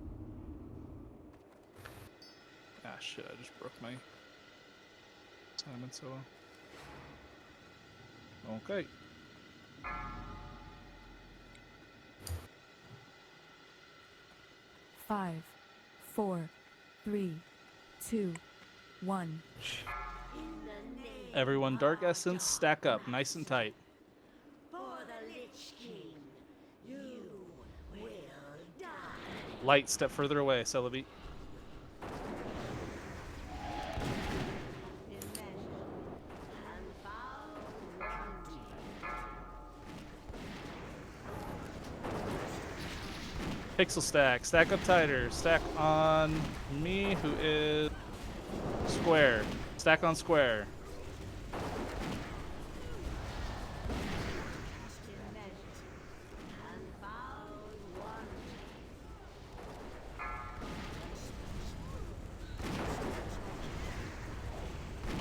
Ah, shit, I just broke my assignment, so... Okay. Five, 4, 3, 2, 1. Everyone, Dark Essence, stack up, nice and tight. Light, step further away, Celebi. Pixel stack, stack up tighter. Stack on me, who is square. Stack on square.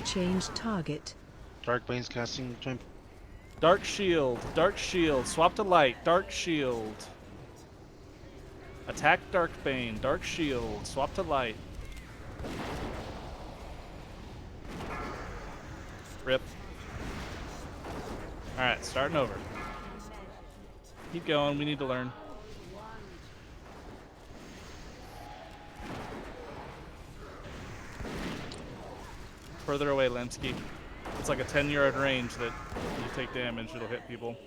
Change target. Darkbane's casting twin. Dark shield, swap to light, dark shield. Attack Darkbane, dark shield, swap to light. Rip. Alright, starting over. Keep going, we need to learn. Further away, Lemsky. It's like a 10-yard range that you take damage, it'll hit people.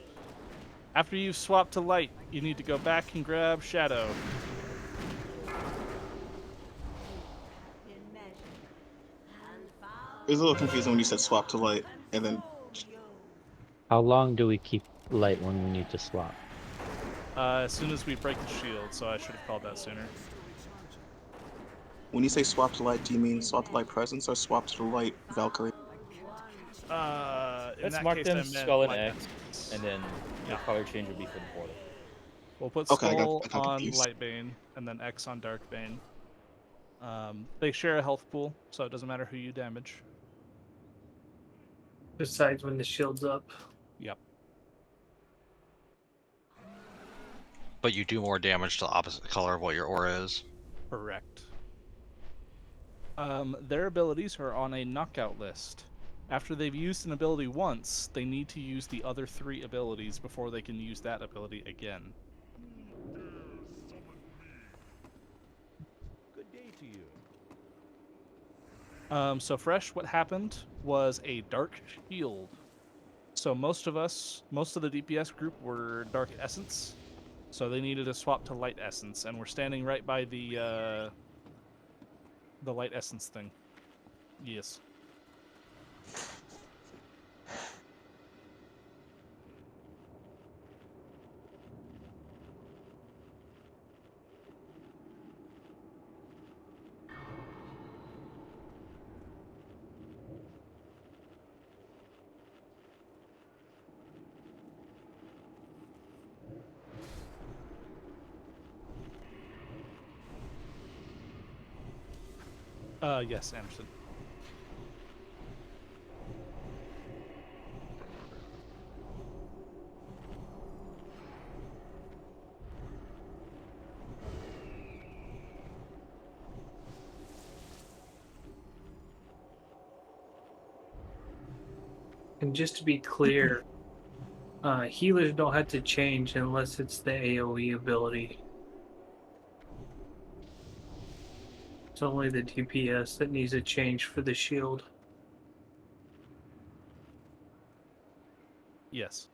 After you've swapped to light, you need to go back and grab Shadow. It was a little confusing when you said swap to light, and then How long do we keep light when we need to swap? As soon as we break the shield, so I should have called that sooner. when you say swap to light, do you mean swap to light presence or swap to the light Valkyrie? In Let's that mark case, them I meant Skull and light X, and then the color change will be for the portal. We'll put Okay, I Skull got on confused. Lightbane, and then X on Darkbane. They share a health pool, so it doesn't matter who you damage. Besides when the shield's up. Yep. But you do more damage to the opposite color of what your aura is. Correct. Their abilities are on a knockout list. After they've used an ability once, they need to use the other 3 abilities before they can use that ability again. Good day to you. So Fresh, what happened was a dark shield. So most of the DPS group were Dark Essence, so they needed to swap to Light Essence, and we're standing right by the Light Essence thing. Yes. Yes, Anderson. And just to be clear, healers don't have to change unless it's the AoE ability. It's only the DPS that needs a change for the shield. Yes.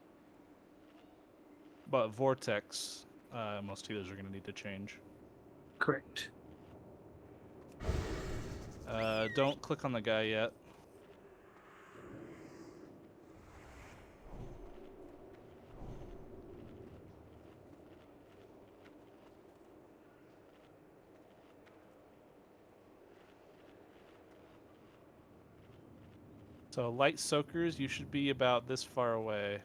But Vortex, most healers are going to need to change. Correct. Don't click on the guy yet. So light soakers, you should be about this far away.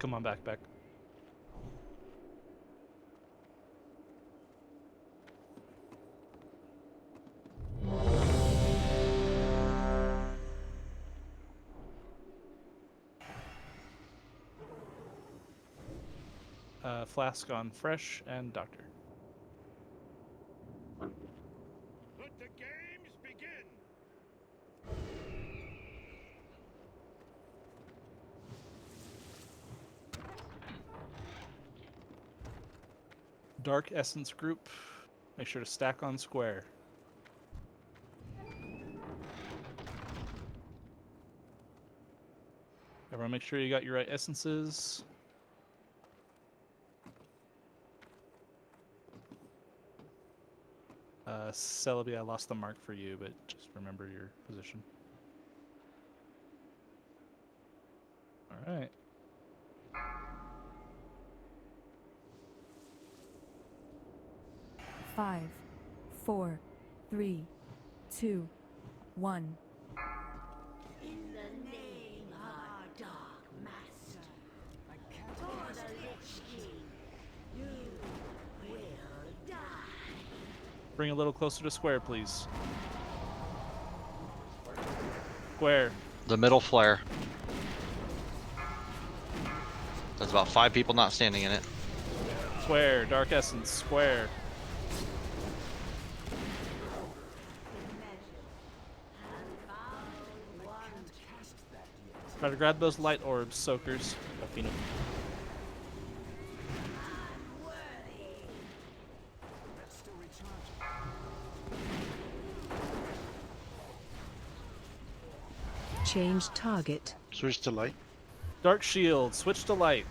Come on back. Flask on Fresh and Doctor. Let the games begin! Dark Essence group, make sure to stack on square. Everyone make sure you got your right essences. Celebi, I lost the mark for you, but just remember your position. Alright. Five, 4, 3, 2, 1. In the name of our Dark Master, for the Lich King, you will die. Bring a little closer to square, please. Square. The middle flare. There's about 5 people not standing in it. Square. Dark Essence. Square. Try to grab those light orbs, soakers. Athena. Change target. Switch to light. Dark Shield. Switch to light.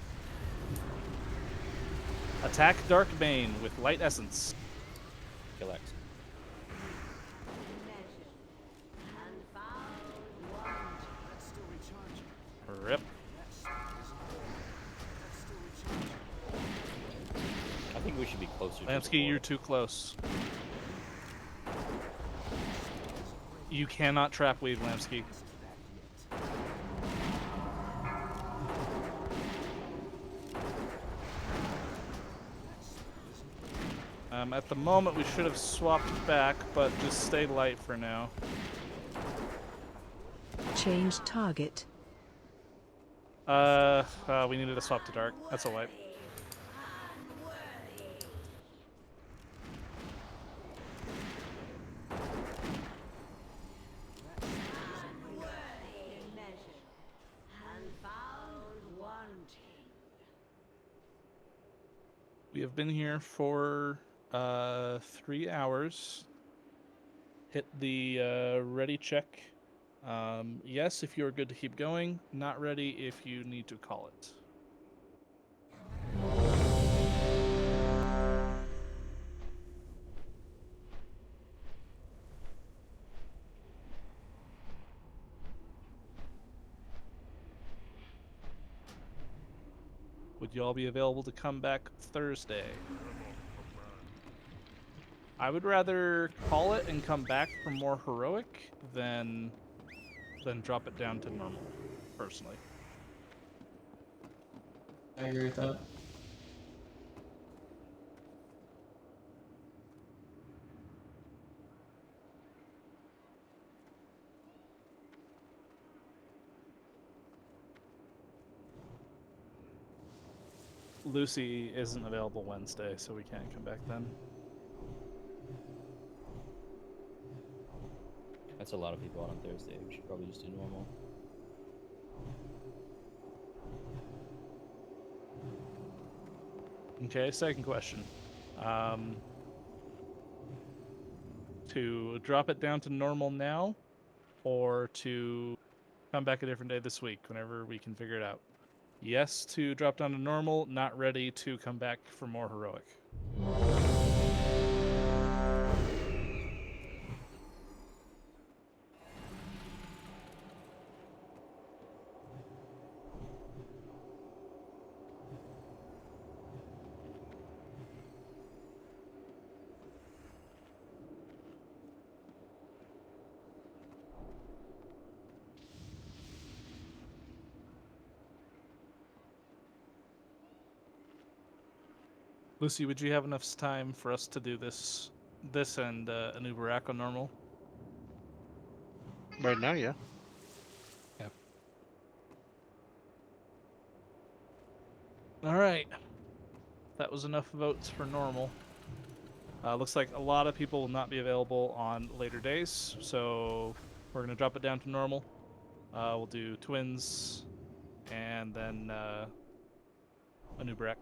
Attack Dark Bane with Light Essence. Kill X. Rip. I think we should be closer. Lansky, you're too close. You cannot trap weave, Lansky. At the moment, we should have swapped back, but just stay light for now. Change target. We needed to swap to dark. That's a wipe. We have been here for 3 hours. Hit the ready check. Yes, if you're good to keep going. Not ready if you need to call it. Would you all be available to come back Thursday? I would rather call it and come back for more heroic than drop it down to normal, personally. I agree with that. Lucy isn't available Wednesday, so we can't come back then. That's a lot of people out on Thursday. We should probably just do normal. Okay, second question. To drop it down to normal now, or to come back a different day this week, whenever we can figure it out? Yes to drop down to normal, not ready to come back for more heroic. Lucy, would you have enough time for us to do this and a new Barak on normal? Right now, yeah. Yeah. All right. That was enough votes for normal. Looks like a lot of people will not be available on later days, so we're going to drop it down to normal. We'll do twins and then a new Barak.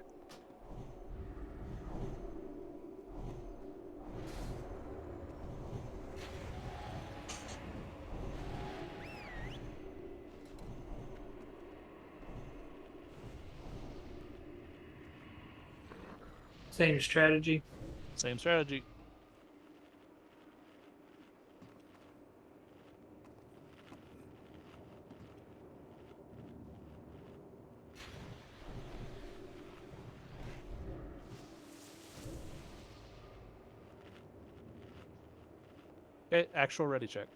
Same strategy. Same strategy. Okay, actual ready check.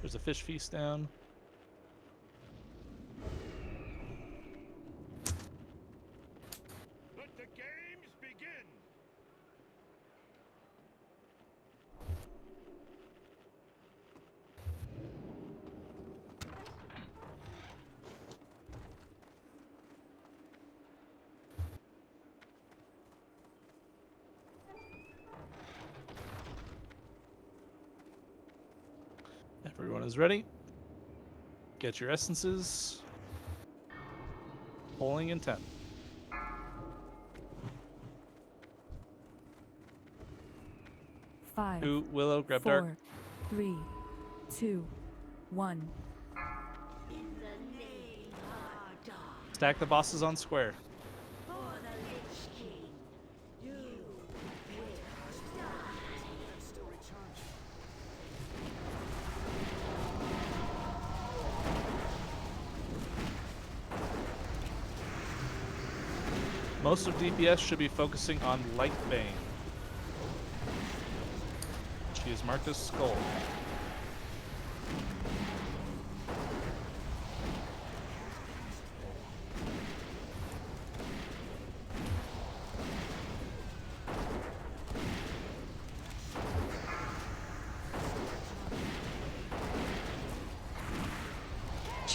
There's a fish feast down. Let the games begin. Everyone is ready. Get your essences. Polling in 10. Five, Two, Willow, grab 4, dark. 3, 2, 1. Stack the bosses on square. Most of DPS should be focusing on Light Bane. She is marked as Skull.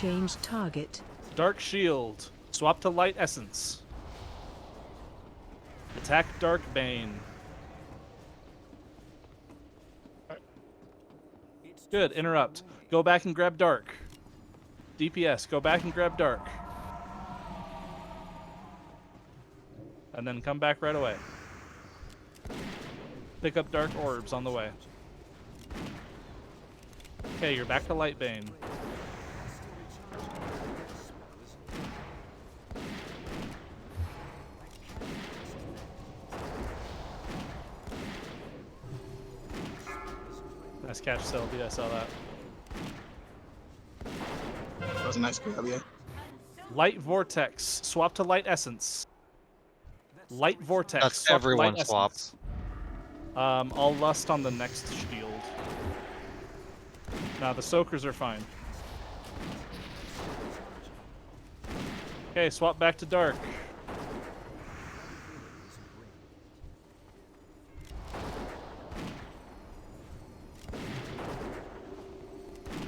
Change target. Dark Shield. Swap to Light Essence. Attack Dark Bane. Good. Interrupt. Go back and grab Dark. DPS. Go back and grab Dark. And then come back right away. Pick up Dark Orbs on the way. Okay, you're back to Light Bane. Nice catch, Selby. I saw that. That was a nice grab, yeah. Light Vortex. Swap to Light Essence. Light Vortex. That's Swap to everyone Light swap. Essence. I'll Lust on the next shield. Nah, the Soakers are fine. Okay, swap back to Dark.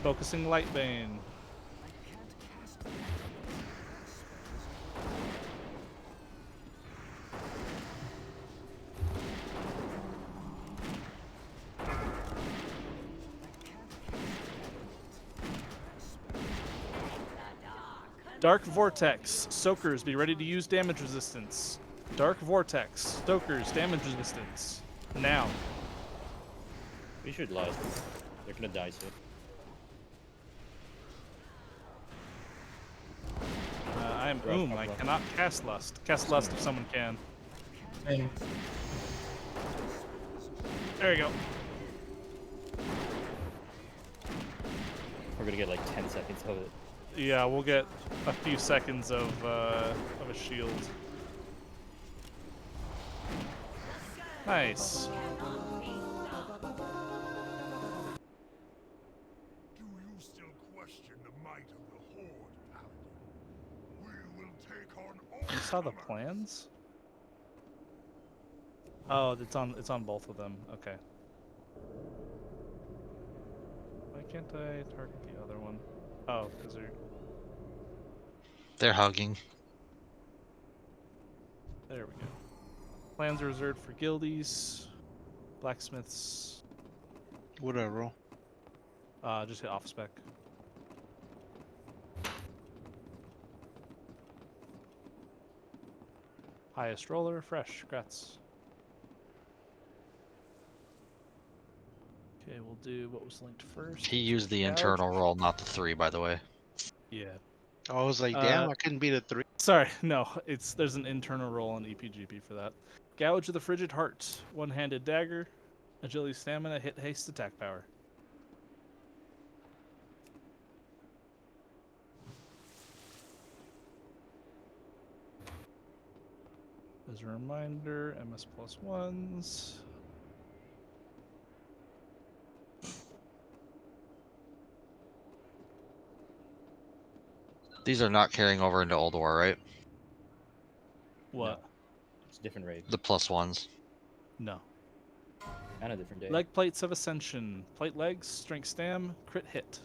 Focusing Light Bane. Dark Vortex. Soakers, be ready to use damage resistance. Dark Vortex. Soakers, damage resistance. Now. We should lust. They're gonna die soon. I am I cannot cast Lust. Cast Lust if someone can. Hey. There you go. We're gonna get like 10 seconds of it. Yeah, we'll get a few seconds of a shield. Nice. Do you still question the might of the Horde, Paladin? We will take on all. You saw the plans? Oh, it's on both of them. Okay. Why can't I target the other one? Oh, because They're hugging. there we go. Plans are reserved for guildies, blacksmiths. What did I roll? Just hit off spec. Highest roller, fresh, grats. Okay, we'll do what was linked first. He used the Gouge. internal roll, not the 3, by the way. Yeah. I was like, damn, I couldn't beat a 3. Sorry, no, there's an internal roll on EPGP for that. Gouge of the Frigid Heart, one-handed dagger, agility, stamina, hit, haste, attack power. As a reminder, MS plus ones. These are not carrying over into Old War, right? What? No. It's a different raid. The plus ones. No. And a different day. Leg plates of ascension. Plate legs, strength stam, crit hit.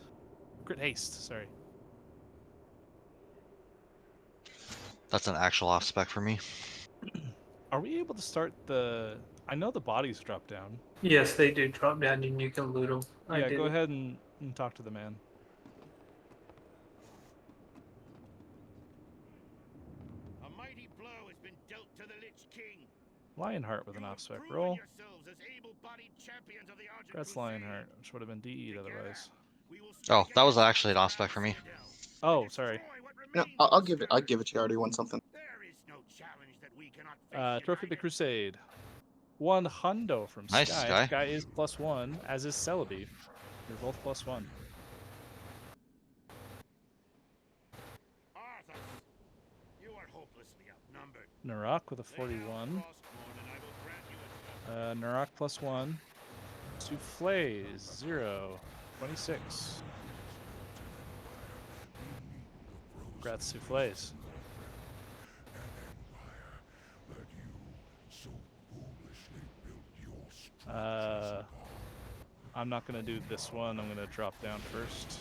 Crit haste, sorry. That's an actual off spec for me. Are we able to start the... I know the bodies drop down. Yes, they do drop down and you can loot them. Yeah, go ahead and talk to the man. A mighty blow has been dealt to the Lich King. Lionheart with an off spec roll. Yourselves as able-bodied champions of the Argent That's Lionheart, which would have been DE'd otherwise. Oh, that was actually an off spec for me. Oh, sorry. No, I'll give it. I'd give it to you. I already won something. Trophy of the Crusade. One hundo from Nice, Sky. Sky. Sky is +1, as is Celebi. You're both +1. You are hopelessly outnumbered. Narak with a 41. Narak +1. Souffles 0. 26. Congrats, Souffles. I'm not gonna do this one. I'm gonna drop down first.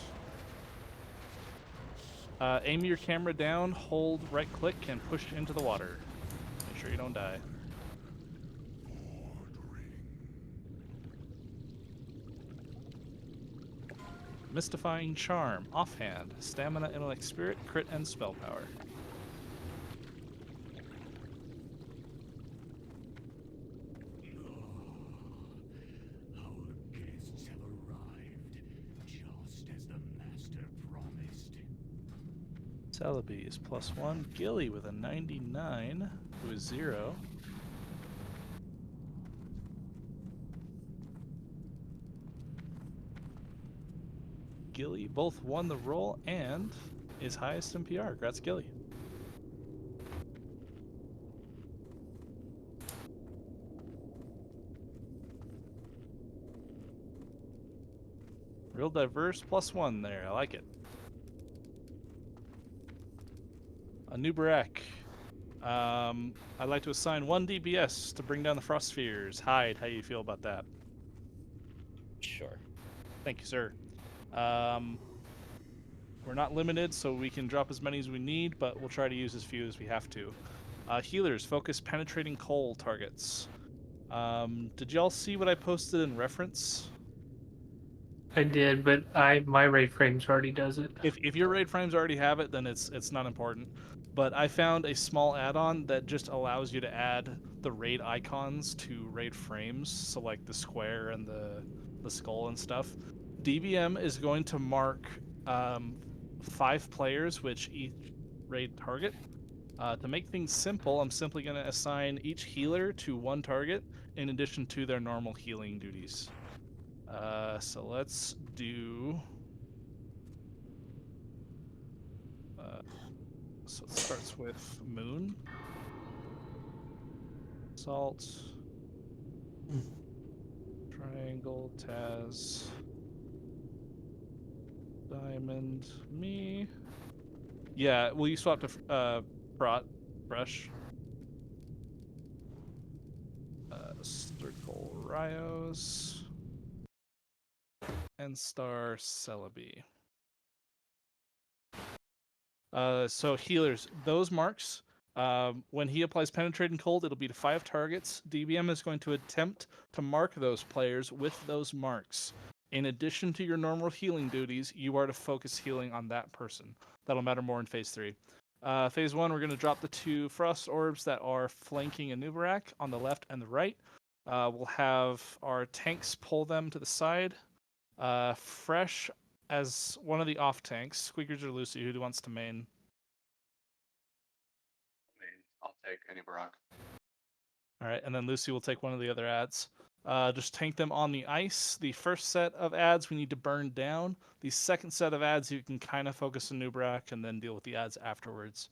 Aim your camera down, hold right click, and push into the water. Make sure you don't die. Mystifying Charm, offhand, stamina, intellect, spirit, crit, and spell power. Our guests have arrived, just as the master promised. Celebi is +1. Gilly with a 99, who is 0. Gilly both won the roll and is highest in PR. Congrats, Gilly. Real diverse +1 there. I like it. A new Barak. I'd like to assign 1 DPS to bring down the Frost Spheres. Hyde, how you feel about that? Sure. Thank you, sir. We're not limited, so we can drop as many as we need, but we'll try to use as few as we have to. Healers, focus penetrating coal targets. Did y'all see what I posted in reference? I did, but my raid frames already does it. If your raid frames already have it, then it's not important. But I found a small add-on that just allows you to add the raid icons to raid frames, so like the square and the skull and stuff. DBM is going to mark 5 players, which each raid target. To make things simple, I'm simply going to assign each healer to 1 target in addition to their normal healing duties. So let's do... so it starts with Moon, Salt, Triangle, Taz, Diamond, me. Yeah, will you swap to Brush? Circle, Rios, and Star, Celebi. So healers, those marks, when he applies Penetrating Cold, it'll be to 5 targets. DBM is going to attempt to mark those players with those marks. In addition to your normal healing duties, you are to focus healing on that person. That'll matter more in Phase 3. Phase 1, we're going to drop the 2 Frost Orbs that are flanking Anubarak on the left and the right. We'll have our tanks pull them to the side. Fresh as one of the off tanks. Squeakers or Lucy, who wants to main? I'll take any Barak. All right, and then Lucy will take one of the other ads. Just tank them on the ice. The first set of ads we need to burn down. The second set of ads you can kind of focus on Nubrak and then deal with the ads afterwards.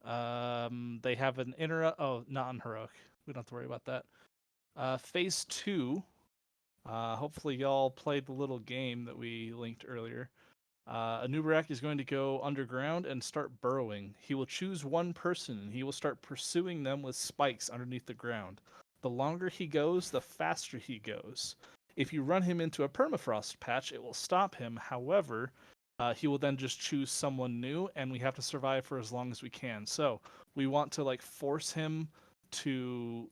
They have an not on Heroic. We don't have to worry about that. Phase 2. Hopefully y'all played the little game that we linked earlier. Anubarak is going to go underground and start burrowing. He will choose one person and he will start pursuing them with spikes underneath the ground. The longer he goes, the faster he goes. If you run him into a permafrost patch, it will stop him. However, he will then just choose someone new, and we have to survive for as long as we can. So we want to force him to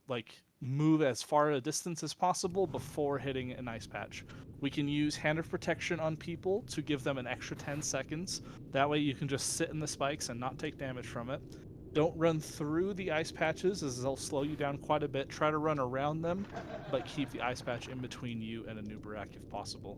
move as far a distance as possible before hitting an ice patch. We can use Hand of Protection on people to give them an extra 10 seconds. That way you can just sit in the spikes and not take damage from it. Don't run through the ice patches, as they'll slow you down quite a bit. Try to run around them, but keep the ice patch in between you and a Nubarak if possible.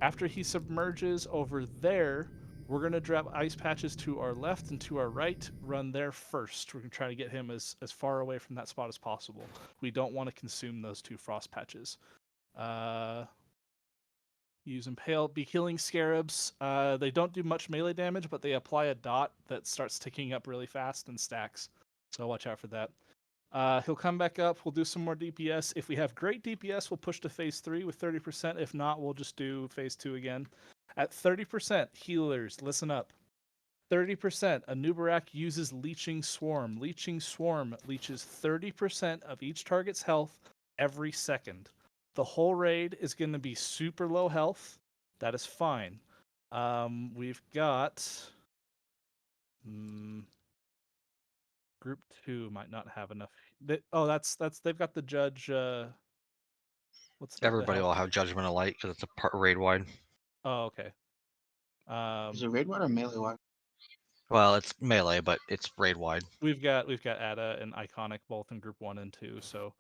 After he submerges over there, we're going to drop ice patches to our left and to our right. Run there first. We're going to try to get him as far away from that spot as possible. We don't want to consume those 2 frost patches. Use Impale. Be killing Scarabs. They don't do much melee damage, but they apply a dot that starts ticking up really fast and stacks. So watch out for that. He'll come back up. We'll do some more DPS. If we have great DPS, we'll push to Phase 3 with 30%. If not, we'll just do Phase 2 again. At 30%, healers, listen up. 30%, Anubarak uses Leeching Swarm. Leeching Swarm leeches 30% of each target's health every second. The whole raid is going to be super low health. That is fine. We've got group 2 might not have enough. That's they've got the judge. What's the Everybody health? will have Judgment of Light because it's a raid wide. Oh, okay. Is it raid wide or melee wide? Well, it's melee, but it's raid wide. We've got Ada and Iconic both in group 1 and 2. So,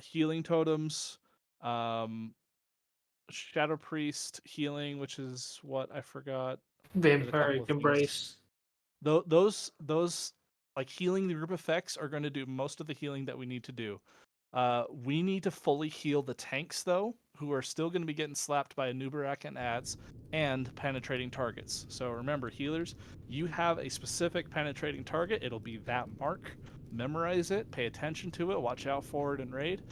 healing totems, Shadow Priest healing, which is what I forgot. There's a couple Vampiric of things. Embrace. Those like healing the group effects are going to do most of the healing that we need to do. We need to fully heal the tanks though, who are still going to be getting slapped by Anubarak and ads and penetrating targets. So remember, healers, you have a specific penetrating target. It'll be that mark. Memorize it, pay attention to it, watch out for it in raid,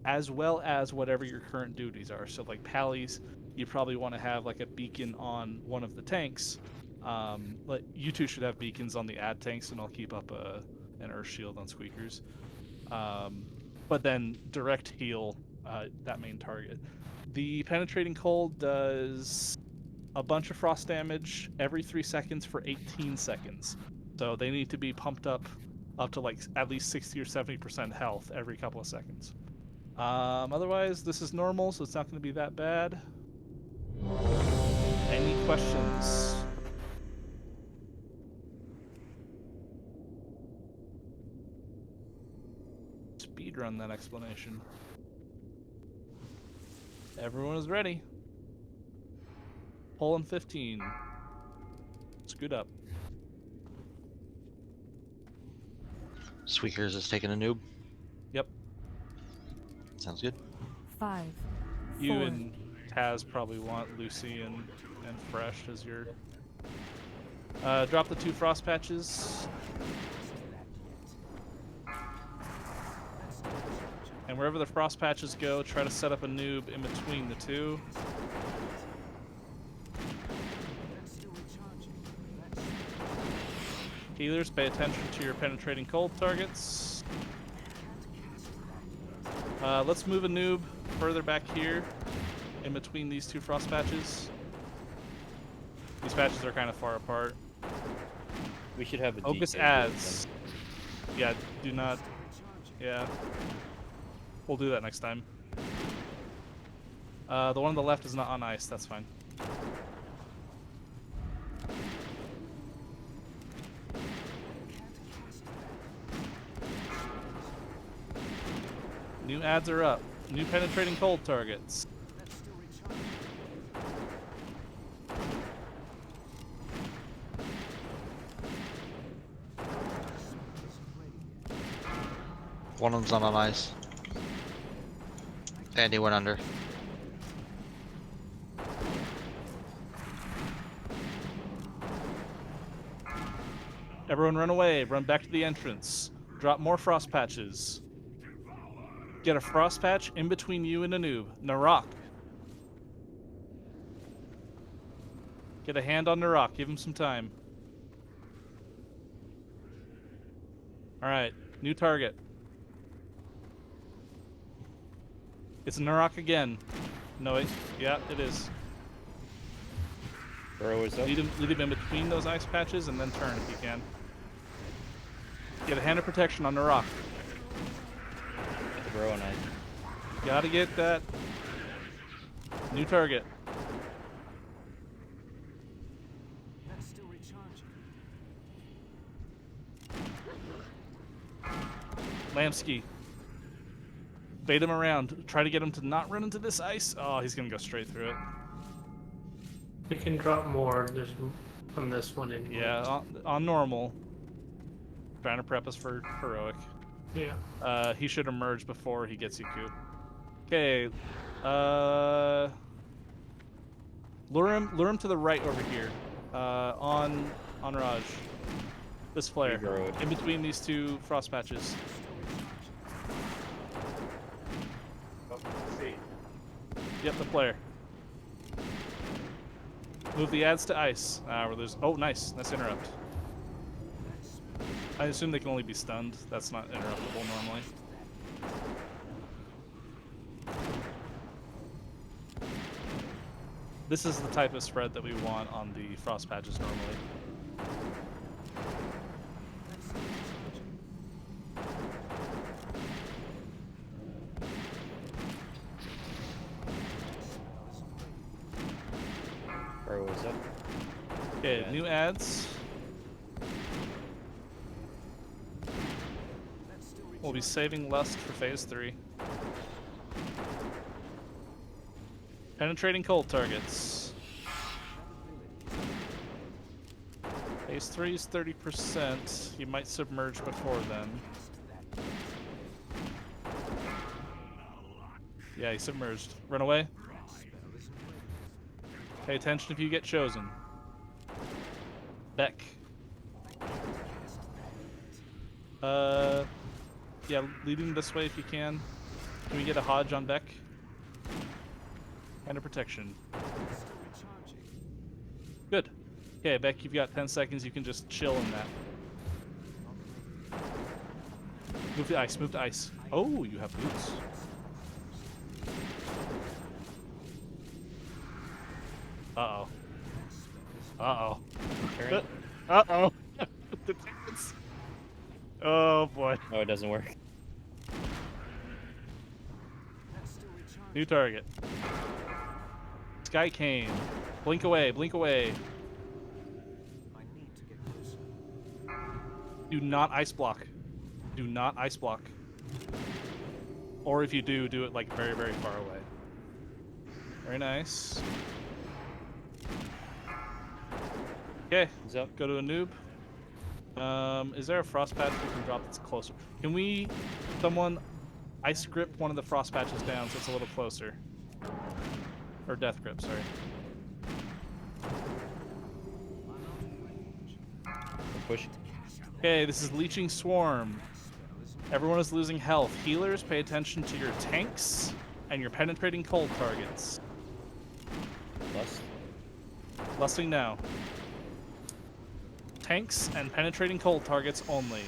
as well as whatever your current duties are. So like Pallies, you probably want to have like a beacon on one of the tanks. Like you two should have beacons on the ad tanks, and I'll keep up an Earth Shield on Squeakers. But then direct heal that main target. The penetrating cold does a bunch of frost damage every 3 seconds for 18 seconds. So they need to be pumped up to like at least 60 or 70% health every couple of seconds. Otherwise, this is normal, so it's not going to be that bad. Any questions? Speedrun that explanation. Everyone is ready. Pull in 15. Scoot up. Squeakers is taking a noob. Yep. Sounds good. 5, You 4. and Taz probably want Lucy and Fresh as your... drop the 2 frost patches. And wherever the frost patches go, try to set up a noob in between the 2. Healers, pay attention to your penetrating cold targets. Let's move a noob further back here in between these 2 frost patches. These patches are kind of far apart. We should have a Focus DK ads. Yeah, do not. Yeah. We'll do that next time. The one on the left is not on ice, that's fine. New ads are up. New penetrating cold targets. One of them's not on ice. And he went under. Everyone run away. Run back to the entrance. Drop more frost patches. Get a frost patch in between you and a noob. Narok. Get a hand on Narok. Give him some time. Alright. New target. It's Narok again. No, yeah, it is. Burrow is up. Lead him in between those ice patches and then turn if you can. Get a hand of protection on Narok. Get the Burrow on ice. Gotta get that new target. Lamsky. Bait him around. Try to get him to not run into this ice. Oh, he's gonna go straight through it. We can drop more. There's from this one anyway. Yeah, on normal. Trying to prep us for heroic. Yeah. He should emerge before he gets Iku. Okay. Lure him to the right over here. On Raj. This flare. In between these 2 frost patches. Yep, the flare. Move the ads to ice. Where there's... Oh, nice. Nice interrupt. I assume they can only be stunned. That's not interruptible normally. This is the type of spread that we want on the frost patches normally. Alright, what's up? Okay, new ads. We'll be saving Lust for Phase 3. Penetrating cold targets. Phase 3 is 30%. You might submerge before then. Yeah, he submerged. Run away. Pay attention if you get chosen. Beck. Yeah, leading this way if you can. Can we get a Hodge on Beck? And a protection. Good. Okay, Beck, you've got 10 seconds. You can just chill in that. Move to ice, move to ice. Oh, you have boots. Uh-oh. Uh-oh. Uh-oh. The tickets. Oh, boy. Oh, it doesn't work. New target. Sky Cane. Blink away, blink away. Do not ice block. Do not ice block. Or if you do, do it like very, very far away. Very nice. Okay, go to a noob. Is there a frost patch we can drop that's closer? Can we, someone, ice grip one of the frost patches down so it's a little closer? Or death grip, sorry. Push. Okay, this is Leeching Swarm. Everyone is losing health. Healers, pay attention to your tanks and your penetrating cold targets. Lust. Lusting now. Tanks and penetrating cold targets only.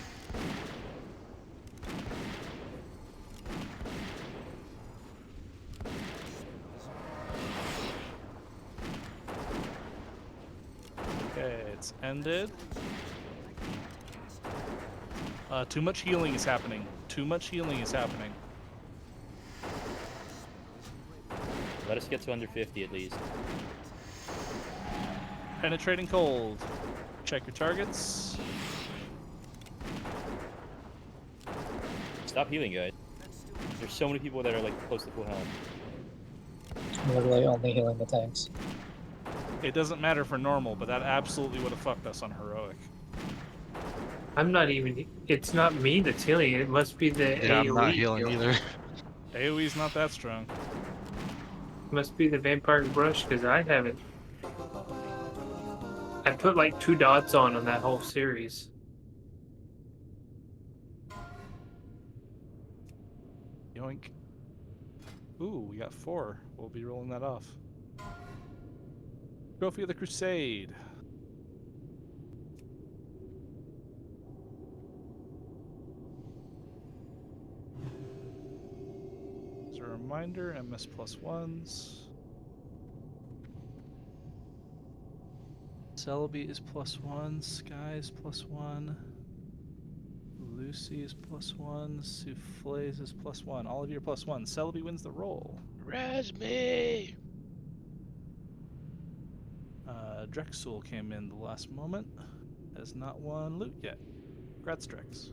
Okay, it's ended. Too much healing is happening. Too much healing is happening. Let us get to under 50 at least. Penetrating cold. Check your targets. Stop healing, guys. There's so many people that are like close to full health. I'm literally only healing the tanks. It doesn't matter for normal, but that absolutely would have fucked us on heroic. I'm not even. It's not me that's healing. It must be the Yeah, I'm AoE. not healing either. AoE's not that strong. Must be the Vampire Brush because I haven't. I put like 2 dots on that whole series. Yoink. Ooh, we got 4. We'll be rolling that off. Trophy of the Crusade. As a reminder, MS +1s. Celebi is +1, Sky is +1, Lucy is +1, Souffles is +1. All of you are +1. Celebi wins the roll. Resme! Drexel came in the last moment. Has not won loot yet. Congrats, Drex.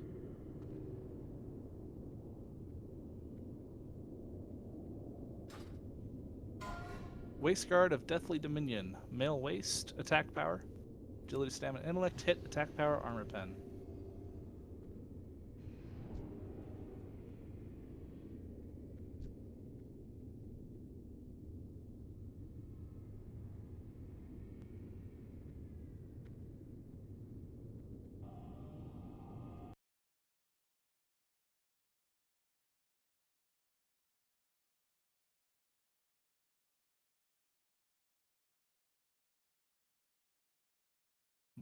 Wasteguard of Deathly Dominion. Male waste, attack power, agility, stamina, intellect, hit, attack power, armor pen.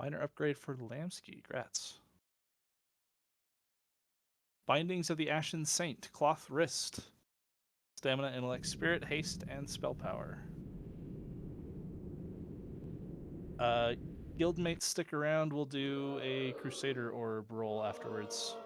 Minor upgrade for Lamsky. Grats. Bindings of the Ashen Saint. Cloth wrist. Stamina, intellect, spirit, haste, and spell power. Guildmates, stick around. We'll do a Crusader Orb roll afterwards.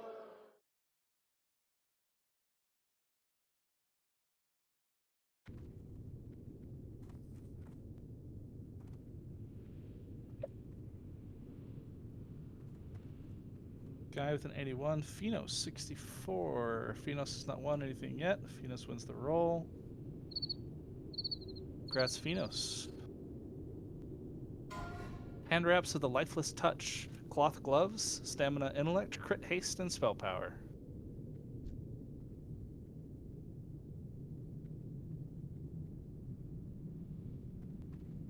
Guy with an 81. Phenos, 64. Phenos has not won anything yet. Phenos wins the roll. Congrats, Phenos. Hand wraps of the Lifeless Touch. Cloth gloves, stamina, intellect, crit haste, and spell power.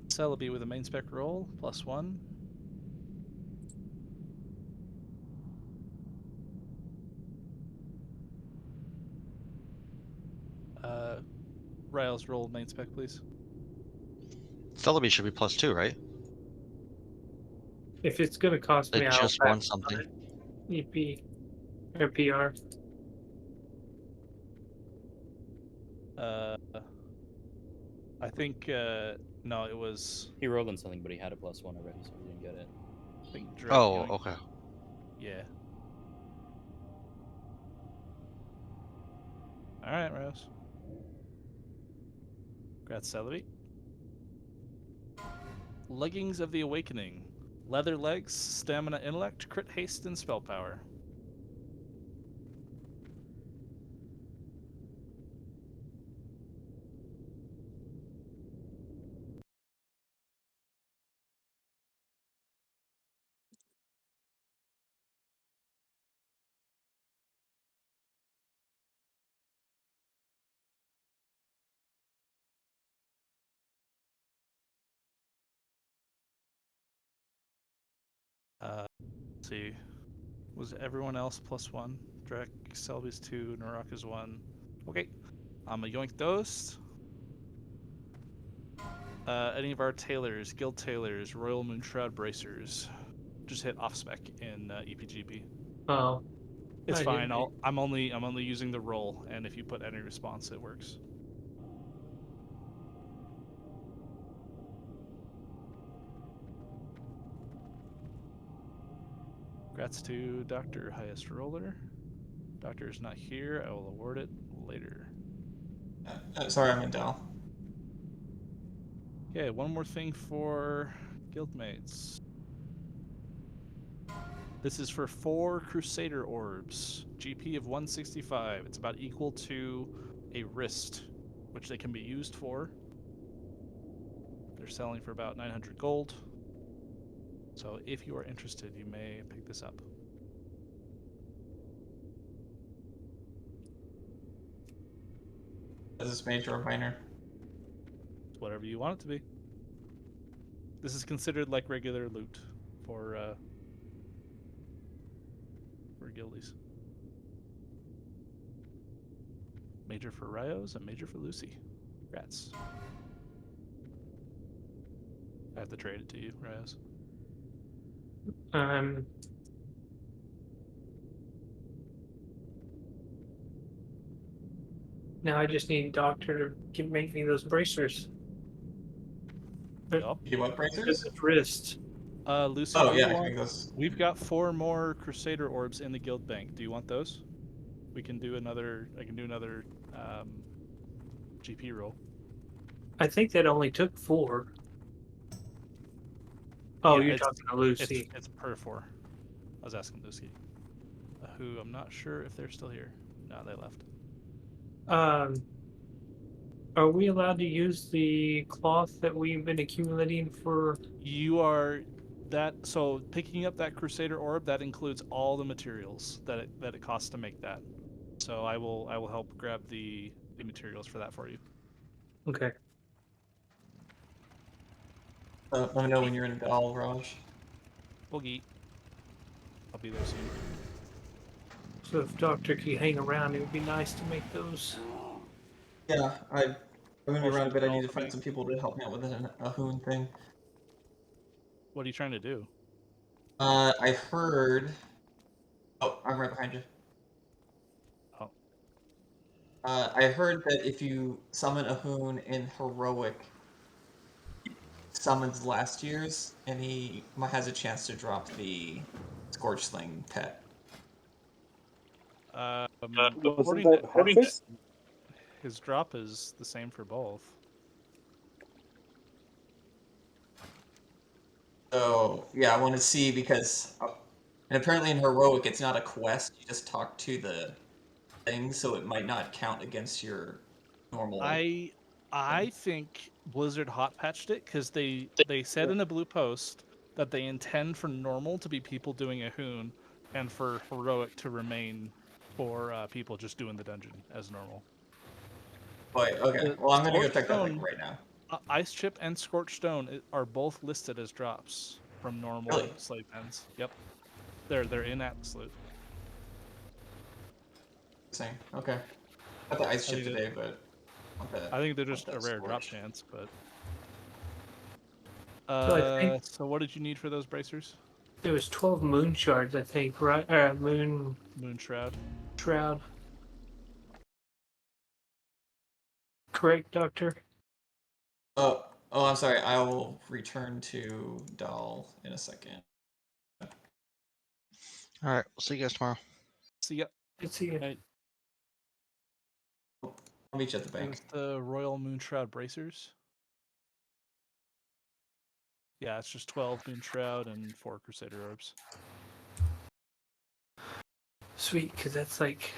Celebi with a main spec roll, +1. Riles, roll main spec, please. Celebi should be +2, right? If it's gonna cost me, It I'll just pass won on something. it. EP or PR. I think no, it was. He rolled on something, but he had a +1 already, so he didn't get it. I think Oh, okay. Yeah. All right, Rose. Congrats, Celebi. Leggings of the Awakening. Leather legs, stamina, intellect, crit haste, and spell power. Let's see. Was everyone else +1? Drek, Selby's 2, Narok is 1. Okay. I'm gonna yoink those. Any of our tailors, guild tailors, Royal Moonshroud bracers, just hit off spec in EPGP. Oh, It's I fine. didn't- I'm only using the roll, and if you put any response, it works. Congrats to Dr. Highest Roller. Doctor is not here. I will award it later. Sorry, I'm in Dell. Okay, one more thing for guildmates. This is for 4 Crusader Orbs. GP of 165. It's about equal to a wrist, which they can be used for. They're selling for about 900 gold. So if you are interested, you may pick this up. Is this major or minor? It's whatever you want it to be. This is considered like regular loot for guildies. Major for Rios and major for Lucy. Congrats. I have to trade it to you, Rios. Now I just need Doctor to make me those bracers. Yup. You want bracers? Wrist. Lucy, Oh, yeah, I can make those. We've got 4 more Crusader Orbs in the guild bank. Do you want those? We can do another. I can do another GP roll. I think that only took 4. Oh, Yeah, you're talking to Lucy. It's per 4. I was asking Lucy, who I'm not sure if they're still here. No, they left. Are we allowed to use the cloth that we've been accumulating for? You are that. So picking up that Crusader Orb, that includes all the materials that it costs to make that. So I will help grab the materials for that for you. Okay. Let me know when you're in Dell, Raj. Boogie. I'll be there soon. So if Doctor can hang around, it would be nice to make those. Yeah, I'm gonna be around a bit. I need to find some people to help me out with a Hoon thing. What are you trying to do? I heard. Oh, I'm right behind you. Oh. I heard that if you summon a Hoon in Heroic, summons last year's, and he has a chance to drop the Scorch Sling pet. Wasn't According that to Harfest? his drop is the same for both. So yeah, I want to see because, and apparently in heroic it's not a quest. You just talk to the thing, so it might not count against your normal. I think Blizzard hot patched it because they said in a blue post that they intend for normal to be people doing a hoon, and for heroic to remain for people just doing the dungeon as normal. Wait, okay. The Well, I'm gonna go Scorched check that link Stone- right now. Ice Chip and Scorched Stone are both listed as drops from normal Really? slave pens. Yep, they're in Absolute. Same. Okay. Got the ice I chip think today, but I think they're just that a rare drop Scorch. chance, but. So I think So what did you need for those bracers? there was 12 moon shards, I think, right? Moon Shroud. Shroud. Correct, Doctor? Oh, I'm sorry. I will return to Doll in a second. All right, we'll see you guys tomorrow. See ya. Good see you. Right. I'll meet you at the bank. There's the Royal Moonshroud bracers. Yeah, it's just 12 Moonshroud and 4 Crusader orbs. Sweet, because that's like